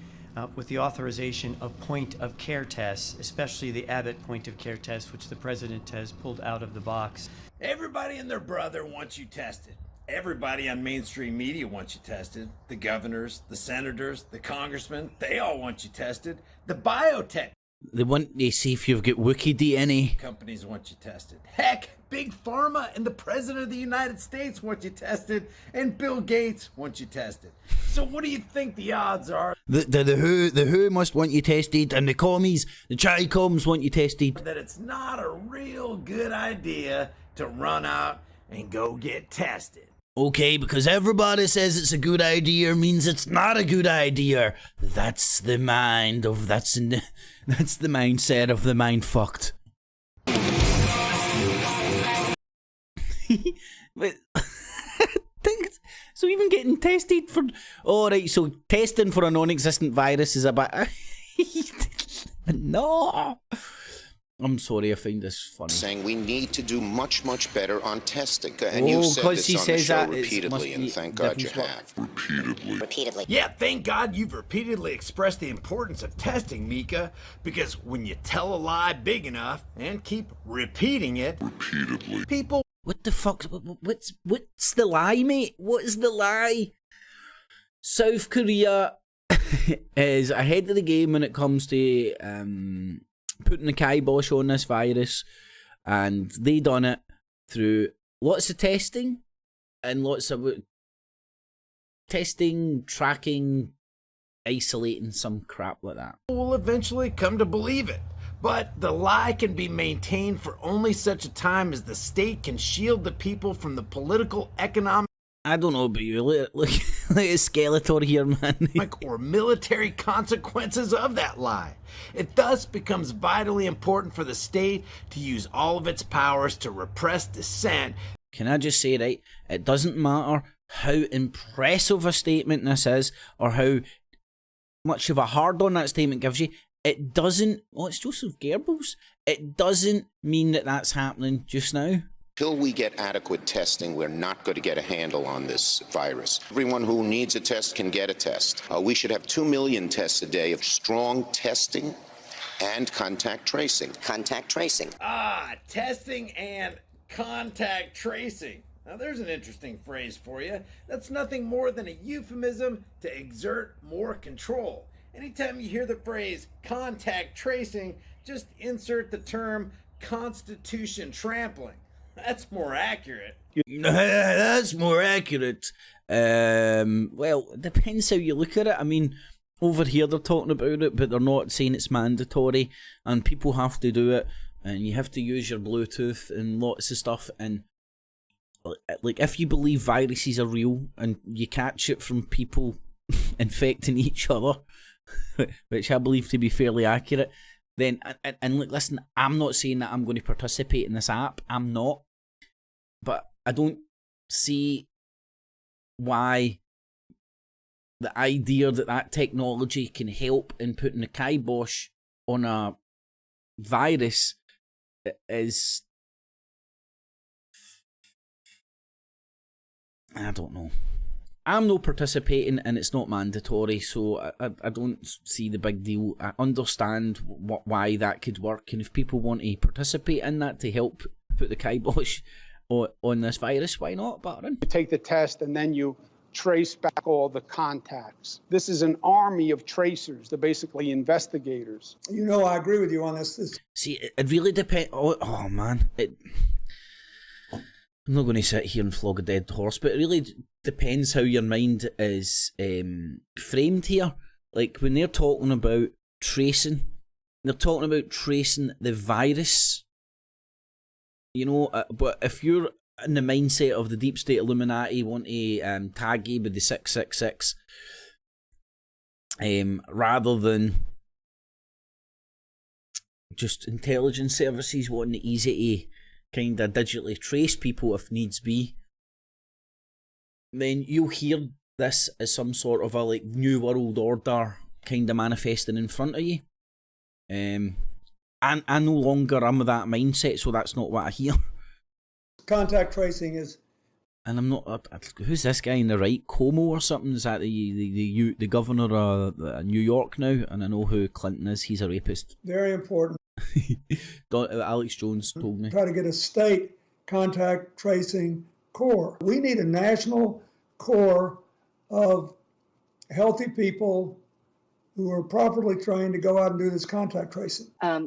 with the authorization of point-of-care tests, especially the Abbott point-of-care test, which the president has pulled out of the box. Everybody and their brother wants you tested. Everybody on mainstream media wants you tested. The governors, the senators, the congressmen, they all want you tested. The biotech They want to see if you've got Wookiee DNA. Companies want you tested. Heck, Big Pharma and the President of the United States want you tested, and Bill Gates wants you tested. So what do you think the odds are? The WHO must want you tested, and the commies, the Chi-Coms want you tested. That it's not a real good idea to run out and go get tested. Okay, because everybody says it's a good idea means it's not a good idea. That's the mindset of the mind fucked. But so even getting tested for so testing for a non-existent virus is a bit no. I'm sorry, I find this funny. Saying we need to do much, much better on testing. And you've said this on the show repeatedly, and thank God you have. Repeatedly. Yeah, thank God you've repeatedly expressed the importance of testing, Mika, because when you tell a lie big enough and keep repeating it, people... What the fuck? What's the lie, mate? What is the lie? South Korea is ahead of the game when it comes to putting the kibosh on this virus, and they done it through lots of testing and lots of testing, tracking, isolating, some crap like that. Will eventually come to believe it. But the lie can be maintained for only such a time as the state can shield the people from the political, economic... I don't know about you, look like a Skeletor here, man. or military consequences of that lie. It thus becomes vitally important for the state to use all of its powers to repress dissent. Can I just say, right, it doesn't matter how impressive a statement this is, or how much of a hard-on that statement gives you, it doesn't, well, it's Joseph Goebbels, it doesn't mean that that's happening just now. Until we get adequate testing, we're not going to get a handle on this virus. Everyone who needs a test can get a test. We should have 2 million tests a day of strong testing and contact tracing. Contact tracing. Testing and contact tracing. Now there's an interesting phrase for you. That's nothing more than a euphemism to exert more control. Anytime you hear the phrase contact tracing, just insert the term constitution trampling. That's more accurate. That's more accurate. Well, it depends how you look at it. I mean, over here they're talking about it, but they're not saying it's mandatory, and people have to do it, and you have to use your Bluetooth and lots of stuff. And like, if you believe viruses are real and you catch it from people infecting each other, which I believe to be fairly accurate, then and look, listen, I'm not saying that I'm going to participate in this app. I'm not. But I don't see why the idea that technology can help in putting the kibosh on a virus is... I don't know. I'm not participating, and it's not mandatory, so I don't see the big deal. I understand why that could work, and if people want to participate in that to help put the kibosh on this virus, why not, Baron? You take the test and then you trace back all the contacts. This is an army of tracers. They're basically investigators. You know, I agree with you on this. See, it really depends. Oh man. I'm not going to sit here and flog a dead horse, but it really depends how your mind is framed here. Like, when they're talking about tracing, they're talking about tracing the virus. You know, but if you're in the mindset of the deep state Illuminati want to tag you with the 666, rather than just intelligence services wanting it easy to kind of digitally trace people if needs be, then you'll hear this as some sort of a like new world order kind of manifesting in front of you. And I no longer am of that mindset, so that's not what I hear. Contact tracing is... And I'm not... who's this guy in the right? Como or something? Is that the governor of New York now? And I know who Clinton is. He's a rapist. Very important. Alex Jones told me. Try to get a state contact tracing core. We need a national core of healthy people who are properly trained to go out and do this contact tracing.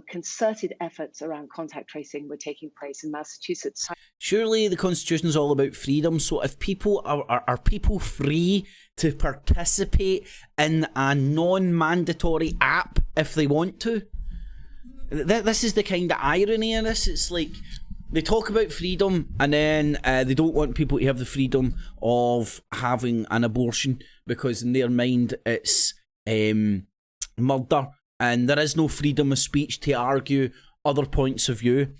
Concerted efforts around contact tracing were taking place in Massachusetts. Surely the Constitution's all about freedom, so if people are people free to participate in a non-mandatory app if they want to? This is the kind of irony in this. It's like they talk about freedom and then they don't want people to have the freedom of having an abortion because in their mind it's murder, and there is no freedom of speech to argue other points of view.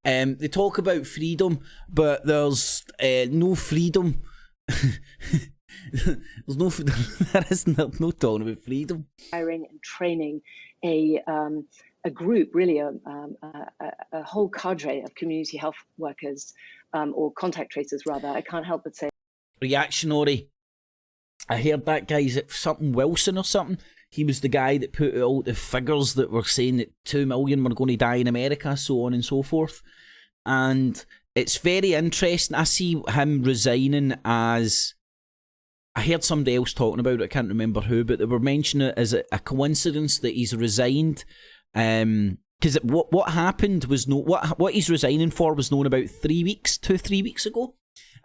They talk about freedom, but there's no freedom. There's no no talking about freedom. Hiring and training a group, really a whole cadre of community health workers or contact tracers rather. I can't help but say. Reactionary. I heard that guy's something Wilson or something. He was the guy that put out the figures that were saying that 2 million were going to die in America, so on and so forth. And it's very interesting. I see him resigning as... I heard somebody else talking about it, I can't remember who, but they were mentioning it as a coincidence that he's resigned. Because what happened was what he's resigning for was known about 3 weeks ago.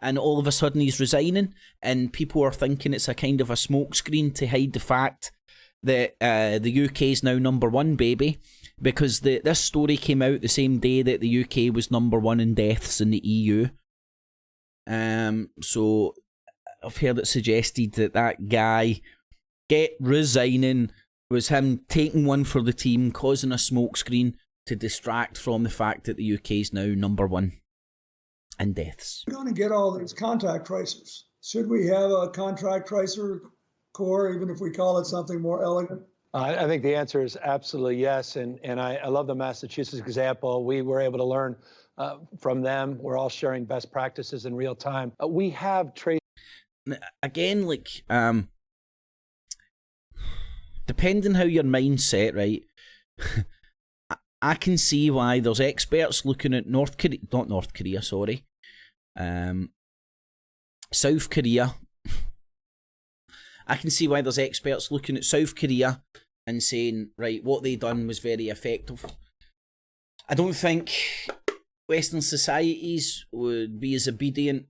And all of a sudden he's resigning, and people are thinking it's a kind of a smokescreen to hide the fact that the UK is now #1, baby, because this story came out the same day that the UK was #1 in deaths in the EU. So I've heard it suggested that guy resigning was him taking one for the team, causing a smokescreen to distract from the fact that the UK is now #1 in deaths. We're going to get all these contact tracers. Should we have a contact tracer corps, even if we call it something more elegant? I think the answer is absolutely yes, and I love the Massachusetts example. We were able to learn from them. We're all sharing best practices in real time. We have traced. Again, like, depending how your mind's set, right, I can see why there's experts looking at South Korea. I can see why there's experts looking at South Korea and saying, right, what they done was very effective. I don't think Western societies would be as obedient,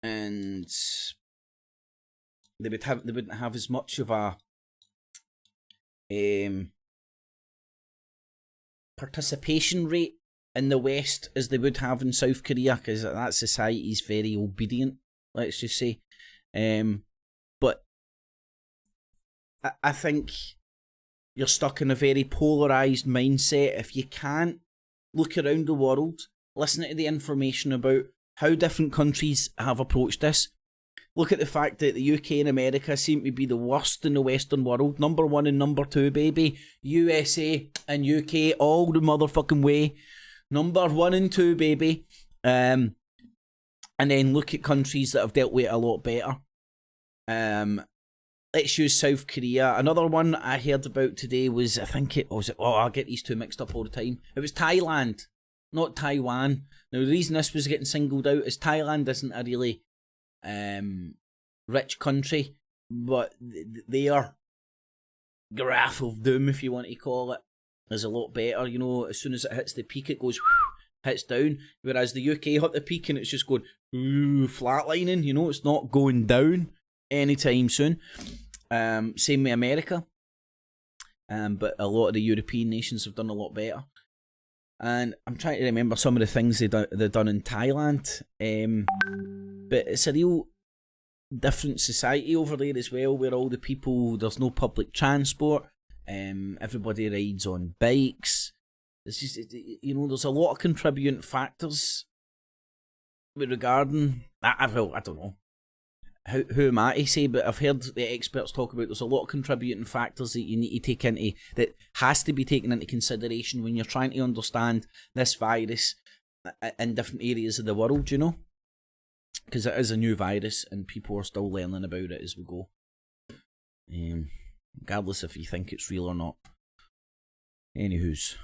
and they wouldn't have as much of a participation rate in the West as they would have in South Korea, because that society is very obedient, let's just say. But I think you're stuck in a very polarised mindset if you can't look around the world, listen to the information about how different countries have approached this. Look at the fact that the UK and America seem to be the worst in the Western world. #1 and #2, baby. USA and UK all the motherfucking way. #1 and 2, baby. And then look at countries that have dealt with it a lot better. Let's use South Korea. Another one I heard about today was, I get these two mixed up all the time. It was Thailand, not Taiwan. Now, the reason this was getting singled out is Thailand isn't a really rich country, but their graph of doom, if you want to call it, is a lot better. You know, as soon as it hits the peak, it goes hits down, whereas the UK hit the peak and it's just going flatlining. You know, it's not going down anytime soon. Same with America, but a lot of the European nations have done a lot better. And I'm trying to remember some of the things they've done in Thailand, but it's a real different society over there as well, where all the people, there's no public transport, everybody rides on bikes. It's just, you know, there's a lot of contributing factors regarding, I don't know. Who am I to say, but I've heard the experts talk about there's a lot of contributing factors that you need to take into, that has to be taken into consideration when you're trying to understand this virus in different areas of the world, you know? Because it is a new virus and people are still learning about it as we go. Regardless if you think it's real or not. Anywho's.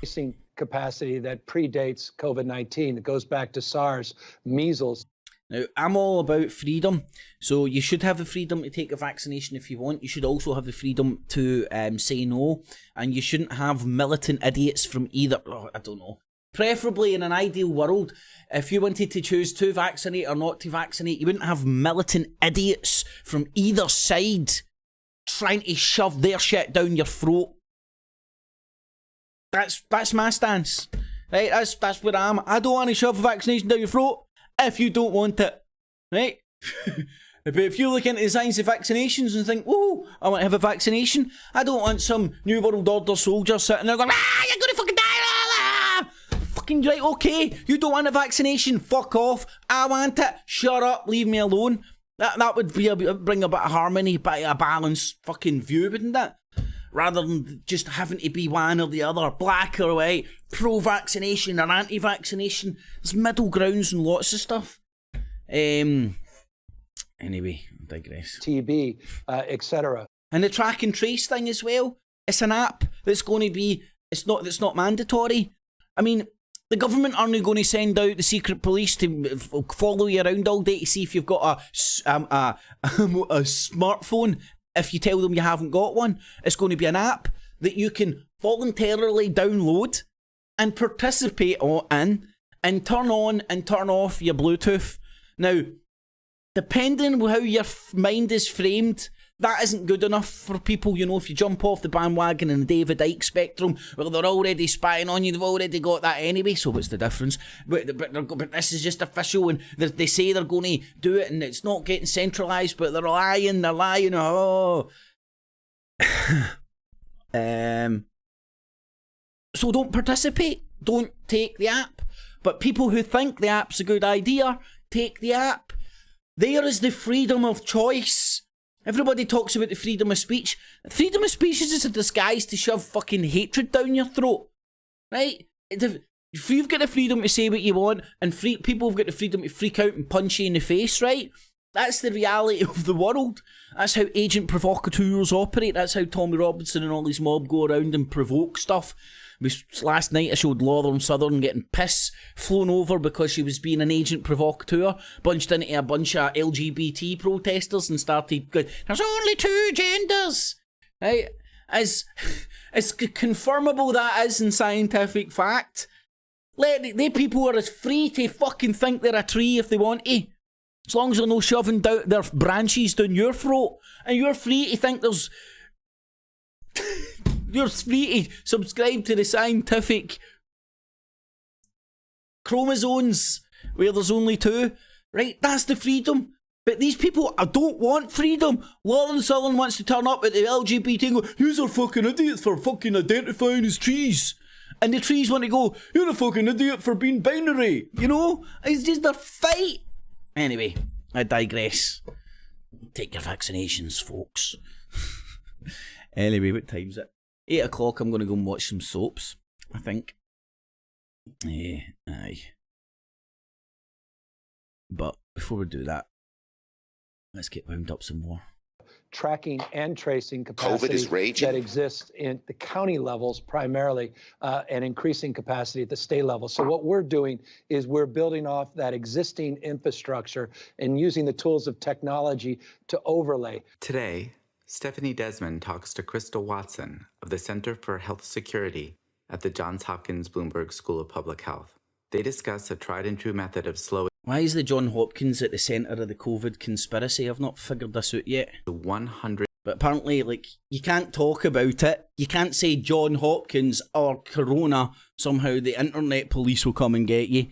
Capacity that predates COVID-19. It goes back to SARS, measles. Now, I'm all about freedom, so you should have the freedom to take a vaccination if you want. You should also have the freedom to say no, and you shouldn't have militant idiots from either, I don't know. Preferably in an ideal world, if you wanted to choose to vaccinate or not to vaccinate, you wouldn't have militant idiots from either side trying to shove their shit down your throat. That's my stance. Right, that's where I am. I don't want to shove a vaccination down your throat if you don't want it. Right? But if you look into the science of vaccinations and think, oh, I want to have a vaccination, I don't want some New World Order soldier sitting there going, you're going to fucking die. Fucking right, okay. You don't want a vaccination. Fuck off. I want it. Shut up. Leave me alone. That would bring a bit of harmony, a bit of a balanced fucking view, wouldn't it? Rather than just having to be one or the other, black or white, pro-vaccination or anti-vaccination. There's middle grounds and lots of stuff. Anyway, I digress. TB, etc. And the track and trace thing as well. It's an app that's going to be. It's not mandatory. I mean, the government aren't going to send out the secret police to follow you around all day to see if you've got a smartphone. If you tell them you haven't got one, it's going to be an app that you can voluntarily download and participate in and turn on and turn off your Bluetooth. Now, depending on how your mind is framed, that isn't good enough for people, you know, if you jump off the bandwagon in the David Icke spectrum, well, they're already spying on you, they've already got that anyway, so what's the difference? But this is just official, and they say they're going to do it, and it's not getting centralised, but they're lying, oh. So don't participate, don't take the app. But people who think the app's a good idea, take the app. There is the freedom of choice. Everybody talks about the freedom of speech. Freedom of speech is just a disguise to shove fucking hatred down your throat. Right? If you've got the freedom to say what you want, and people have got the freedom to freak out and punch you in the face, right? That's the reality of the world. That's how agent provocateurs operate. That's how Tommy Robinson and all his mob go around and provoke stuff. Last night I showed Northern Southern getting piss flown over because she was being an agent provocateur, bunched into a bunch of LGBT protesters and started going, there's only two genders. Right? As confirmable that is in scientific fact, they people are as free to fucking think they're a tree if they want to. As long as they're not shoving their branches down your throat. And you're free to think there's... You're free to subscribe to the scientific chromosomes where there's only two. Right? That's the freedom. But these people, I don't want freedom. Northern Southern wants to turn up at the LGBT and go, yous are fucking idiots for fucking identifying as trees. And the trees want to go, you're a fucking idiot for being binary. You know? It's just a fight. Anyway, I digress. Take your vaccinations, folks. Anyway, what time's it? 8 o'clock, I'm going to go and watch some soaps, I think. Aye. But before we do that, let's get wound up some more. Tracking and tracing capacity that exists in the county levels primarily, and increasing capacity at the state level. So what we're doing is we're building off that existing infrastructure and using the tools of technology to overlay. Today, Stephanie Desmond talks to Crystal Watson of the Center for Health Security at the Johns Hopkins Bloomberg School of Public Health. They discuss a tried and true method of slowing. Why is the John Hopkins at the centre of the COVID conspiracy? I've not figured this out yet. 100. But apparently, you can't talk about it. You can't say John Hopkins or Corona. Somehow the internet police will come and get you.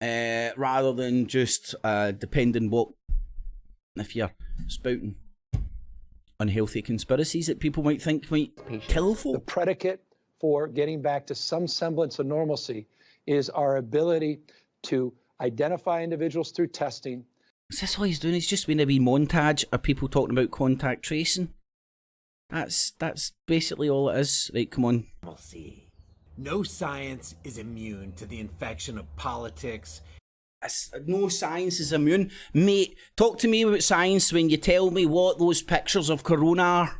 Rather than just depending what... If you're spouting unhealthy conspiracies that people might think might kill folk. The predicate for getting back to some semblance of normalcy is our ability to identify individuals through testing. Is this all he's doing? He's just been a wee montage of people talking about contact tracing. That's basically all it is. Right, come on. No science is immune to the infection of politics. No science is immune. Mate, talk to me about science when you tell me what those pictures of Corona are.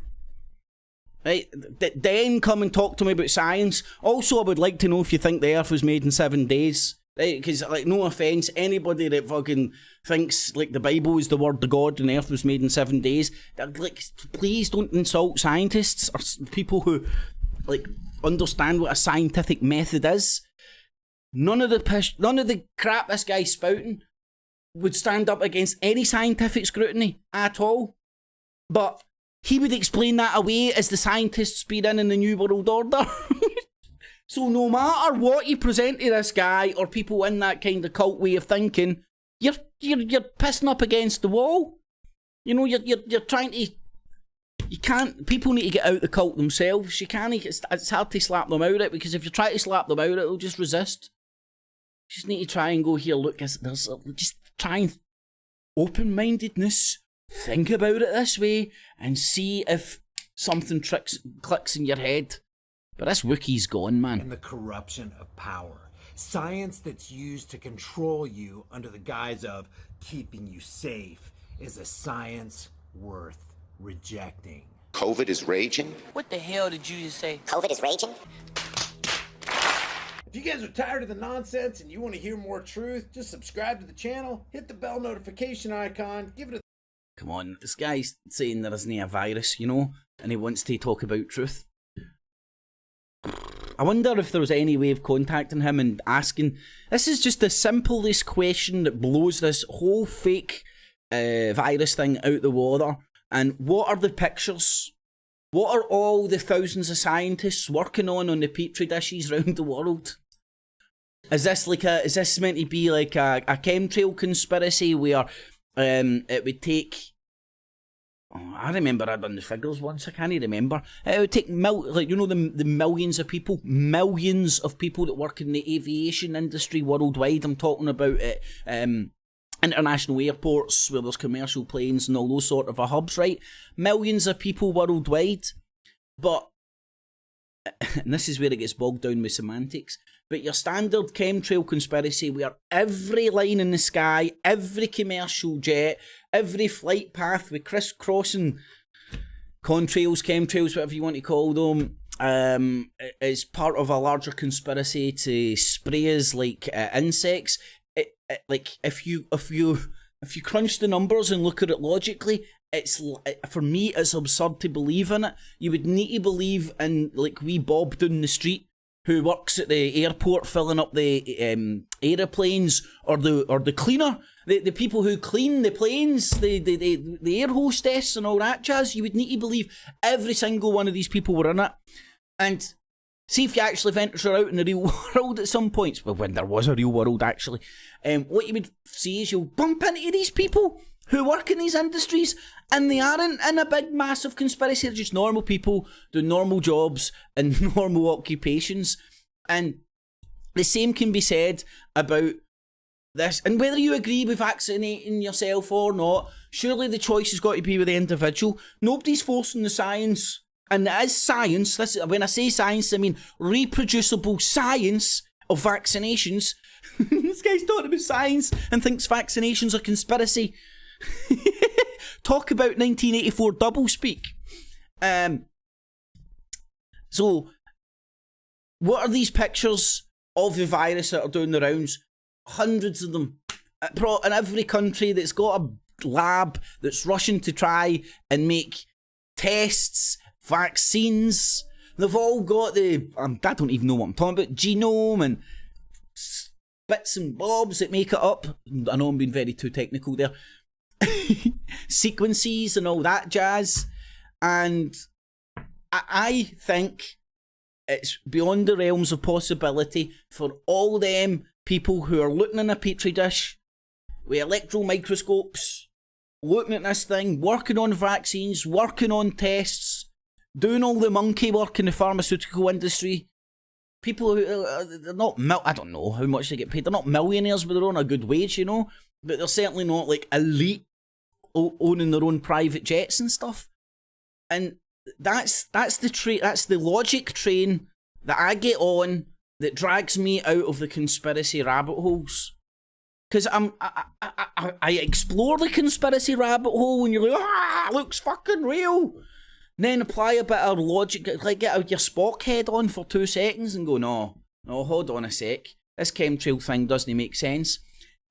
Right, then come and talk to me about science. Also, I would like to know if you think the Earth was made in 7 days. right? Because, like, no offence, anybody that fucking thinks, like, the Bible is the word of God and the earth was made in 7 days, like, please don't insult scientists or people who, like, understand what a scientific method is. None of the crap this guy's spouting would stand up against any scientific scrutiny at all. But he would explain that away as the scientists being in the New World Order. So no matter what you present to this guy or people in that kind of cult way of thinking, you're pissing up against the wall. You know, you're trying to. You can't. People need to get out the cult themselves. You can't. It's hard to slap them out of it, because if you try to slap them out, it'll just resist. You just need to try and go, here, look, just try and open-mindedness. Think about it this way and see if something clicks in your head. But this Wookiee's gone, man. And the corruption of power. Science that's used to control you under the guise of keeping you safe is a science worth rejecting. COVID is raging. What the hell did you just say? COVID is raging? If you guys are tired of the nonsense and you want to hear more truth, just subscribe to the channel, hit the bell notification icon, give it a... Come on, this guy's saying there isn't a virus, you know, and he wants to talk about truth. I wonder if there was any way of contacting him and asking... This is just the simplest question that blows this whole fake virus thing out the water. And what are the pictures? What are all the thousands of scientists working on the petri dishes around the world? Is this meant to be like a chemtrail conspiracy where it would take... Oh, I remember I'd done the figures once, I can't remember. It would take, the millions of people that work in the aviation industry worldwide. I'm talking about international airports where there's commercial planes and all those sort of hubs, right? Millions of people worldwide. But, and this is where it gets bogged down with semantics, but your standard chemtrail conspiracy where every line in the sky, every commercial jet, every flight path with crisscrossing contrails, chemtrails, whatever you want to call them, is part of a larger conspiracy to spray us like insects. Like if you crunch the numbers and look at it logically, for me it's absurd to believe in it. You would need to believe in like wee Bob down the street who works at the airport filling up the aeroplanes, or the cleaner, the people who clean the planes, the air hostess and all that jazz. You would need to believe every single one of these people were in it. And see if you actually venture out in the real world at some points, well, when there was a real world actually, what you would see is you'll bump into these people who work in these industries, and they aren't in a big massive conspiracy. They're just normal people doing normal jobs and normal occupations. And the same can be said about this. And whether you agree with vaccinating yourself or not, surely the choice has got to be with the individual. Nobody's forcing the science. And it is science. When I say science, I mean reproducible science of vaccinations. This guy's talking about science and thinks vaccinations are conspiracy. Talk about 1984 doublespeak. So, what are these pictures of the virus that are doing the rounds? Hundreds of them. In every country that's got a lab that's rushing to try and make tests, vaccines. They've all got I don't even know what I'm talking about, genome and bits and bobs that make it up. I know I'm being very too technical there. Sequences and all that jazz. And I think it's beyond the realms of possibility for all them people who are looking in a petri dish with electron microscopes, looking at this thing, working on vaccines, working on tests, doing all the monkey work in the pharmaceutical industry. People who they're not I don't know how much they get paid. They're not millionaires, but they're on a good wage, you know. But they're certainly not like elite, owning their own private jets and stuff. And that's the logic train that I get on that drags me out of the conspiracy rabbit holes. Because I explore the conspiracy rabbit hole and you're like, looks fucking real. And then apply a bit of logic, like get out your Spock head on for 2 seconds and go, no, hold on a sec. this chemtrail thing doesn't make sense.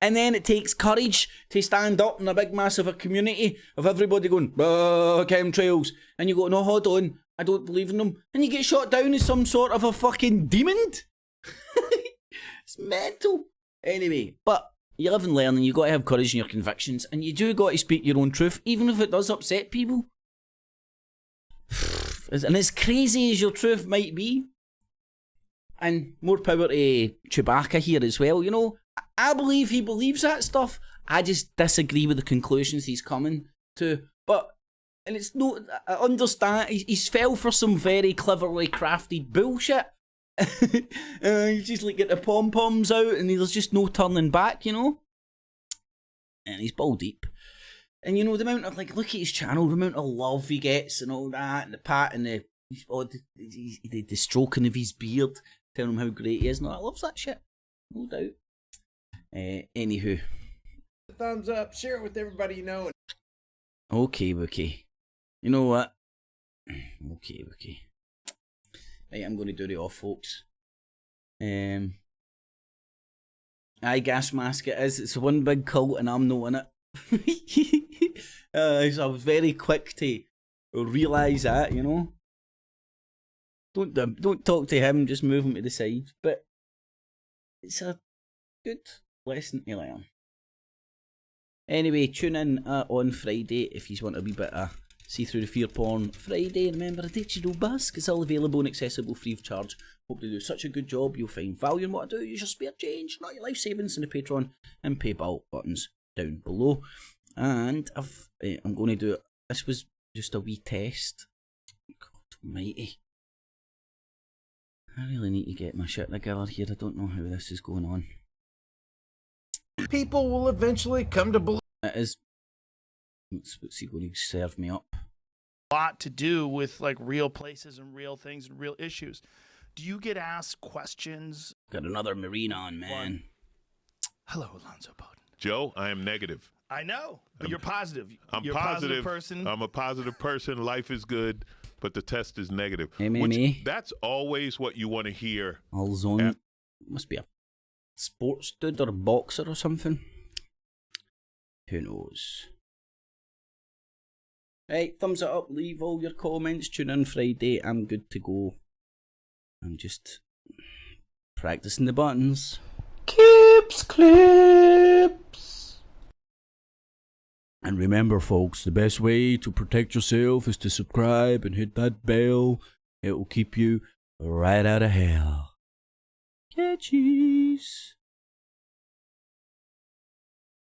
And then it takes courage to stand up in a big massive community of everybody going, chemtrails. And you go, no, hold on, I don't believe in them. And you get shot down as some sort of a fucking demon. It's mental. Anyway, but you live and learn, and you got to have courage in your convictions, and you do got to speak your own truth, even if it does upset people. And as crazy as your truth might be, and more power to Chewbacca here as well, you know, I believe he believes that stuff. I just disagree with the conclusions he's coming to. And it's no, I understand, he's fell for some very cleverly crafted bullshit. He's just like get the pom-poms out and there's just no turning back, you know? And he's ball deep. And you know, the amount of, like, look at his channel, the amount of love he gets and all that, and the pat and the stroking of his beard, telling him how great he is. No, I love that shit. No doubt. Anywho. Thumbs up, share it with everybody you know. Okay. You know what? Okay. Right, I'm going to do it off, folks. Aye, gas mask it is. It's one big cult and I'm not in it. So I was very quick to realise that, you know. Don't talk to him, just move him to the side. But it's a good lesson to learn. Anyway, tune in on Friday if you want a wee bit of See Through the Fear Porn Friday. Remember, Addiction Busk is all available and accessible free of charge. Hope they do such a good job. You'll find value in what I do. Use your spare change, not your life savings, in the Patreon and PayPal buttons down below. And I'm going to do it. This was just a wee test. God almighty. I really need to get my shit together here. I don't know how this is going on. People will eventually come to believe. It is. What's he going to serve me up? A lot to do with like real places and real things and real issues. Do you get asked questions? Got another Marine on, man. Hello, Alonzo Bowden. Joe, I am negative. I know, but you're positive. You're a positive person. I'm a positive person. Life is good, but the test is negative. That's always what you want to hear. All zone. Must be a sports dude or a boxer or something. Who knows? Right, thumbs it up, leave all your comments, tune in Friday, I'm good to go. I'm just practicing the buttons. Clips. And remember folks, the best way to protect yourself is to subscribe and hit that bell. It will keep you right out of hell. Catchies.